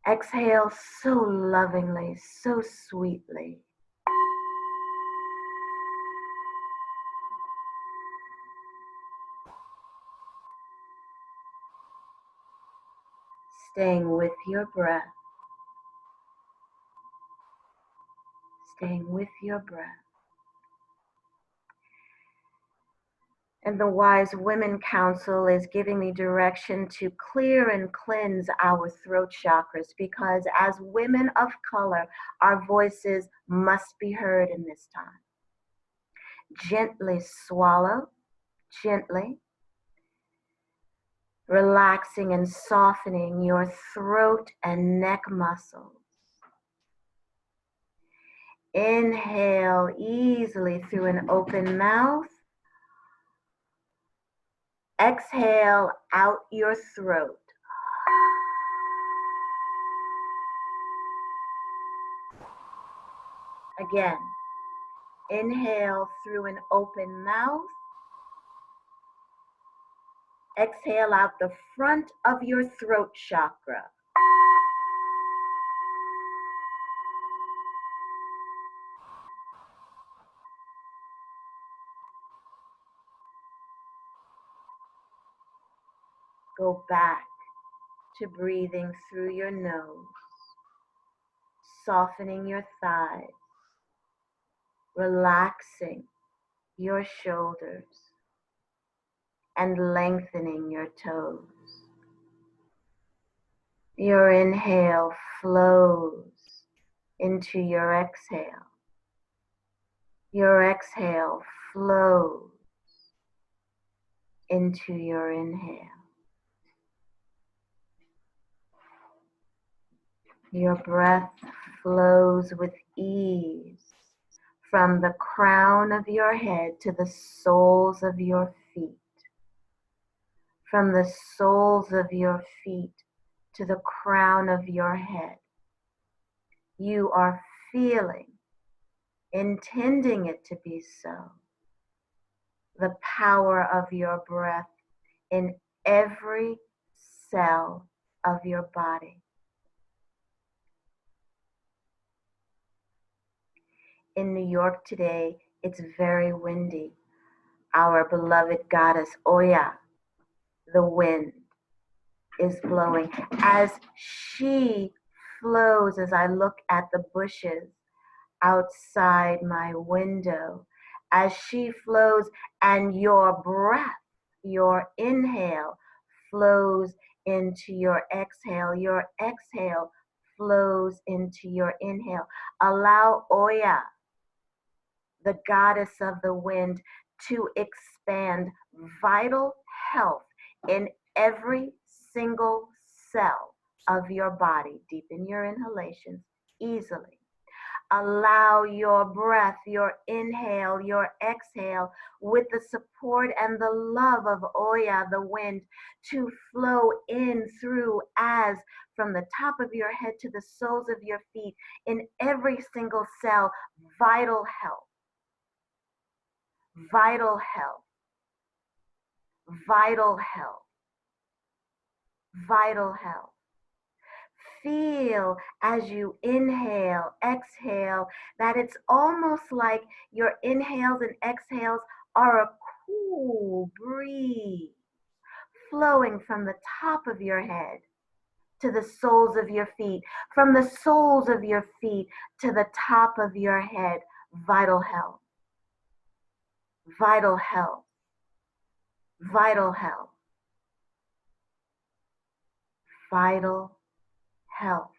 Exhale so lovingly, so sweetly. Staying with your breath. Staying with your breath. And the Wise Women Council is giving me direction to clear and cleanse our throat chakras, because as women of color, our voices must be heard in this time. Gently swallow, gently, relaxing and softening your throat and neck muscles. Inhale easily through an open mouth. Exhale out your throat. Again, inhale through an open mouth. Exhale out the front of your throat chakra. go back to breathing through your nose, softening your thighs, relaxing your shoulders, and lengthening your toes. Your inhale flows into your exhale. Your exhale flows into your inhale. Your breath flows with ease from the crown of your head to the soles of your feet. From the soles of your feet to the crown of your head. You are feeling, intending it to be so, the power of your breath in every cell of your body. In New York today, it's very windy. Our beloved goddess Oya, the wind, is blowing. As she flows, as I look at the bushes outside my window, as she flows and your breath, your inhale flows into your exhale flows into your inhale. Allow Oya, the goddess of the wind, to expand vital health in every single cell of your body. Deepen your inhalations easily. Allow your breath, your inhale, your exhale, with the support and the love of Oya, the wind, to flow in through as from the top of your head to the soles of your feet, in every single cell, vital health, vital health, vital health, vital health. Feel as you inhale, exhale, that it's almost like your inhales and exhales are a cool breeze flowing from the top of your head to the soles of your feet, from the soles of your feet to the top of your head. Vital health, vital health, vital health, vital health.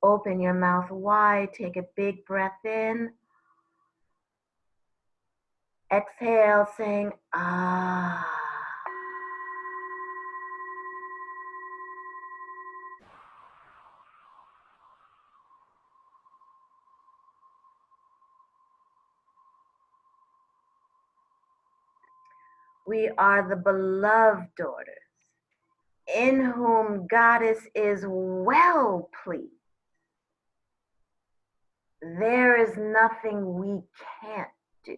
Open your mouth wide, take a big breath in. Exhale, saying, ah. We are the beloved daughters, in whom Goddess is well pleased. There is nothing we can't do,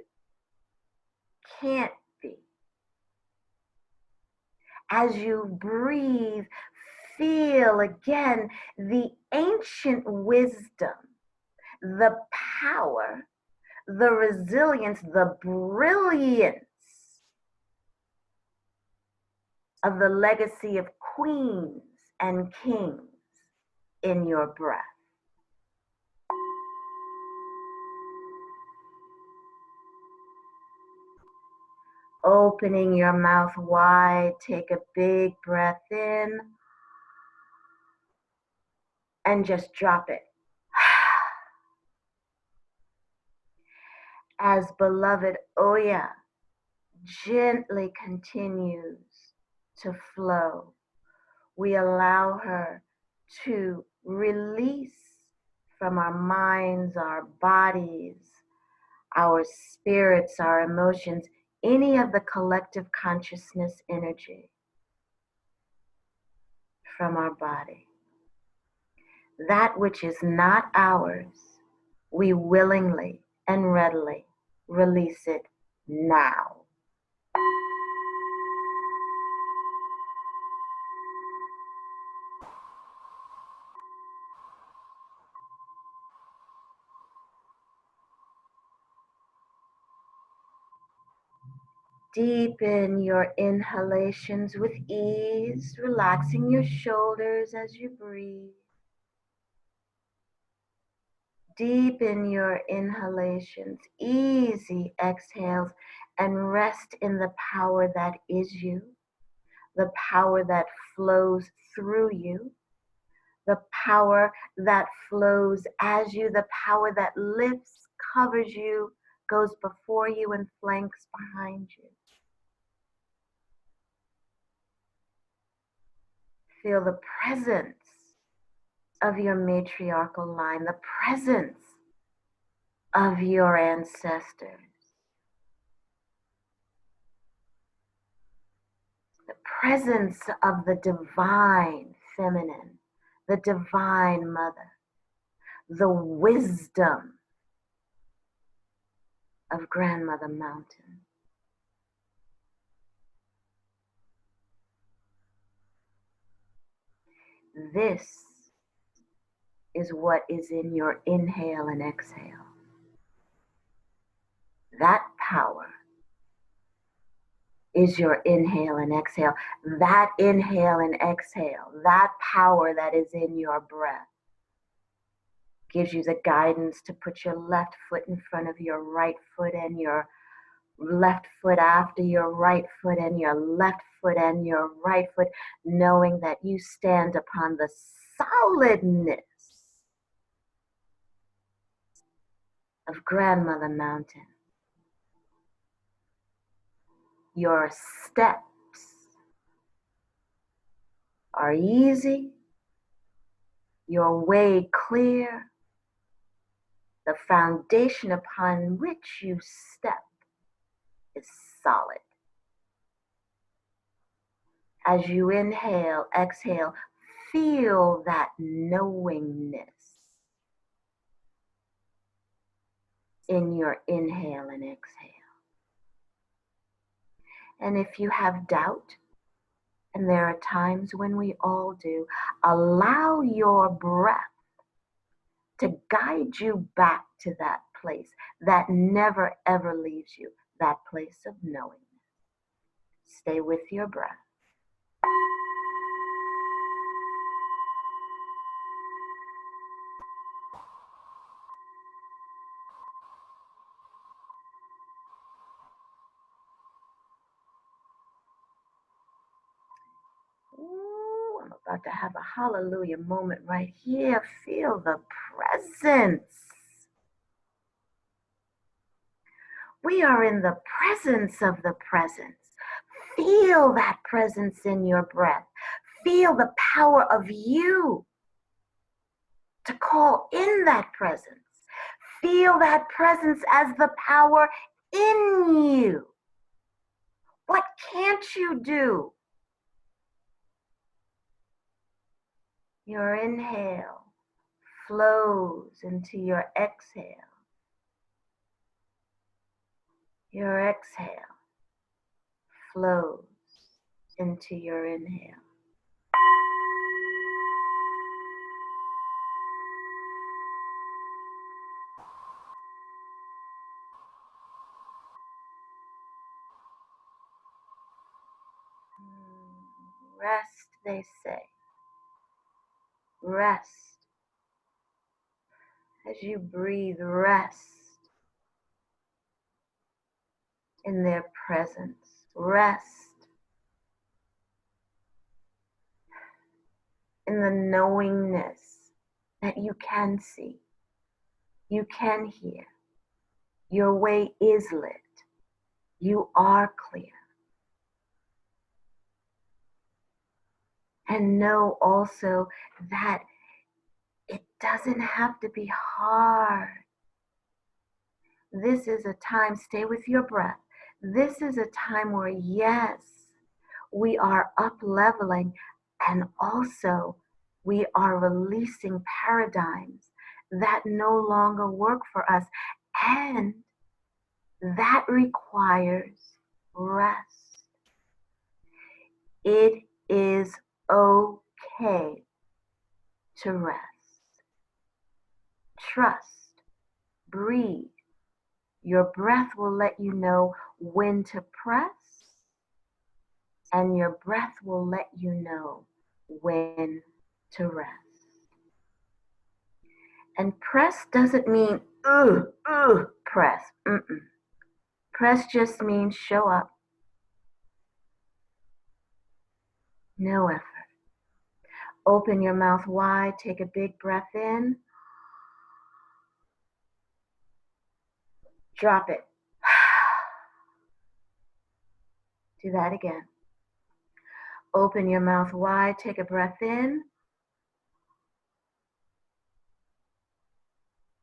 can't be. As you breathe, feel again the ancient wisdom, the power, the resilience, the brilliance of the legacy of queens and kings in your breath. Opening your mouth wide, take a big breath in and just drop it. As beloved Oya gently continues to flow, we allow her to release from our minds, our bodies, our spirits, our emotions, any of the collective consciousness energy from our body. That which is not ours, we willingly and readily release it now. Deepen your inhalations with ease, relaxing your shoulders as you breathe. Deepen your inhalations, easy exhales, and rest in the power that is you, the power that flows through you, the power that flows as you, the power that lifts, covers you, goes before you, and flanks behind you. Feel the presence of your matriarchal line, the presence of your ancestors, the presence of the divine feminine, the divine mother, the wisdom of Grandmother Mountain. This is what is in your inhale and exhale. That power is your inhale and exhale. That inhale and exhale, that power that is in your breath, gives you the guidance to put your left foot in front of your right foot and your left foot after your right foot and your left foot and your right foot, knowing that you stand upon the solidness of Grandmother Mountain. Your steps are easy, your way clear. The foundation upon which you step is solid. As you inhale, exhale, feel that knowingness in your inhale and exhale. And if you have doubt, and there are times when we all do, allow your breath to guide you back to that place that never ever leaves you, that place of knowingness. Stay with your breath. Ooh, I'm about to have a hallelujah moment right here. Feel the presence. We are in the presence of the presence. Feel that presence in your breath. Feel the power of you to call in that presence. Feel that presence as the power in you. What can't you do? Your inhale flows into your exhale. Your exhale flows into your inhale. Rest, they say. Rest. As you breathe, rest in their presence. Rest in the knowingness that you can see, you can hear. Your way is lit. You are clear. And know also that it doesn't have to be hard. This is a time, stay with your breath. This is a time where, yes, we are up-leveling, and also we are releasing paradigms that no longer work for us. And that requires rest. It is okay to rest. Trust, breathe, Your breath will let you know when to press, and your breath will let you know when to rest. And press doesn't mean, press. Press just means show up. No effort. Open your mouth wide, take a big breath in. Drop it. Do that again. Open your mouth wide, take a breath in.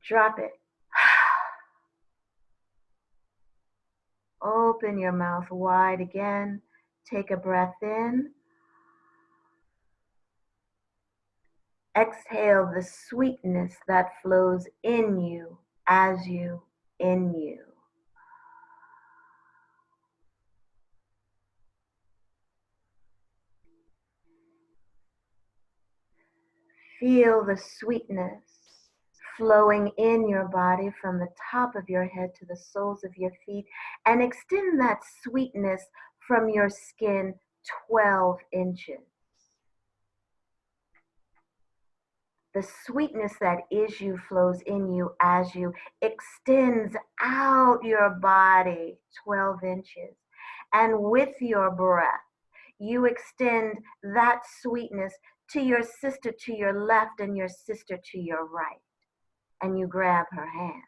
Drop it. Open your mouth wide again. Take a breath in. Exhale the sweetness that flows in you, as you, in you. Feel the sweetness flowing in your body from the top of your head to the soles of your feet, and extend that sweetness from your skin 12 inches. The sweetness that is you flows in you as you extends out your body 12 inches. And with your breath, you extend that sweetness to your sister to your left and your sister to your right. And you grab her hand.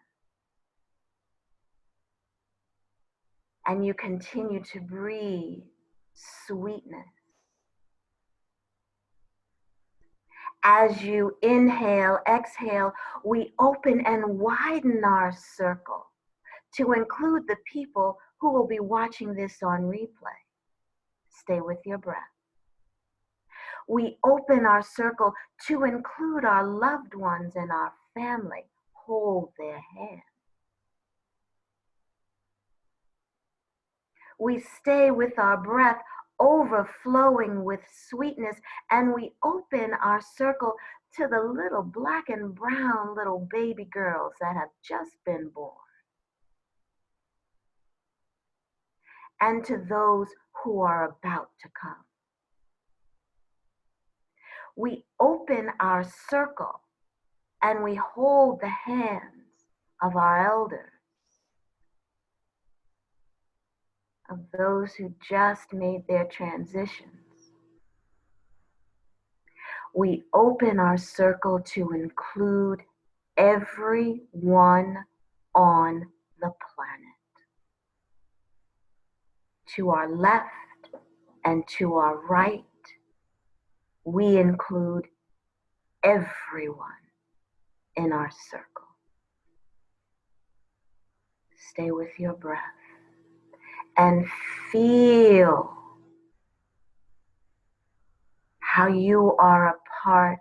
And you continue to breathe sweetness. As you inhale, exhale, we open and widen our circle to include the people who will be watching this on replay. Stay with your breath. We open our circle to include our loved ones and our family. Hold their hand. We stay with our breath overflowing with sweetness, and we open our circle to the little black and brown little baby girls that have just been born, and to those who are about to come. We open our circle and we hold the hands of our elders, of those who just made their transitions. We open our circle to include everyone on the planet. To our left and to our right, we include everyone in our circle. Stay with your breath and feel how you are a part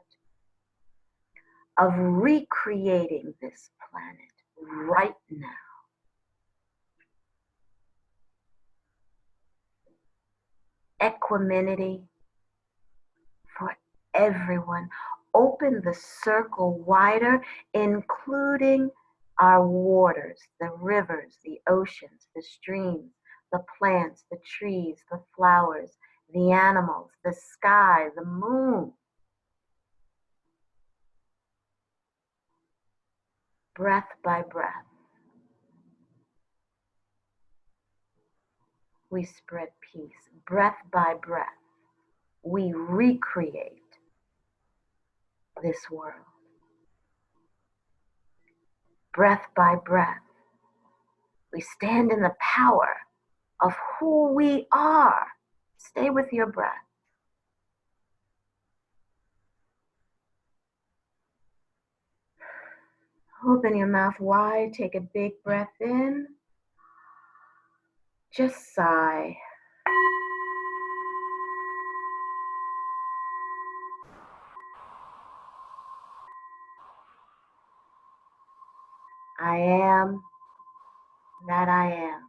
of recreating this planet right now. Equanimity for everyone. Open the circle wider, including our waters, the rivers, the oceans, the streams, the plants, the trees, the flowers, the animals, the sky, the moon. Breath by breath, we spread peace. Breath by breath, we recreate this world. Breath by breath, we stand in the power of who we are. Stay with your breath. Open your mouth wide, take a big breath in. Just sigh. I am that I am.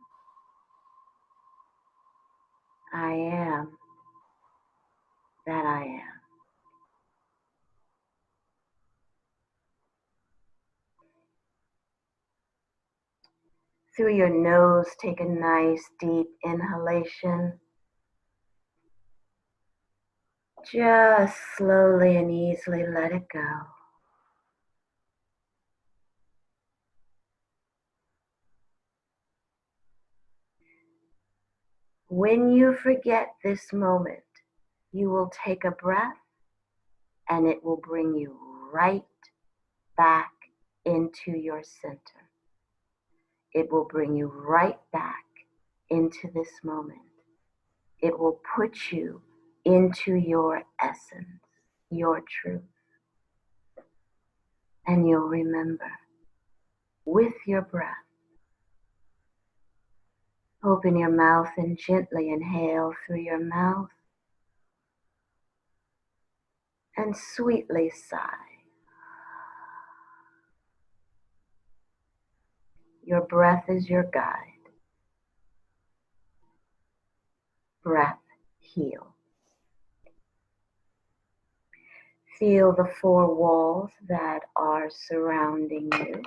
I am that I am. Through your nose, take a nice deep inhalation. Just slowly and easily let it go. When you forget this moment, you will take a breath and it will bring you right back into your center. It will bring you right back into this moment. It will put you into your essence, your truth. And you'll remember with your breath. Open your mouth and gently inhale through your mouth and sweetly sigh. Your breath is your guide. Breath heals. Feel the four walls that are surrounding you.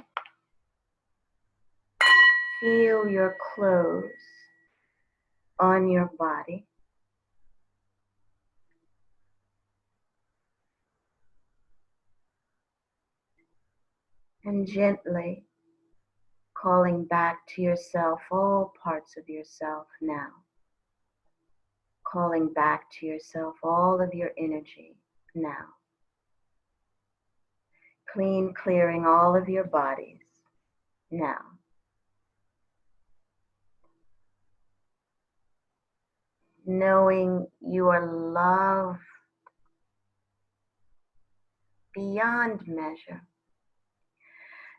Feel your clothes on your body. And gently calling back to yourself all parts of yourself now. Calling back to yourself all of your energy now. Clearing all of your bodies now. Knowing you are loved beyond measure.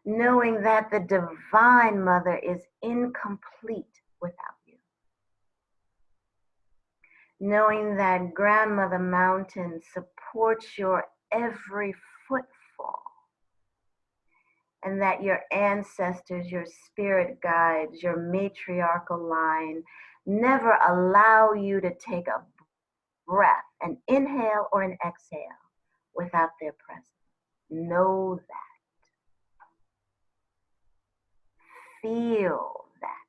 Knowing that the Divine Mother is incomplete without you. Knowing that Grandmother Mountain supports your every footfall. And that your ancestors, your spirit guides, your matriarchal line never allow you to take a breath, an inhale or an exhale, without their presence. Know that. Feel that.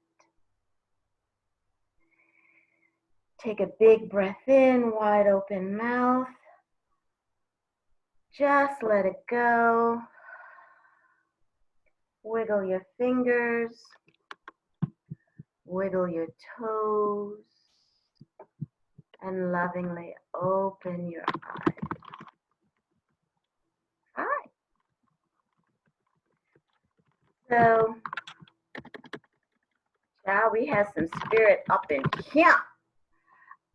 Take a big breath in, wide open mouth. Just let it go. Wiggle your fingers. Wiggle your toes. And lovingly open your eyes. Hi. So, now we have some spirit up in here.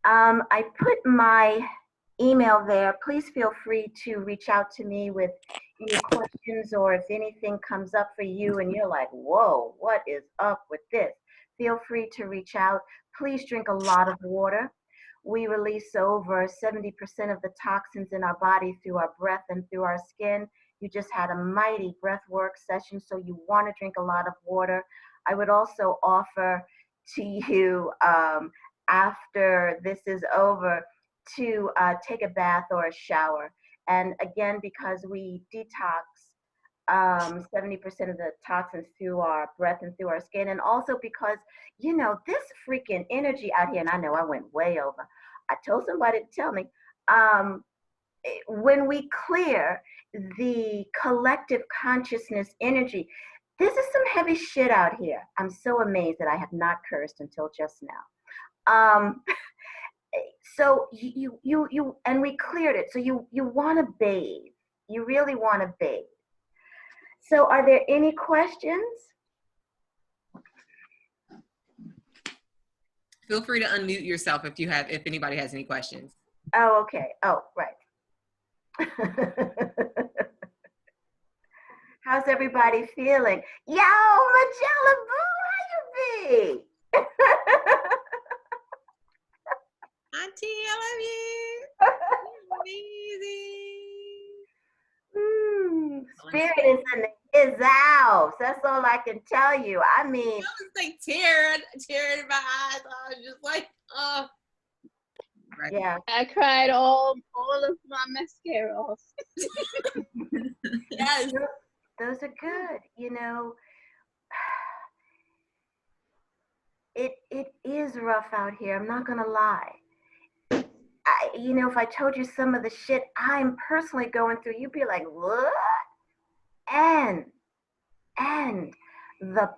I put my email there. Please feel free to reach out to me with any questions, or if anything comes up for you and you're like, whoa, what is up with this? Feel free to reach out. Please drink a lot of water. We release over 70% of the toxins in our body through our breath and through our skin. You just had a mighty breath work session, so you want to drink a lot of water. I would also offer to you after this is over to take a bath or a shower. And again, because we detox 70% of the toxins through our breath and through our skin, and also because, you know, this freaking energy out here, and I know I went way over. I told somebody to tell me, when we clear the collective consciousness energy, this is some heavy shit out here. I'm so amazed that I have not cursed until just now. So you and we cleared it. So you want to bathe. You really want to bathe. So are there any questions? Feel free to unmute yourself if anybody has any questions. Oh, okay. Oh, right. How's everybody feeling? Yo, Magella Boo, how you be? Auntie, I love you. Amazing. Spirit is in his house. That's all I can tell you. I mean, I was like tearing in my eyes. I was just like, oh. Right. Yeah. I cried all of my mascara off. Yes. Those are good. You know, it is rough out here. I'm not gonna lie. If I told you some of the shit I'm personally going through, you'd be like, what? And the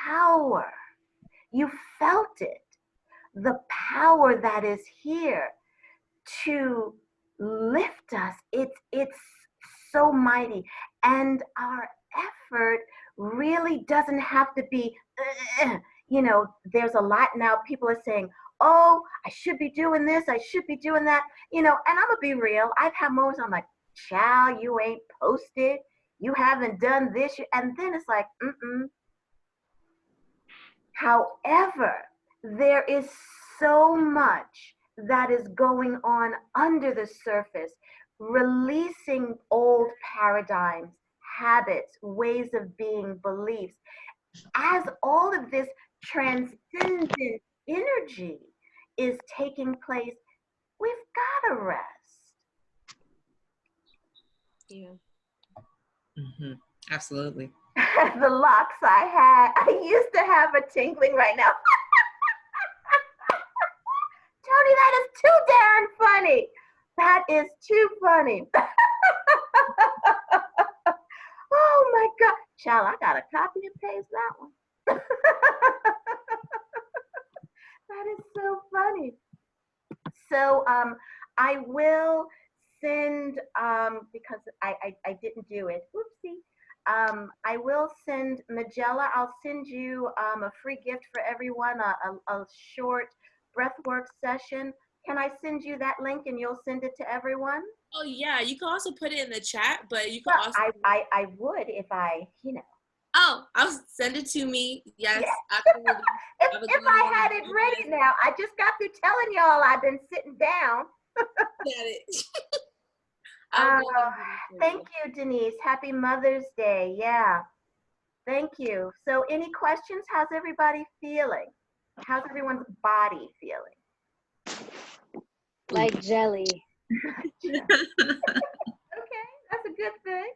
power, you felt it, the power that is here to lift us. It's so mighty. And our effort really doesn't have to be, there's a lot now. People are saying, oh, I should be doing this, I should be doing that, and I'm gonna be real. I've had moments I'm like, child, you ain't posted, you haven't done this, and then it's like, However, there is so much that is going on under the surface, releasing old paradigms, habits, ways of being, beliefs. As all of this transcendent energy is taking place, we've got to rest. Yeah. Absolutely. The locks I used to have a tingling right now. Tony, that is too darn funny. That is too funny. Oh my God. Child, I got to copy and paste that one. That is so funny. So I will send, because I didn't do it. Oopsie. I will send Magella, I'll send you a free gift for everyone, a short breathwork session. Can I send you that link and you'll send it to everyone? Oh yeah, you can also put it in the chat, but you can also. I would if I, Oh, I'll send it to me. Yes, absolutely. if I had it ready now, I just got through telling y'all I've been sitting down. Got it. Thank you, Denise. Happy Mother's Day. Yeah. Thank you. So any questions? How's everybody feeling? How's everyone's body feeling? Like jelly. Okay, that's a good thing.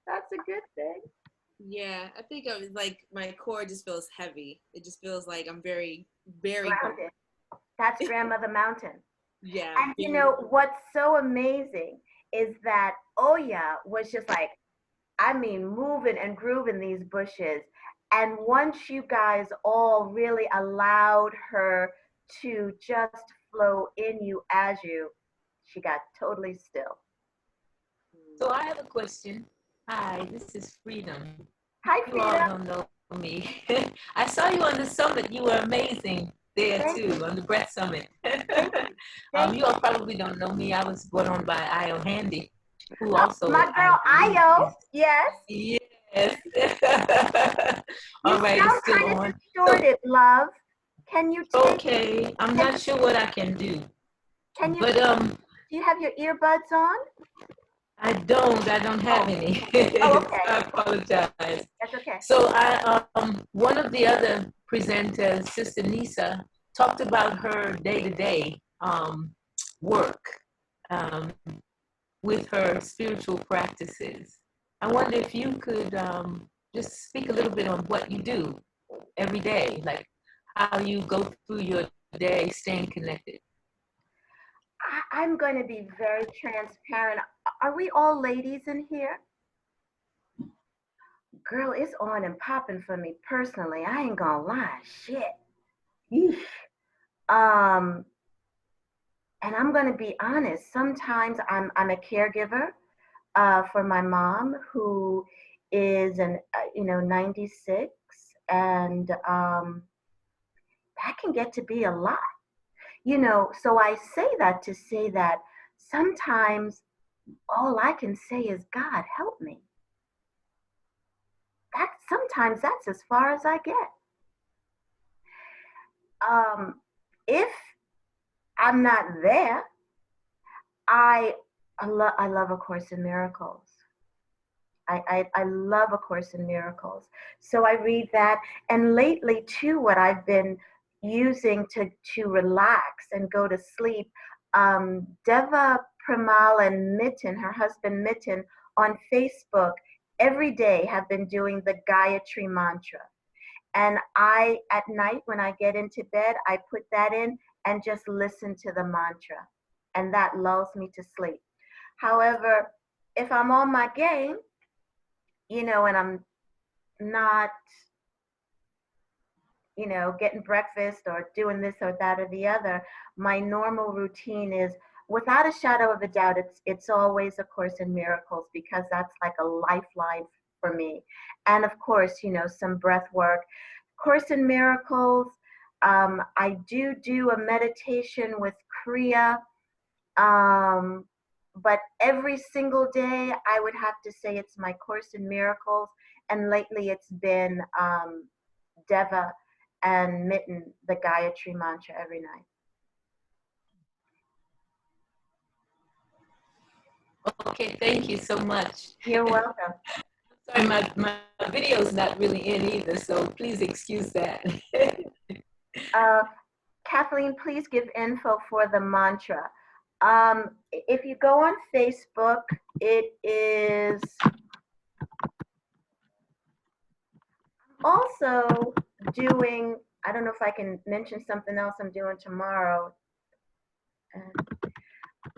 That's a good thing. Yeah, I think of like my core just feels heavy. It just feels like I'm very, very grounded. That's Grandmother Mountain. Yeah. And what's so amazing is that Oya was just like, moving and grooving these bushes. And once you guys all really allowed her to just flow in you as you, she got totally still. So I have a question. Hi, this is Freedom. Hi, Freedom. You all don't know me. I saw you on the summit. You were amazing there too, on the Breath Summit. You all probably don't know me. I was brought on by Io Handy, who also. My girl Io, yes. Yes. All right, it's still on. Distorted, love. Can you take Okay, I'm not sure what I can do. Can you? But do you have your earbuds on? I don't have any. Oh, okay. I apologize. That's okay. So one of the other presenters, Sister Nisa, talked about her day-to-day work with her spiritual practices. I wonder if you could just speak a little bit on what you do every day, like how you go through your day staying connected. I'm going to be very transparent. Are we all ladies in here? Girl, it's on and popping for me personally. I ain't gonna lie, shit. Yeesh. And I'm gonna be honest. Sometimes I'm a caregiver for my mom, who is 96, and that can get to be a lot. So I say that to say that sometimes all I can say is, God, help me. Sometimes that's as far as I get. If I'm not there, I love A Course in Miracles. I love A Course in Miracles. So I read that. And lately too, what I've been using to relax and go to sleep, Deva Premal and Mitten, her husband Mitten, on Facebook every day have been doing the Gayatri Mantra. And at night when I get into bed, I put that in and just listen to the mantra. And that lulls me to sleep. However, if I'm on my game, and I'm not, getting breakfast or doing this or that or the other, my normal routine is, without a shadow of a doubt, it's always A Course in Miracles, because that's like a lifeline for me. And of course, some breath work. Course in Miracles, I do a meditation with Kriya, but every single day I would have to say it's my Course in Miracles, and lately it's been Deva and Mitten, the Gayatri Mantra every night. Okay, thank you so much. You're welcome. Sorry, my video's not really in either, so please excuse that. Kathleen, please give info for the mantra. If you go on Facebook, it is also doing, I don't know if I can mention something else I'm doing tomorrow.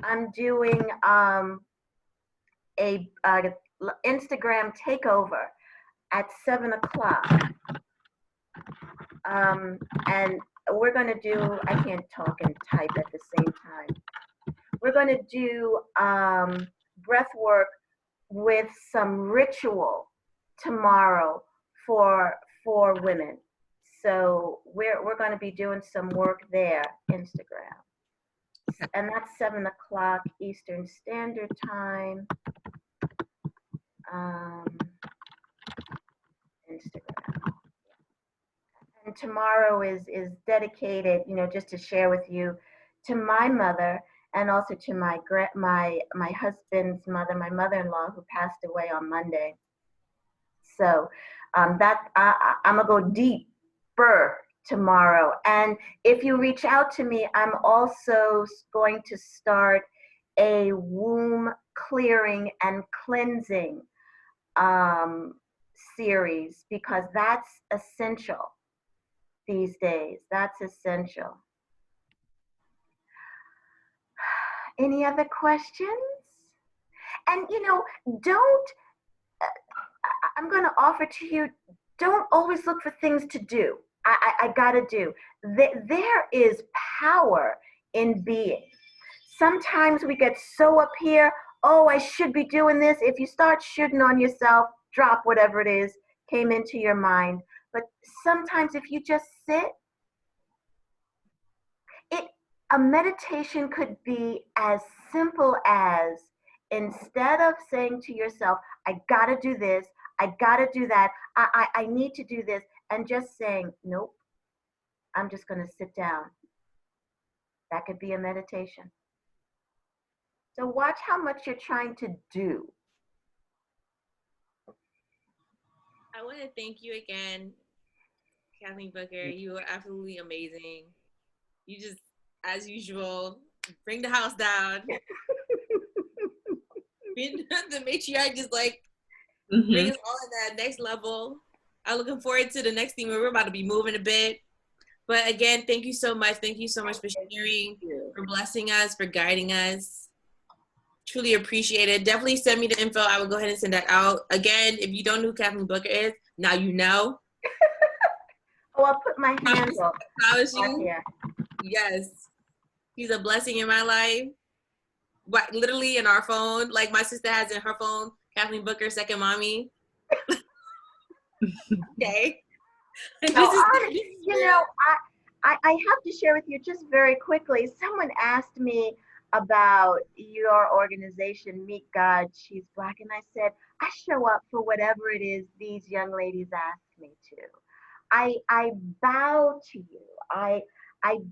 I'm doing a Instagram takeover at 7 o'clock. And we're going to do, I can't talk and type at the same time. We're going to do breath work with some ritual tomorrow for women. So we're going to be doing some work there, Instagram. And that's 7 o'clock Eastern Standard Time. Instagram. And tomorrow is dedicated, just to share with you, to my mother, and also to my husband's mother, my mother-in-law, who passed away on Monday. So I'm gonna go deeper tomorrow. And if you reach out to me, I'm also going to start a womb clearing and cleansing series, because that's essential these days. That's essential. Any other questions? And I'm going to offer to you, don't always look for things to do. I gotta do. There is power in being. Sometimes we get so up here, oh, I should be doing this. If you start shooting on yourself, drop whatever it is came into your mind. But sometimes if you just sit, a meditation could be as simple as, instead of saying to yourself, I gotta do this, I gotta do that, I need to do this, and just saying, nope, I'm just gonna sit down. That could be a meditation. So watch how much you're trying to do. I want to thank you again, Kathleen Booker. You were absolutely amazing. You just, as usual, bring the house down. The matriarch just bring us all to that next level. I'm looking forward to the next thing where we're about to be moving a bit. But again, thank you so much. Thank you so much for sharing, for blessing us, for guiding us. Truly appreciate it. Definitely send me the info. I will go ahead and send that out. Again, if you don't know who Kathleen Booker is, now you know. Oh, I'll put my handle. Promise you. Yeah. Yes. She's a blessing in my life. But literally in our phone, like my sister has in her phone, Kathleen Booker, second mommy. Okay. I have to share with you just very quickly. Someone asked me about your organization, Meet God, She's Black, and I said, I show up for whatever it is these young ladies ask me to. I bow to you. I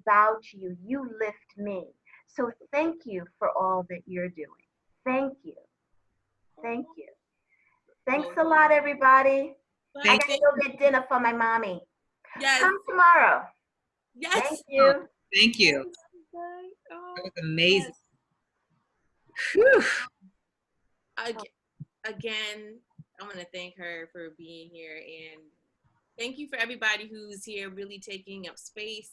bow to you. You lift me. So thank you for all that you're doing. Thank you. Thank you. Thanks a lot, everybody. I gotta go get dinner for my mommy. Yes. Come tomorrow. Yes. Thank you. Thank you. That was amazing. Yes. Again, I want to thank her for being here, and Thank you for everybody who's here really taking up space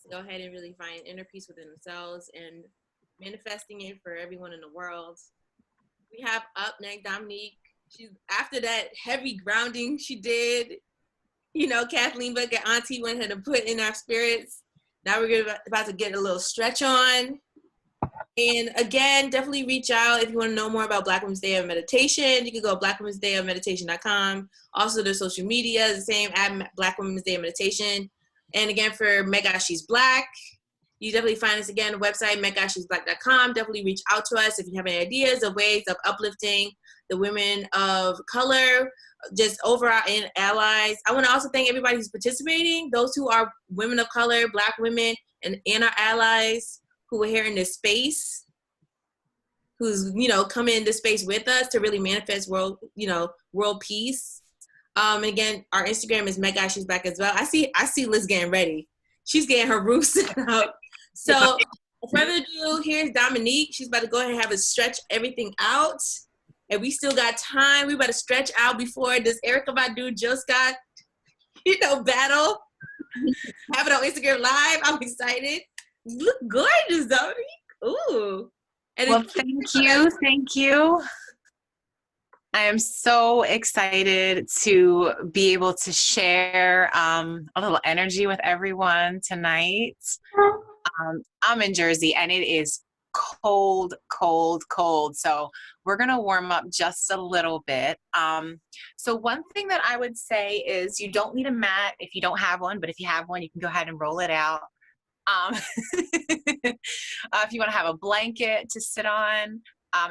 to go ahead and really find inner peace within themselves and manifesting it for everyone in the world. We have up next Dominique. She's after that heavy grounding she did, you know, Kathleen Book and Auntie went ahead and put in our spirits. Now we're about to get a little stretch on. And again, definitely reach out if you want to know more about Black Women's Day of Meditation. You can go to blackwomen'sdayofmeditation.com. Also, the social media is the same at Black Women's Day of Meditation. And again, for Meg God She's Black, you definitely find us again on the website, meggoshe'sblack.com. Definitely reach out to us if you have any ideas of ways of uplifting the women of color, just overall and allies. I want to also thank everybody who's participating, those who are women of color, Black women, and our allies who are here in this space, who's, you know, come in this space with us to really manifest world, you know, world peace. And again, our Instagram is Meg God She's Black as well. I see Liz getting ready. She's getting her roof set up. So without further ado, here's Dominique. She's about to go ahead and have us stretch everything out. And we still got time. We better stretch out before this Erykah Badu just got, you know, battle. Have it on Instagram Live. I'm excited. You look gorgeous, Dominique. Ooh. And well, thank you. I am so excited to be able to share a little energy with everyone tonight. I'm in Jersey and it is cold. So we're going to warm up just a little bit. So one thing that I would say is you don't need a mat if you don't have one, but if you have one, you can go ahead and roll it out. If you want to have a blanket to sit on,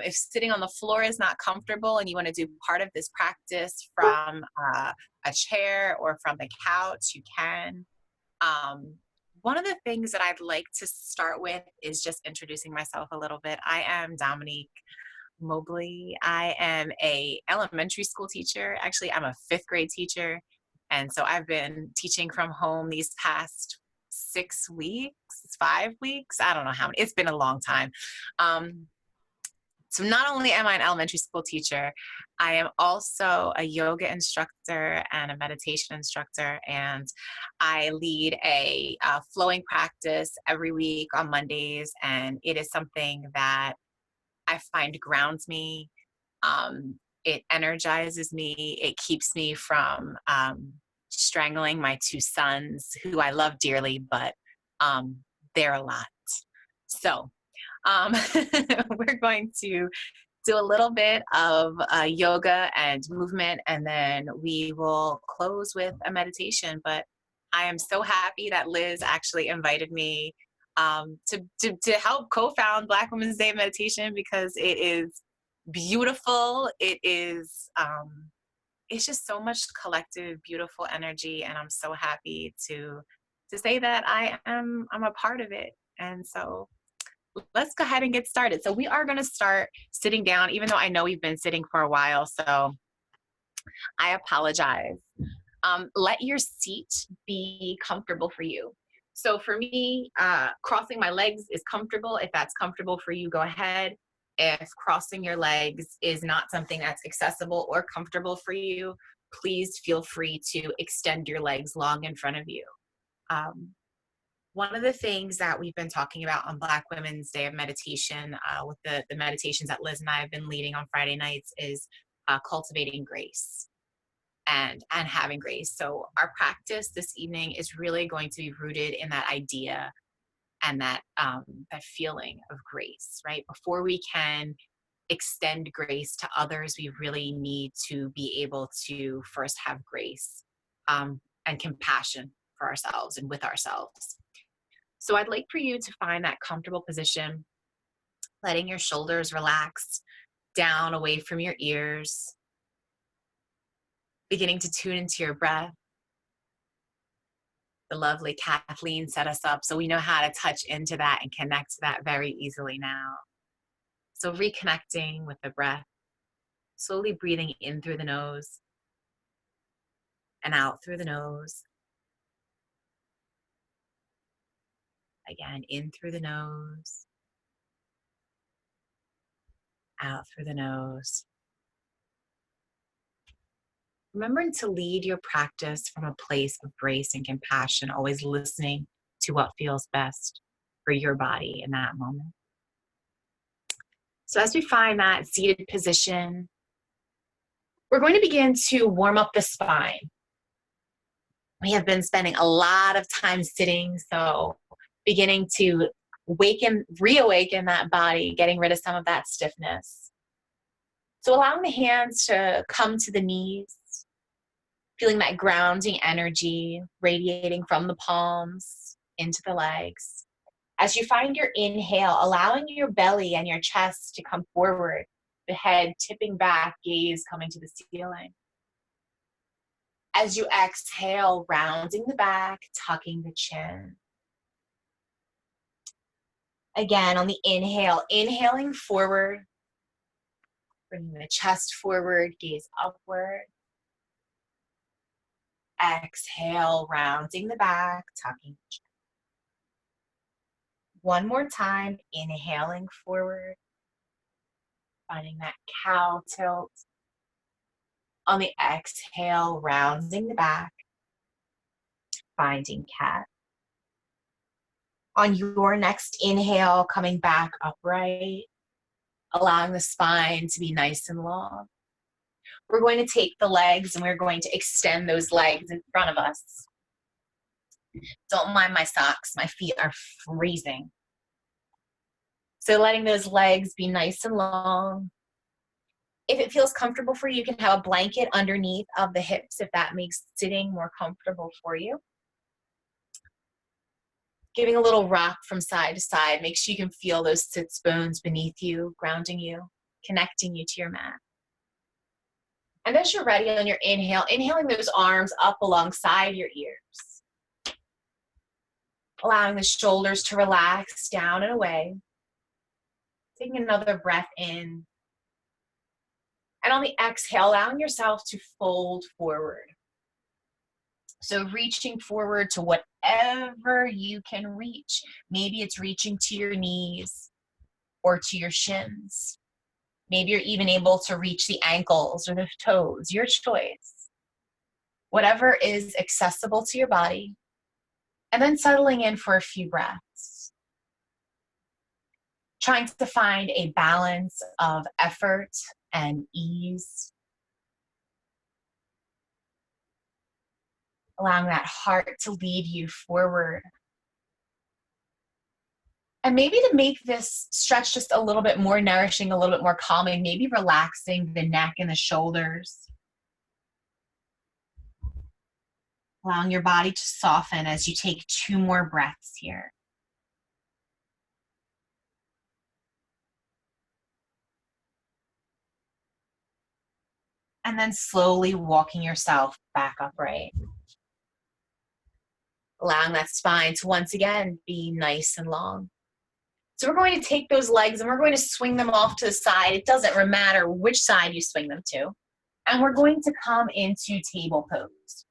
if sitting on the floor is not comfortable and you want to do part of this practice from a chair or from the couch, you can. One of the things that I'd like to start with is just introducing myself a little bit. I am Dominique Mobley. I am a elementary school teacher. Actually, I'm a 5th grade teacher. And so I've been teaching from home these past 6 weeks, 5 weeks. I don't know how many. It's been a long time. So not only am I an elementary school teacher, I am also a yoga instructor and a meditation instructor, and I lead a flowing practice every week on Mondays, and it is something that I find grounds me. It energizes me. It keeps me from strangling my 2 sons, who I love dearly, but they're a lot. So we're going to do a little bit of yoga and movement, and then we will close with a meditation. But I am so happy that Liz actually invited me to help co-found Black Women's Day of Meditation, because it is beautiful. It is it's just so much collective, beautiful energy, and I'm so happy to say that I'm a part of it. And so let's go ahead and get started. So we are going to start sitting down, even though I know we've been sitting for a while, so I apologize. Let your seat be comfortable for you. So for me, crossing my legs is comfortable. If that's comfortable for you, go ahead. If crossing your legs is not something that's accessible or comfortable for you, please feel free to extend your legs long in front of you. One of the things that we've been talking about on Black Women's Day of Meditation with the meditations that Liz and I have been leading on Friday nights is cultivating grace and having grace. So our practice this evening is really going to be rooted in that idea and that feeling of grace, right? Before we can extend grace to others, we really need to be able to first have grace and compassion for ourselves and with ourselves. So I'd like for you to find that comfortable position, letting your shoulders relax down away from your ears, beginning to tune into your breath. The lovely Kathleen set us up so we know how to touch into that and connect to that very easily now. So reconnecting with the breath, slowly breathing in through the nose and out through the nose. Again, in through the nose, out through the nose. remembering to lead your practice from a place of grace and compassion, always listening to what feels best for your body in that moment. So as we find that seated position, we're going to begin to warm up the spine. We have been spending a lot of time sitting, so beginning to reawaken that body, getting rid of some of that stiffness. So allowing the hands to come to the knees, feeling that grounding energy radiating from the palms into the legs. As you find your inhale, allowing your belly and your chest to come forward, the head tipping back, gaze coming to the ceiling. As you exhale, rounding the back, tucking the chin. Again, on the inhale, inhaling forward, bringing the chest forward, gaze upward. Exhale, rounding the back, tucking the chin. One more time, inhaling forward, finding that cow tilt. On the exhale, rounding the back, finding cat. On your next inhale, coming back upright, allowing the spine to be nice and long. We're going to take the legs and we're going to extend those legs in front of us. Don't mind my socks, my feet are freezing. So letting those legs be nice and long. If it feels comfortable for you, you can have a blanket underneath of the hips if that makes sitting more comfortable for you. Giving a little rock from side to side. Make sure you can feel those sits bones beneath you, grounding you, connecting you to your mat. And as you're ready on your inhale, inhaling those arms up alongside your ears. Allowing the shoulders to relax down and away. Taking another breath in. And on the exhale, allowing yourself to fold forward. So reaching forward to whatever you can reach. Maybe it's reaching to your knees or to your shins. Maybe you're even able to reach the ankles or the toes, your choice. Whatever is accessible to your body. And then settling in for a few breaths. Trying to find a balance of effort and ease. Allowing that heart to lead you forward. And maybe to make this stretch just a little bit more nourishing, a little bit more calming, maybe relaxing the neck and the shoulders. Allowing your body to soften as you take 2 more breaths here. And then slowly walking yourself back upright. Allowing that spine to once again be nice and long. So we're going to take those legs and we're going to swing them off to the side. It doesn't matter which side you swing them to. And we're going to come into table pose.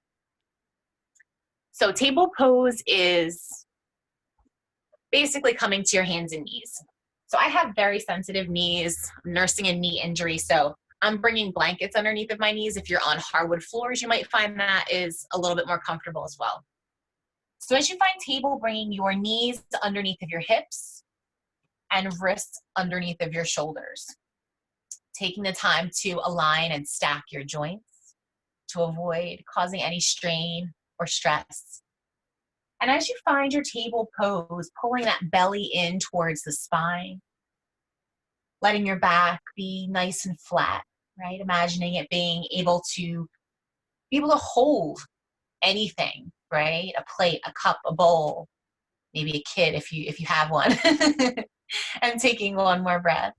So table pose is basically coming to your hands and knees. So I have very sensitive knees, I'm nursing a knee injury, so I'm bringing blankets underneath of my knees. If you're on hardwood floors, you might find that is a little bit more comfortable as well. So as you find table, bringing your knees underneath of your hips and wrists underneath of your shoulders. Taking the time to align and stack your joints to avoid causing any strain or stress. And as you find your table pose, pulling that belly in towards the spine, letting your back be nice and flat, right? Imagining it being able to hold anything, right? A plate, a cup, a bowl, maybe a kid if you have one. And taking one more breath.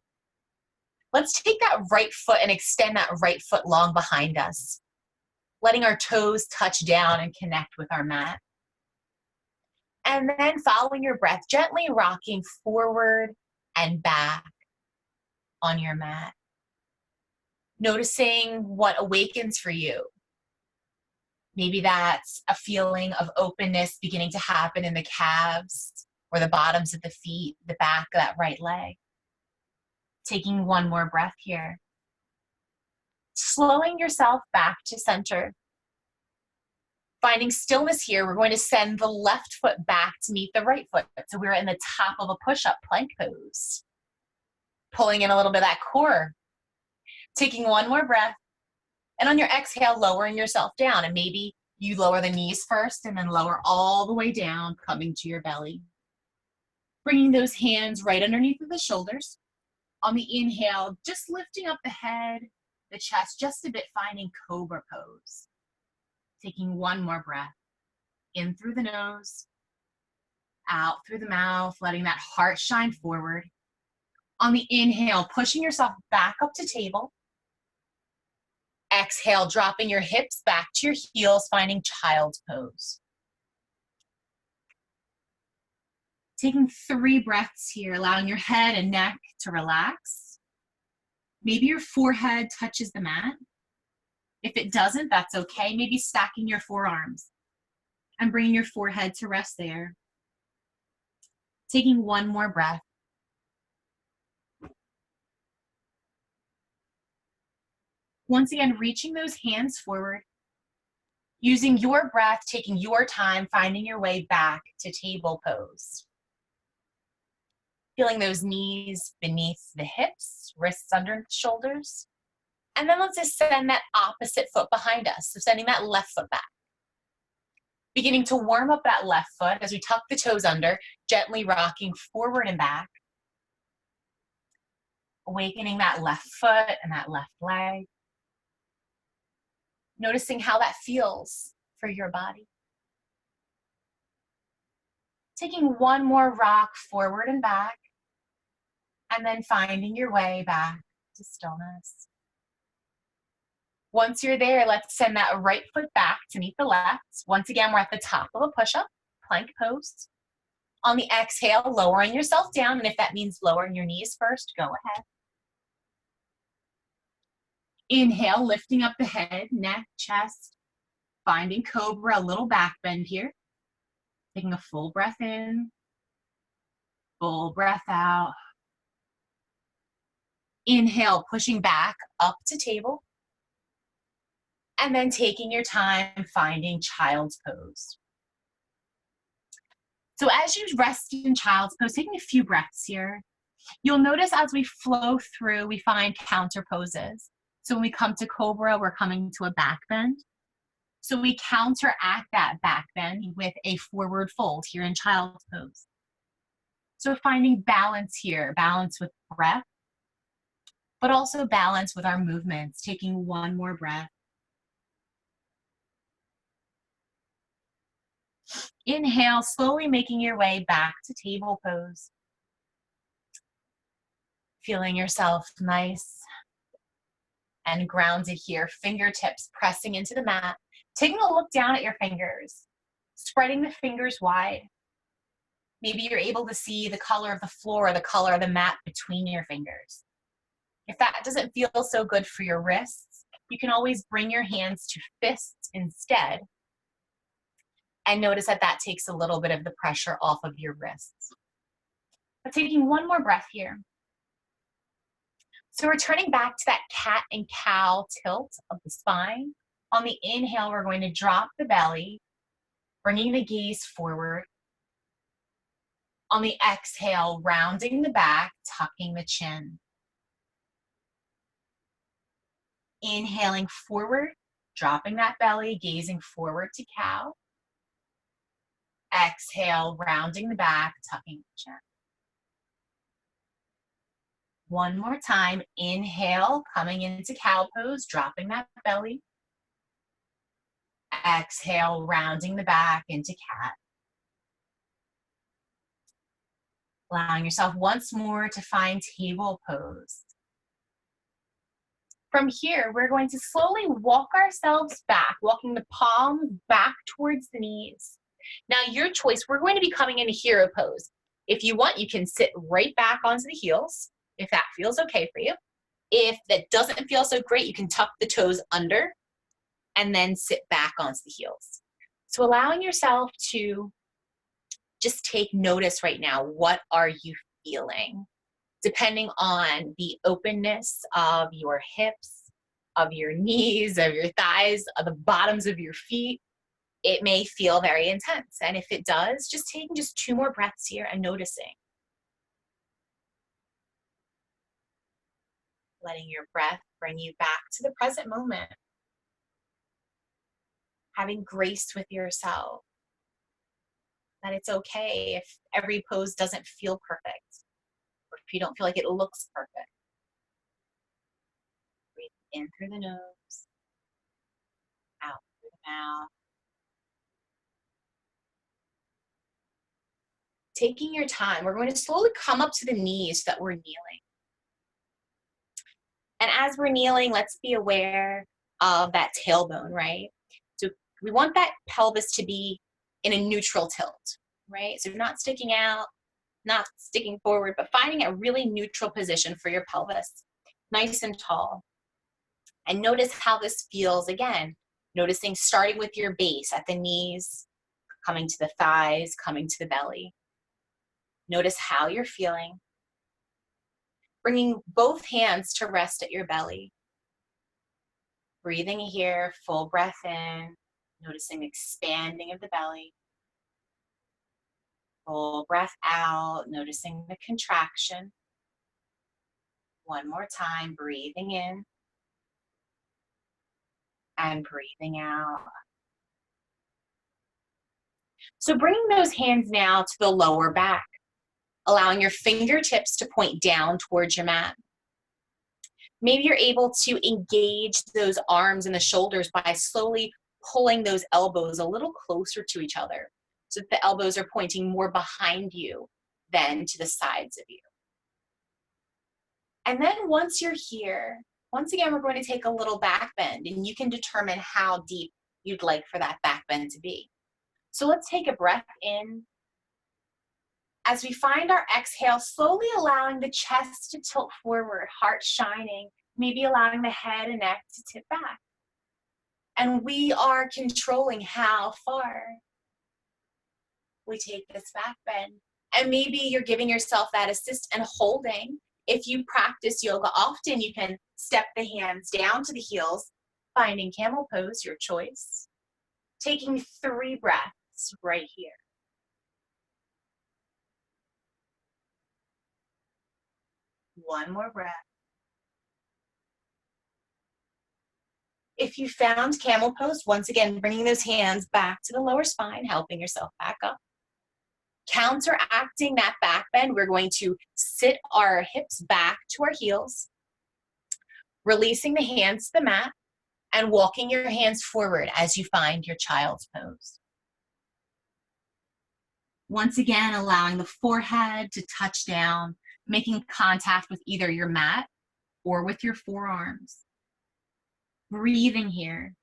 Let's take that right foot and extend that right foot long behind us. Letting our toes touch down and connect with our mat. And then following your breath, gently rocking forward and back on your mat. Noticing what awakens for you. Maybe that's a feeling of openness beginning to happen in the calves or the bottoms of the feet, the back of that right leg. Taking one more breath here. Slowing yourself back to center. Finding stillness here, we're going to send the left foot back to meet the right foot. So we're in the top of a push-up plank pose. Pulling in a little bit of that core. Taking one more breath. And on your exhale, lowering yourself down. And maybe you lower the knees first and then lower all the way down, coming to your belly. Bringing those hands right underneath of the shoulders. On the inhale, just lifting up the head, the chest, just a bit, finding cobra pose. Taking one more breath. In through the nose, out through the mouth, letting that heart shine forward. On the inhale, pushing yourself back up to table. Exhale, dropping your hips back to your heels, finding child's pose. Taking 3 breaths here, allowing your head and neck to relax. Maybe your forehead touches the mat. If it doesn't, that's okay. Maybe stacking your forearms and bringing your forehead to rest there. Taking one more breath. Once again, reaching those hands forward. Using your breath, taking your time, finding your way back to table pose. Feeling those knees beneath the hips, wrists under the shoulders. And then let's just send that opposite foot behind us. So sending that left foot back. Beginning to warm up that left foot as we tuck the toes under, gently rocking forward and back. Awakening that left foot and that left leg. Noticing how that feels for your body. Taking one more rock forward and back, and then finding your way back to stillness. Once you're there, let's send that right foot back to meet the left. Once again, we're at the top of a push-up, plank pose. On the exhale, lowering yourself down, and if that means lowering your knees first, go ahead. Inhale, lifting up the head, neck, chest, finding cobra, a little back bend here. Taking a full breath in, full breath out. Inhale, pushing back up to table. And then taking your time, finding child's pose. So as you rest in child's pose, taking a few breaths here, you'll notice as we flow through, we find counter poses. So when we come to cobra, we're coming to a back bend. So we counteract that back bend with a forward fold here in child's pose. So finding balance here, balance with breath, but also balance with our movements, taking one more breath. Inhale, slowly making your way back to table pose. Feeling yourself nice and grounded here, fingertips pressing into the mat. Taking a look down at your fingers, spreading the fingers wide. Maybe you're able to see the color of the floor or the color of the mat between your fingers. If that doesn't feel so good for your wrists, you can always bring your hands to fists instead. And notice that that takes a little bit of the pressure off of your wrists. But taking one more breath here. So returning back to that cat and cow tilt of the spine. On the inhale, we're going to drop the belly, bringing the gaze forward. On the exhale, rounding the back, tucking the chin. Inhaling forward, dropping that belly, gazing forward to cow. Exhale, rounding the back, tucking the chin. One more time, inhale, coming into cow pose, dropping that belly. Exhale, rounding the back into cat. Allowing yourself once more to find table pose. From here, we're going to slowly walk ourselves back, walking the palms back towards the knees. Now, your choice, we're going to be coming into hero pose. If you want, you can sit right back onto the heels, if that feels okay for you. If that doesn't feel so great, you can tuck the toes under and then sit back onto the heels. So allowing yourself to just take notice right now. What are you feeling? Depending on the openness of your hips, of your knees, of your thighs, of the bottoms of your feet. It may feel very intense. And if it does, just taking just 2 more breaths here and noticing. Letting your breath bring you back to the present moment. Having grace with yourself. That it's okay if every pose doesn't feel perfect, or if you don't feel like it looks perfect. Breathe in through the nose, out through the mouth. Taking your time, we're going to slowly come up to the knees so that we're kneeling. And as we're kneeling, let's be aware of that tailbone, right? So we want that pelvis to be in a neutral tilt, right? So not sticking out, not sticking forward, but finding a really neutral position for your pelvis, nice and tall. And notice how this feels again. Noticing starting with your base at the knees, coming to the thighs, coming to the belly. Notice how you're feeling. Bringing both hands to rest at your belly. Breathing here, full breath in, noticing expanding of the belly. Full breath out, noticing the contraction. One more time, breathing in and breathing out. So bringing those hands now to the lower back, allowing your fingertips to point down towards your mat. Maybe you're able to engage those arms and the shoulders by slowly pulling those elbows a little closer to each other so that the elbows are pointing more behind you than to the sides of you. And then once you're here, once again, we're going to take a little back bend, and you can determine how deep you'd like for that back bend to be. So let's take a breath in. As we find our exhale, slowly allowing the chest to tilt forward, heart shining, maybe allowing the head and neck to tip back. And we are controlling how far we take this back bend. And maybe you're giving yourself that assist and holding. If you practice yoga often, you can step the hands down to the heels, finding camel pose, your choice. Taking 3 breaths right here. One more breath. If you found camel pose, once again, bringing those hands back to the lower spine, helping yourself back up. Counteracting that back bend, we're going to sit our hips back to our heels, releasing the hands to the mat, and walking your hands forward as you find your child's pose. Once again, allowing the forehead to touch down, making contact with either your mat or with your forearms. Breathing here.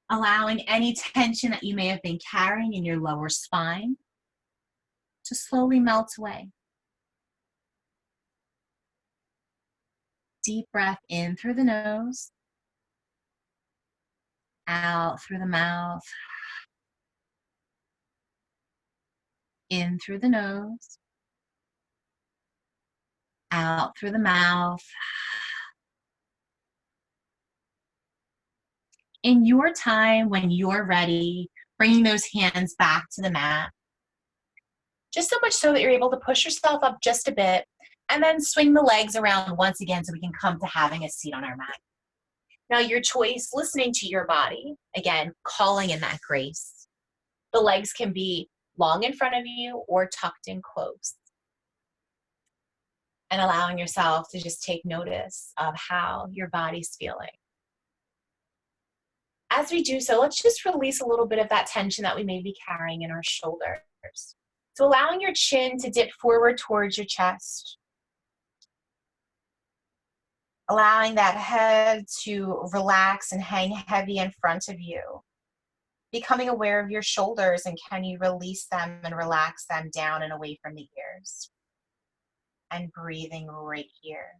Allowing any tension that you may have been carrying in your lower spine to slowly melt away. Deep breath in through the nose, out through the mouth, in through the nose, out through the mouth. In your time, when you're ready, bringing those hands back to the mat. Just so much so that you're able to push yourself up just a bit and then swing the legs around once again so we can come to having a seat on our mat. Now your choice, listening to your body, again, calling in that grace. The legs can be long in front of you or tucked in close. And allowing yourself to just take notice of how your body's feeling. As we do so, let's just release a little bit of that tension that we may be carrying in our shoulders. So allowing your chin to dip forward towards your chest. Allowing that head to relax and hang heavy in front of you. Becoming aware of your shoulders, and can you release them and relax them down and away from the ears. And breathing right here.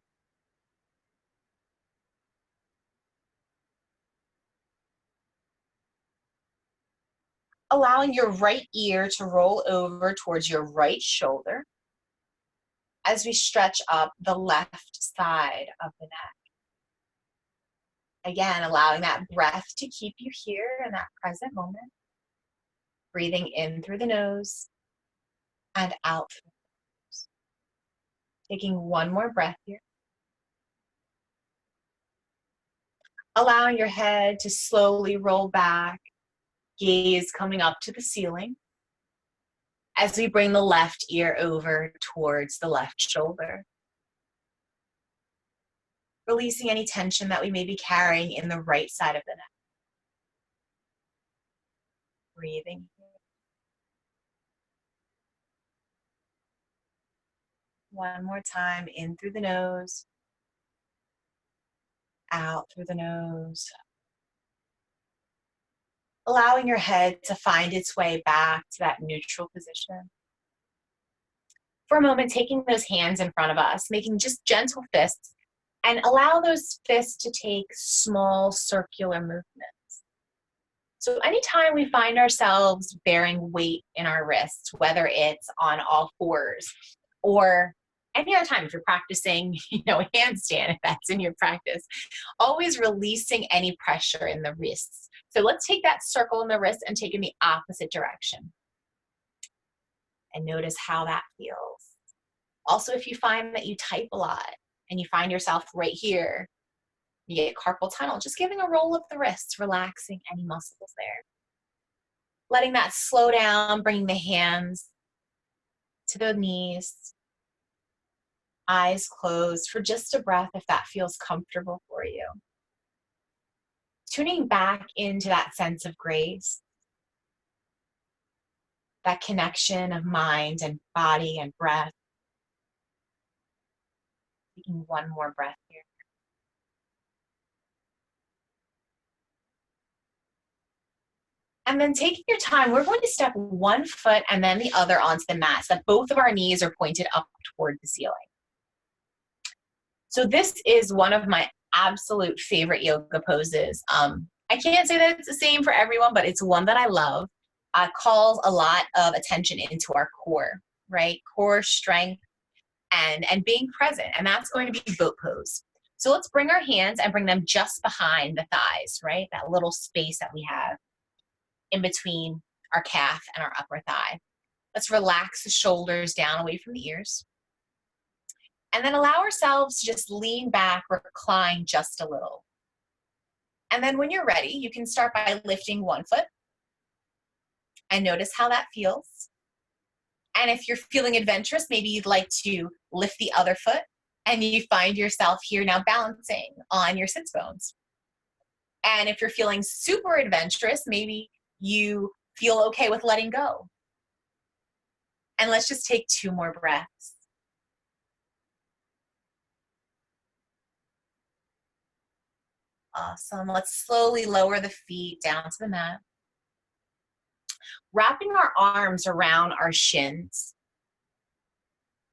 Allowing your right ear to roll over towards your right shoulder as we stretch up the left side of the neck. Again, allowing that breath to keep you here in that present moment. Breathing in through the nose and out through the nose. Taking one more breath here. Allowing your head to slowly roll back, gaze coming up to the ceiling as we bring the left ear over towards the left shoulder. Releasing any tension that we may be carrying in the right side of the neck. Breathing. One more time, in through the nose, out through the nose. Allowing your head to find its way back to that neutral position. For a moment, taking those hands in front of us, making just gentle fists, and allow those fists to take small circular movements. So anytime we find ourselves bearing weight in our wrists, whether it's on all fours or any other time, if you're practicing, a handstand, if that's in your practice, always releasing any pressure in the wrists. So let's take that circle in the wrist and take it in the opposite direction. And notice how that feels. Also, if you find that you type a lot and you find yourself right here, you get carpal tunnel, just giving a roll of the wrists, relaxing any muscles there. Letting that slow down, bringing the hands to the knees. Eyes closed for just a breath if that feels comfortable for you. Tuning back into that sense of grace, that connection of mind and body and breath. Taking one more breath here. And then taking your time, we're going to step one foot and then the other onto the mat so that both of our knees are pointed up toward the ceiling. So this is one of my absolute favorite yoga poses. I can't say that it's the same for everyone, but it's one that I love. Calls a lot of attention into our core, right? Core strength and being present. And that's going to be boat pose. So let's bring our hands and bring them just behind the thighs, right? That little space that we have in between our calf and our upper thigh. Let's relax the shoulders down away from the ears. And then allow ourselves to just lean back, recline just a little. And then when you're ready, you can start by lifting one foot and notice how that feels. And if you're feeling adventurous, maybe you'd like to lift the other foot and you find yourself here now balancing on your sits bones. And if you're feeling super adventurous, maybe you feel okay with letting go. And let's just take 2 more breaths. Awesome. Let's slowly lower the feet down to the mat. Wrapping our arms around our shins.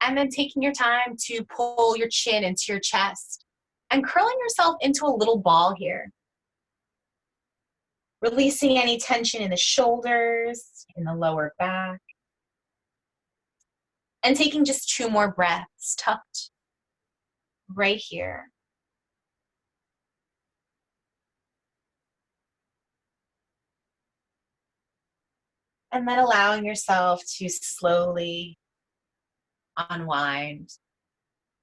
And then taking your time to pull your chin into your chest and curling yourself into a little ball here. Releasing any tension in the shoulders, in the lower back. And taking just 2 more breaths, tucked right here. And then allowing yourself to slowly unwind,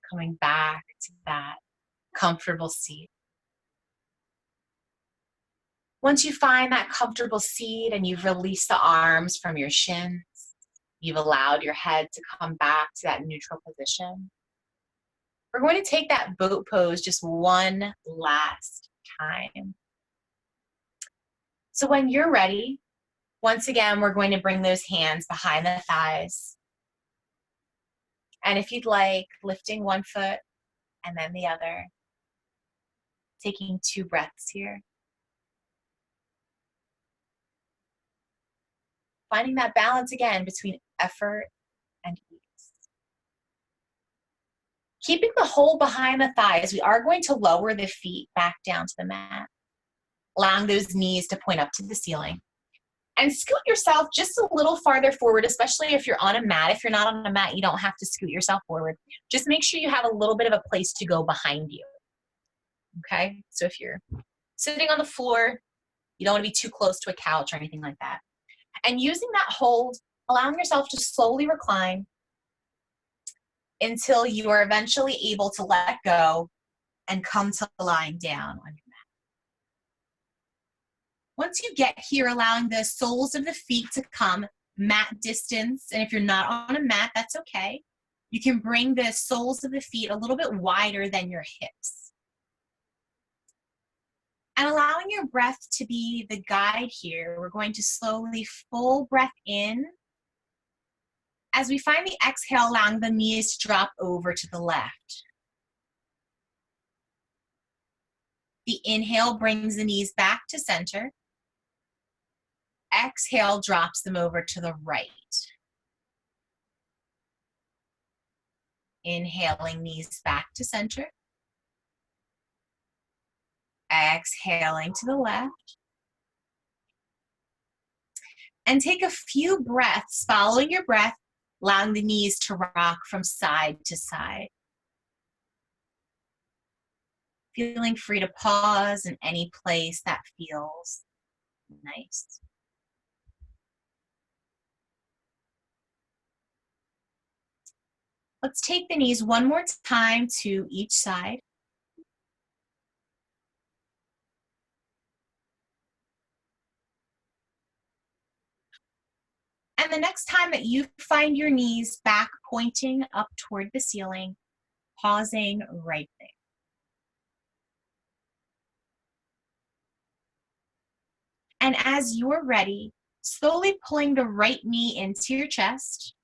coming back to that comfortable seat. Once you find that comfortable seat and you've released the arms from your shins, you've allowed your head to come back to that neutral position. We're going to take that boat pose just one last time. So when you're ready, once again, we're going to bring those hands behind the thighs. And if you'd like, lifting one foot and then the other. Taking 2 breaths here. Finding that balance again between effort and ease. Keeping the hold behind the thighs, we are going to lower the feet back down to the mat, allowing those knees to point up to the ceiling. And scoot yourself just a little farther forward, especially if you're on a mat. If you're not on a mat, you don't have to scoot yourself forward. Just make sure you have a little bit of a place to go behind you. Okay? So if you're sitting on the floor. You don't want to be too close to a couch or anything like that. And using that hold, allowing yourself to slowly recline until you are eventually able to let go and come to lying down on your mat. Once you get here, allowing the soles of the feet to come mat distance, and if you're not on a mat, that's okay. You can bring the soles of the feet a little bit wider than your hips. And allowing your breath to be the guide here, we're going to slowly full breath in. As we find the exhale, allowing the knees to drop over to the left. The inhale brings the knees back to center. Exhale drops them over to the right. Inhaling, knees back to center. Exhaling to the left. And take a few breaths, following your breath, allowing the knees to rock from side to side. Feeling free to pause in any place that feels nice. Let's take the knees one more time to each side. And the next time that you find your knees back pointing up toward the ceiling, pausing right there. And as you're ready, slowly pulling the right knee into your chest,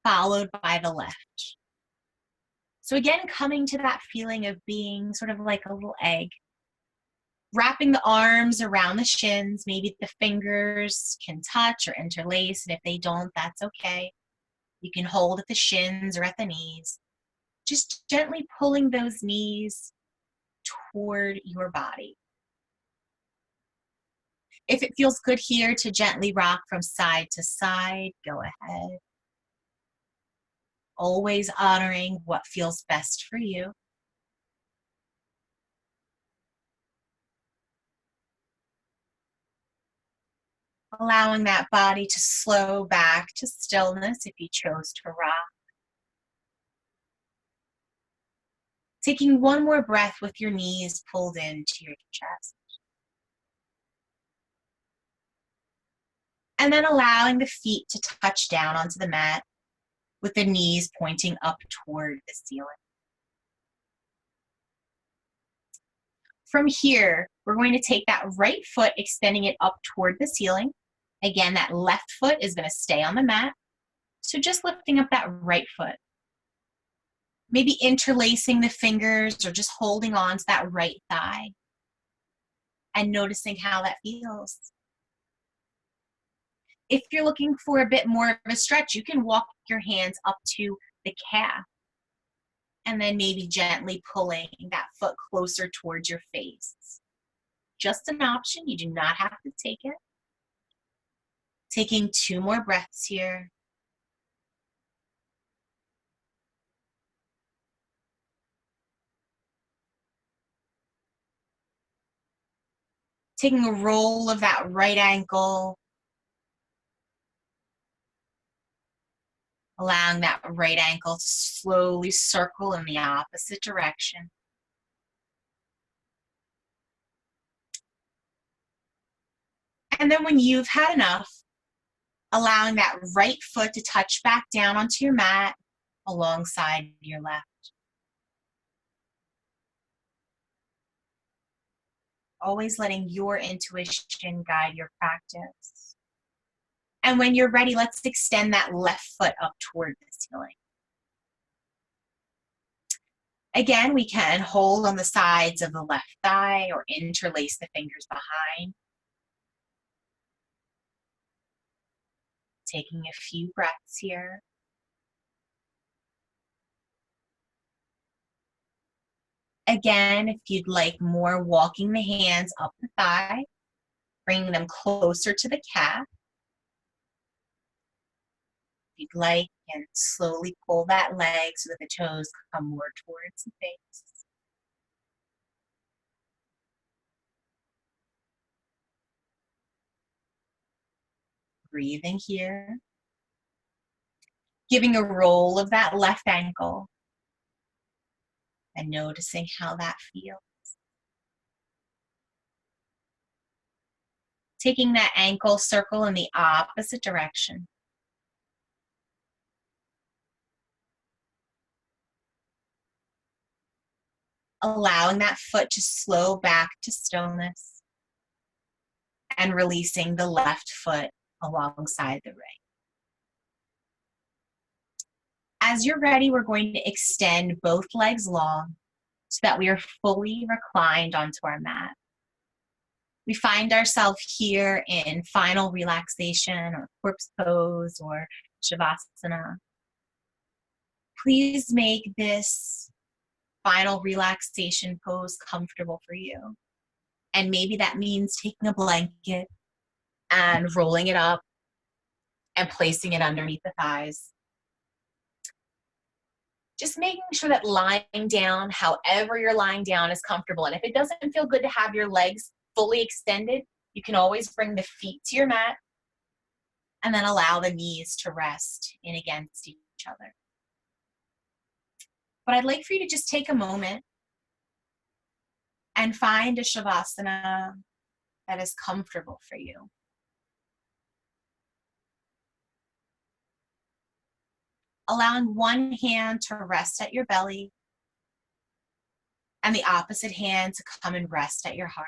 followed by the left. So again, coming to that feeling of being sort of like a little egg. Wrapping the arms around the shins, maybe the fingers can touch or interlace, and if they don't, that's okay. You can hold at the shins or at the knees. Just gently pulling those knees toward your body. If it feels good here to gently rock from side to side, go ahead. Always honoring what feels best for you. Allowing that body to slow back to stillness if you chose to rock. Taking one more breath with your knees pulled into your chest. And then allowing the feet to touch down onto the mat with the knees pointing up toward the ceiling. From here, we're going to take that right foot, extending it up toward the ceiling. Again, that left foot is going to stay on the mat. So just lifting up that right foot. Maybe interlacing the fingers or just holding on to that right thigh and noticing how that feels. If you're looking for a bit more of a stretch, you can walk your hands up to the calf and then maybe gently pulling that foot closer towards your face. Just an option, you do not have to take it. Taking 2 more breaths here. Taking a roll of that right ankle. Allowing that right ankle to slowly circle in the opposite direction. And then when you've had enough, allowing that right foot to touch back down onto your mat alongside your left. Always letting your intuition guide your practice. And when you're ready, let's extend that left foot up toward the ceiling. Again, we can hold on the sides of the left thigh or interlace the fingers behind. Taking a few breaths here. Again, if you'd like more, walking the hands up the thigh, bringing them closer to the calf. If you'd like, and slowly pull that leg so that the toes come more towards the face. Breathing here. Giving a roll of that left ankle and noticing how that feels. Taking that ankle circle in the opposite direction. Allowing that foot to slow back to stillness and releasing the left foot alongside the right. As you're ready, we're going to extend both legs long so that we are fully reclined onto our mat. We find ourselves here in final relaxation or corpse pose or shavasana. Please make this final relaxation pose comfortable for you. And maybe that means taking a blanket and rolling it up and placing it underneath the thighs. Just making sure that lying down, however you're lying down, is comfortable. And if it doesn't feel good to have your legs fully extended, you can always bring the feet to your mat and then allow the knees to rest in against each other. But I'd like for you to just take a moment and find a shavasana that is comfortable for you. Allowing one hand to rest at your belly and the opposite hand to come and rest at your heart.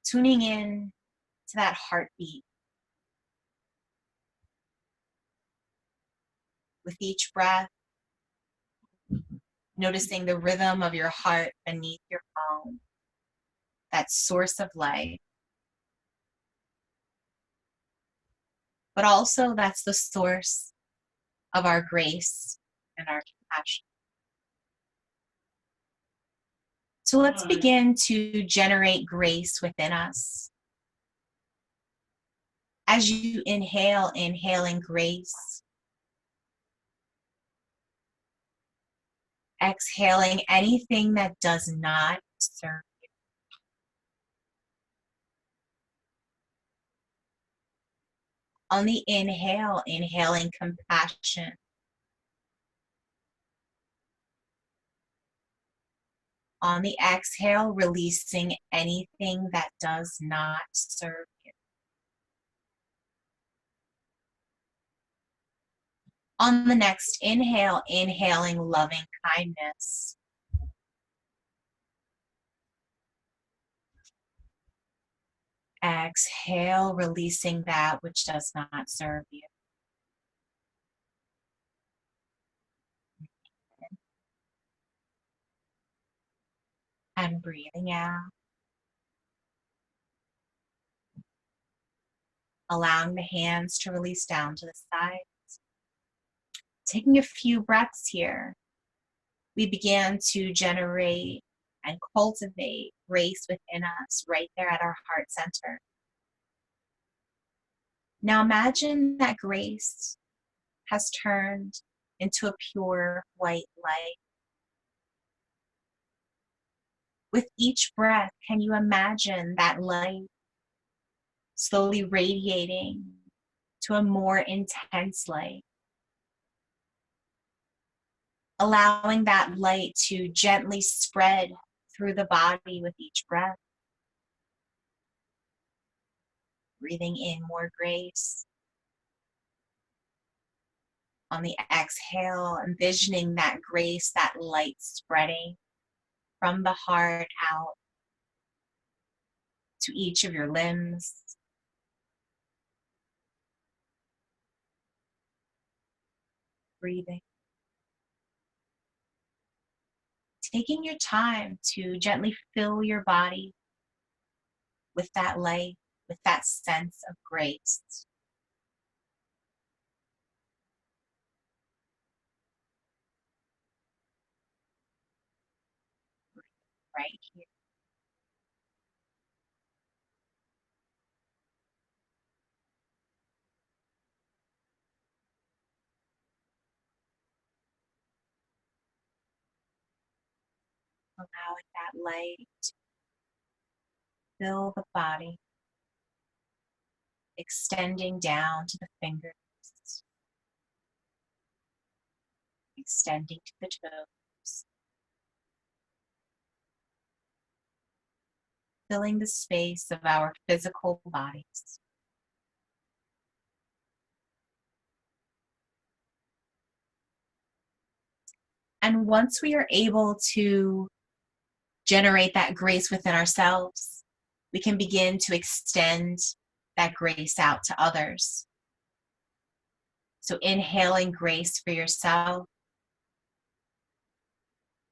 Tuning in to that heartbeat. With each breath, noticing the rhythm of your heart beneath your palm, that source of life. But also that's the source of our grace and our compassion. So let's begin to generate grace within us. As you inhale, inhaling grace. Exhaling anything that does not serve you. On the inhale, inhaling compassion. On the exhale, releasing anything that does not serve you. On the next inhale, inhaling loving kindness. Exhale, releasing that which does not serve you. And breathing out. Allowing the hands to release down to the sides. Taking a few breaths here, we began to generate and cultivate grace within us right there at our heart center. Now imagine that grace has turned into a pure white light. With each breath, can you imagine that light slowly radiating to a more intense light? Allowing that light to gently spread through the body with each breath. Breathing in more grace. On the exhale, envisioning that grace, that light spreading from the heart out to each of your limbs. Breathing. Taking your time to gently fill your body with that light, with that sense of grace. Right here. Allowing that light Fill the body, extending down to the fingers, extending to the toes, filling the space of our physical bodies. And once we are able to generate that grace within ourselves, we can begin to extend that grace out to others. So inhaling grace for yourself,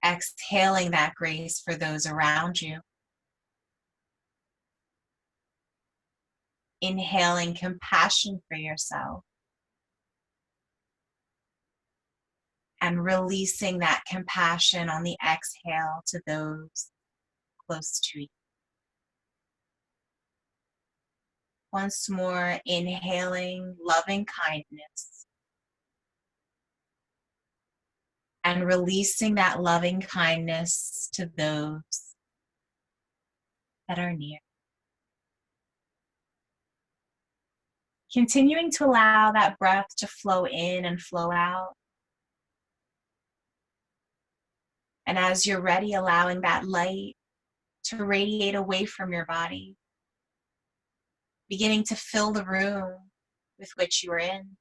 exhaling that grace for those around you. Inhaling compassion for yourself and releasing that compassion on the exhale to those close to you. Once more, inhaling loving kindness and releasing that loving kindness to those that are near. Continuing to allow that breath to flow in and flow out. And as you're ready, allowing that light to radiate away from your body, beginning to fill the room with which you are in.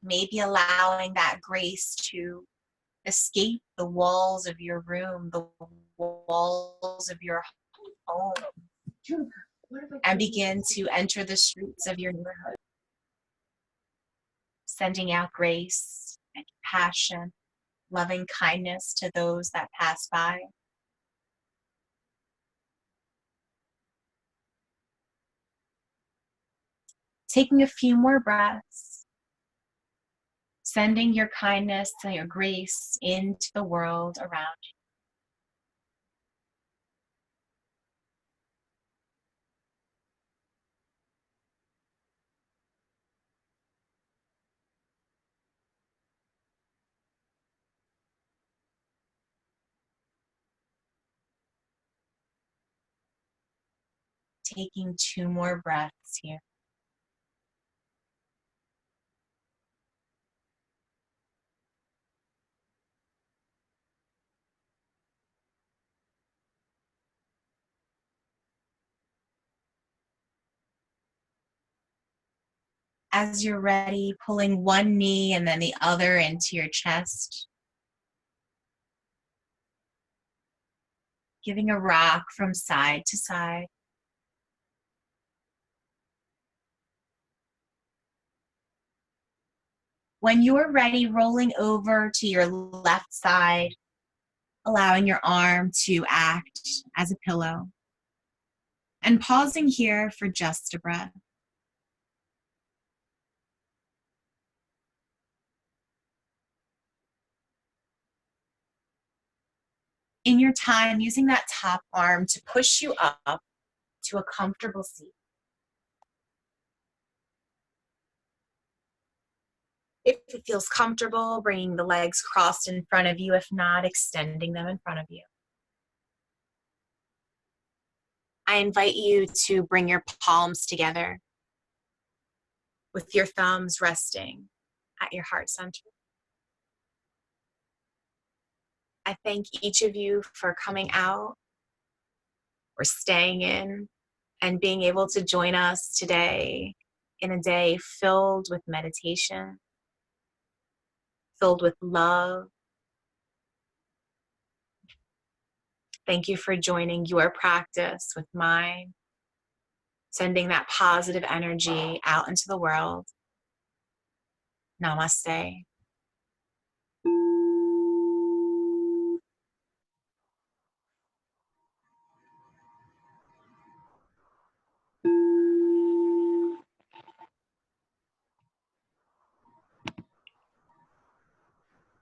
Maybe allowing that grace to escape the walls of your room, the walls of your home, and begin to enter the streets of your neighborhood, sending out grace and compassion, loving kindness to those that pass by. Taking a few more breaths, sending your kindness and your grace into the world around you. Taking 2 more breaths here. As you're ready, pulling one knee and then the other into your chest. Giving a rock from side to side. When you're ready, rolling over to your left side, allowing your arm to act as a pillow. And pausing here for just a breath. In your time, using that top arm to push you up to a comfortable seat. If it feels comfortable, bringing the legs crossed in front of you. If not, extending them in front of you. I invite you to bring your palms together with your thumbs resting at your heart center. I thank each of you for coming out or staying in and being able to join us today in a day filled with meditation, filled with love. Thank you for joining your practice with mine, sending that positive energy out into the world. Namaste.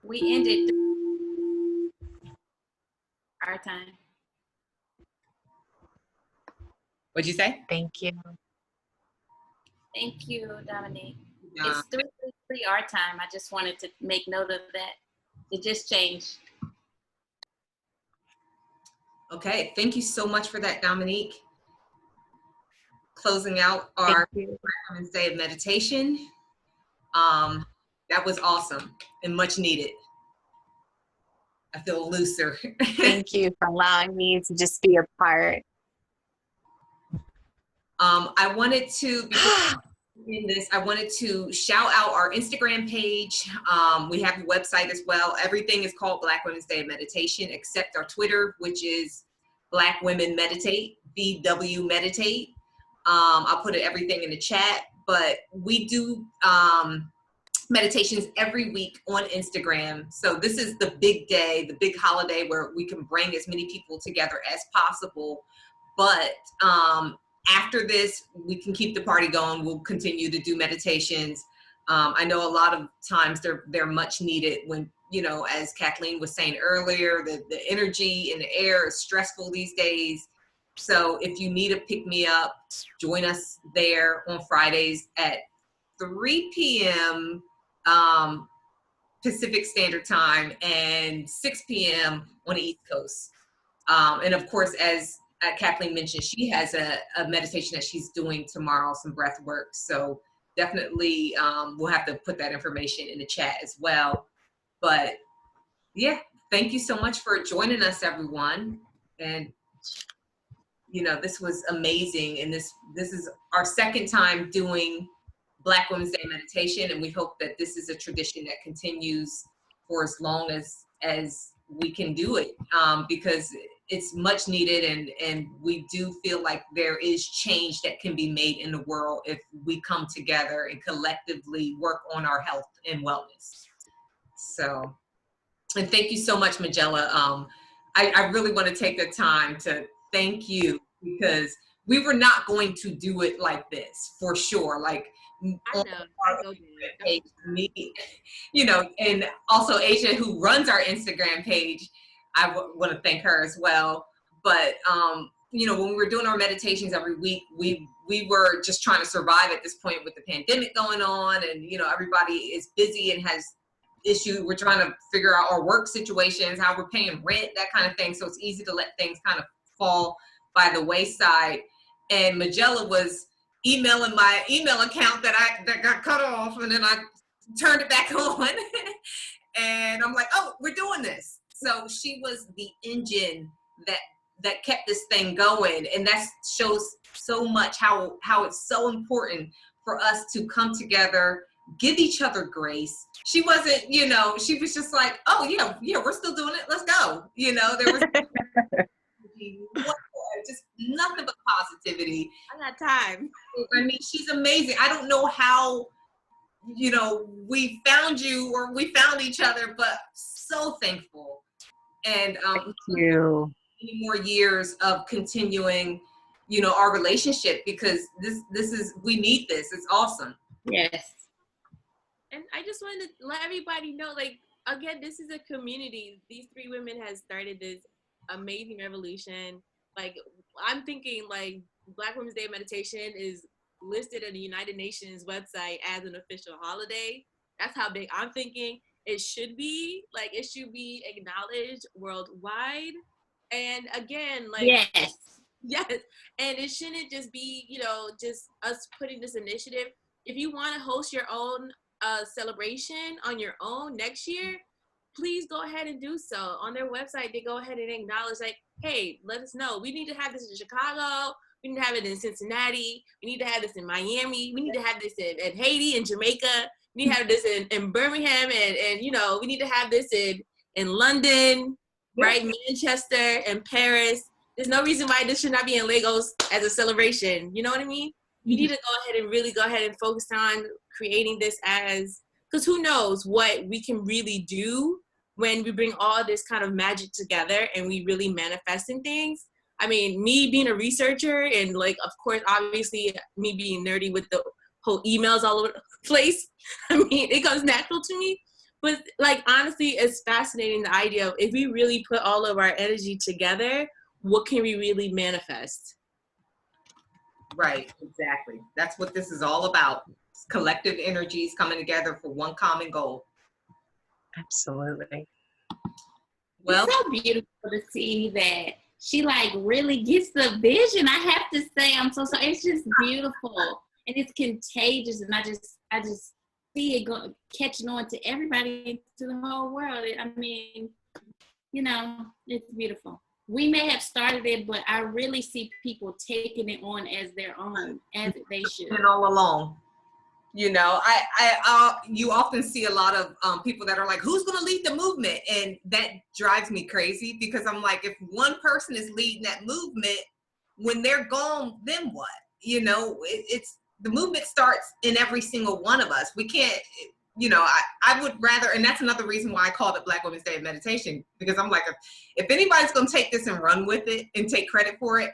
We ended our time. What'd you say? Thank you. Thank you, Dominique. Yeah. It's 3:33 our time. I just wanted to make note of that. It just changed. Okay, thank you so much for that, Dominique. Closing out our Women's Day of Meditation. That was awesome and much needed. I feel looser. Thank you for allowing me to just be a part. I wanted to, before in this, I wanted to shout out our Instagram page. We have a website as well. Everything is called Black Women's Day of Meditation, except our Twitter, which is Black Women Meditate, BW Meditate. I'll put everything in the chat, but we do meditations every week on Instagram. So this is the big day, the big holiday where we can bring as many people together as possible. But after this, we can keep the party going. We'll continue to do meditations. I know a lot of times they're much needed when, you know, as Kathleen was saying earlier, the energy in the air is stressful these days. So if you need a pick-me-up, join us there on Fridays at 3 p.m. Pacific Standard Time and 6 p.m. on the East Coast. And of course, as Kathleen mentioned, she has a meditation that she's doing tomorrow, some breath work. So definitely we'll have to put that information in the chat as well. But yeah, thank you so much for joining us, everyone. And you know, this was amazing. And this is our second time doing Black Women's Day meditation. And we hope that this is a tradition that continues for as long as we can do it, because it's much needed. And we do feel like there is change that can be made in the world if we come together and collectively work on our health and wellness. So, and thank you so much, Magella. I really want to take the time to thank you, because we were not going to do it like this, for sure. Like, me, you know, and also Asia, who runs our Instagram page, I want to thank her as well. But, you know, when we were doing our meditations every week, we were just trying to survive at this point with the pandemic going on. And, you know, everybody is busy and has issue. We're trying to figure out our work situations, how we're paying rent, that kind of thing. So it's easy to let things kind of fall by the wayside. And Magella was emailing my email account that got cut off, and then I turned it back on. And I'm like, oh, we're doing this. So she was the engine that kept this thing going. And that shows so much how it's so important for us to come together, give each other grace. She wasn't, you know, she was just like, oh yeah, we're still doing it. Let's go. You know, there was just nothing but positivity. I got time. I mean, she's amazing. I don't know how, you know, we found you or we found each other, but so thankful. And thank you. Many more years of continuing, you know, our relationship, because this is, we need this. It's awesome. Yes. And I just wanted to let everybody know, like, again, this is a community. These three women has started this amazing revolution. Like, I'm thinking, like, Black Women's Day of Meditation is listed on the United Nations website as an official holiday. That's how big I'm thinking it should be. Like, it should be acknowledged worldwide. And again, like, yes. And it shouldn't just be, you know, just us putting this initiative. If you want to host your own celebration on your own next year, please go ahead and do so. On their website, they go ahead and acknowledge, like, hey, let us know. We need to have this in Chicago. We need to have it in Cincinnati. We need to have this in Miami. We need to have this in Haiti and Jamaica. We need to have this in Birmingham. And you know, we need to have this in London, right? Manchester and Paris. There's no reason why this should not be in Lagos as a celebration. You know what I mean? You need to go ahead and really go ahead and focus on creating this as, because who knows what we can really do when we bring all this kind of magic together and we really manifesting things. I mean, me being a researcher and, like, of course, obviously me being nerdy with the whole emails all over the place. I mean, it comes natural to me. But, like, honestly, it's fascinating, the idea of if we really put all of our energy together, what can we really manifest? Right, exactly. That's what this is all about. It's collective energies coming together for one common goal. Absolutely. Well, it's so beautiful to see that she like really gets the vision. I have to say, I'm so sorry. It's just beautiful and it's contagious, and I just see it catching on to everybody, to the whole world. I mean, you know, it's beautiful. We may have started it, but I really see people taking it on as their own, as they should. And all along. You know, you often see a lot of people that are like, who's going to lead the movement? And that drives me crazy, because I'm like, if one person is leading that movement, when they're gone, then what? You know, it's the movement starts in every single one of us. We can't, you know, I would rather, and that's another reason why I called it Black Women's Day of Meditation, because I'm like, if anybody's going to take this and run with it and take credit for it,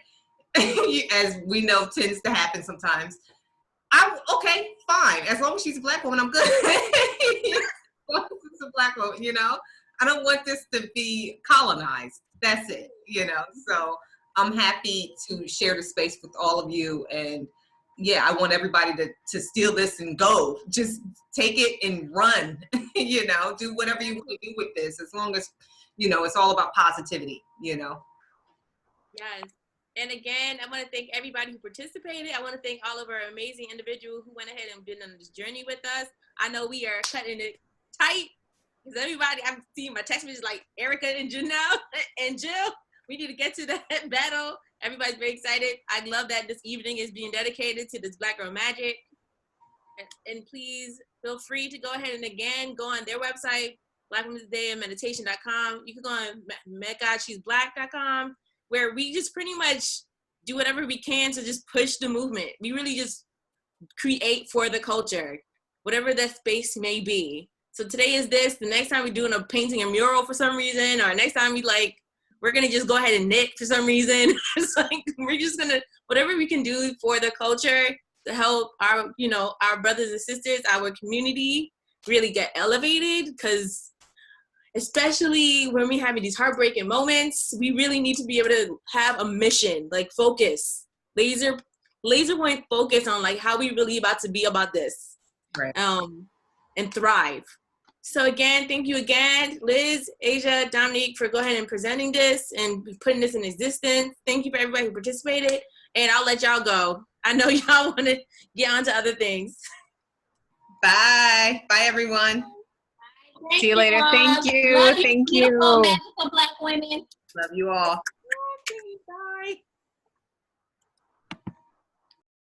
as we know tends to happen sometimes, okay, fine. As long as she's a Black woman, I'm good. As long as it's a Black woman, you know? I don't want this to be colonized. That's it, you know? So I'm happy to share the space with all of you. And yeah, I want everybody to steal this and go. Just take it and run, you know? Do whatever you want to do with this, as long as, you know, it's all about positivity, you know? Yes. And again, I want to thank everybody who participated. I want to thank all of our amazing individuals who went ahead and been on this journey with us. I know we are cutting it tight, because everybody, I'm seeing my text messages like Erica and Janelle and Jill. We need to get to that battle. Everybody's very excited. I love that this evening is being dedicated to this Black Girl Magic. And please feel free to go ahead and again, go on their website, BlackWomen'sDayofMeditation.com. You can go on MetGodShe'sBlack.com, where we just pretty much do whatever we can to just push the movement. We really just create for the culture, whatever that space may be. So today is this, the next time we're doing a painting a mural for some reason, or next time we're gonna just go ahead and knit for some reason. It's like, we're just gonna, whatever we can do for the culture to help our, you know, our brothers and sisters, our community really get elevated, because especially when we're having these heartbreaking moments, we really need to be able to have a mission, like focus, laser point focus on like how we really about to be about this, right? And thrive. So again, thank you again, Liz, Asia, Dominique, for go ahead and presenting this and putting this in existence. Thank you for everybody who participated, and I'll let y'all go. I know y'all want to get on to other things. Bye. Bye, everyone. See you later. Thank you. Love Thank you. Beautiful, magical Black women. Love you all. Bye.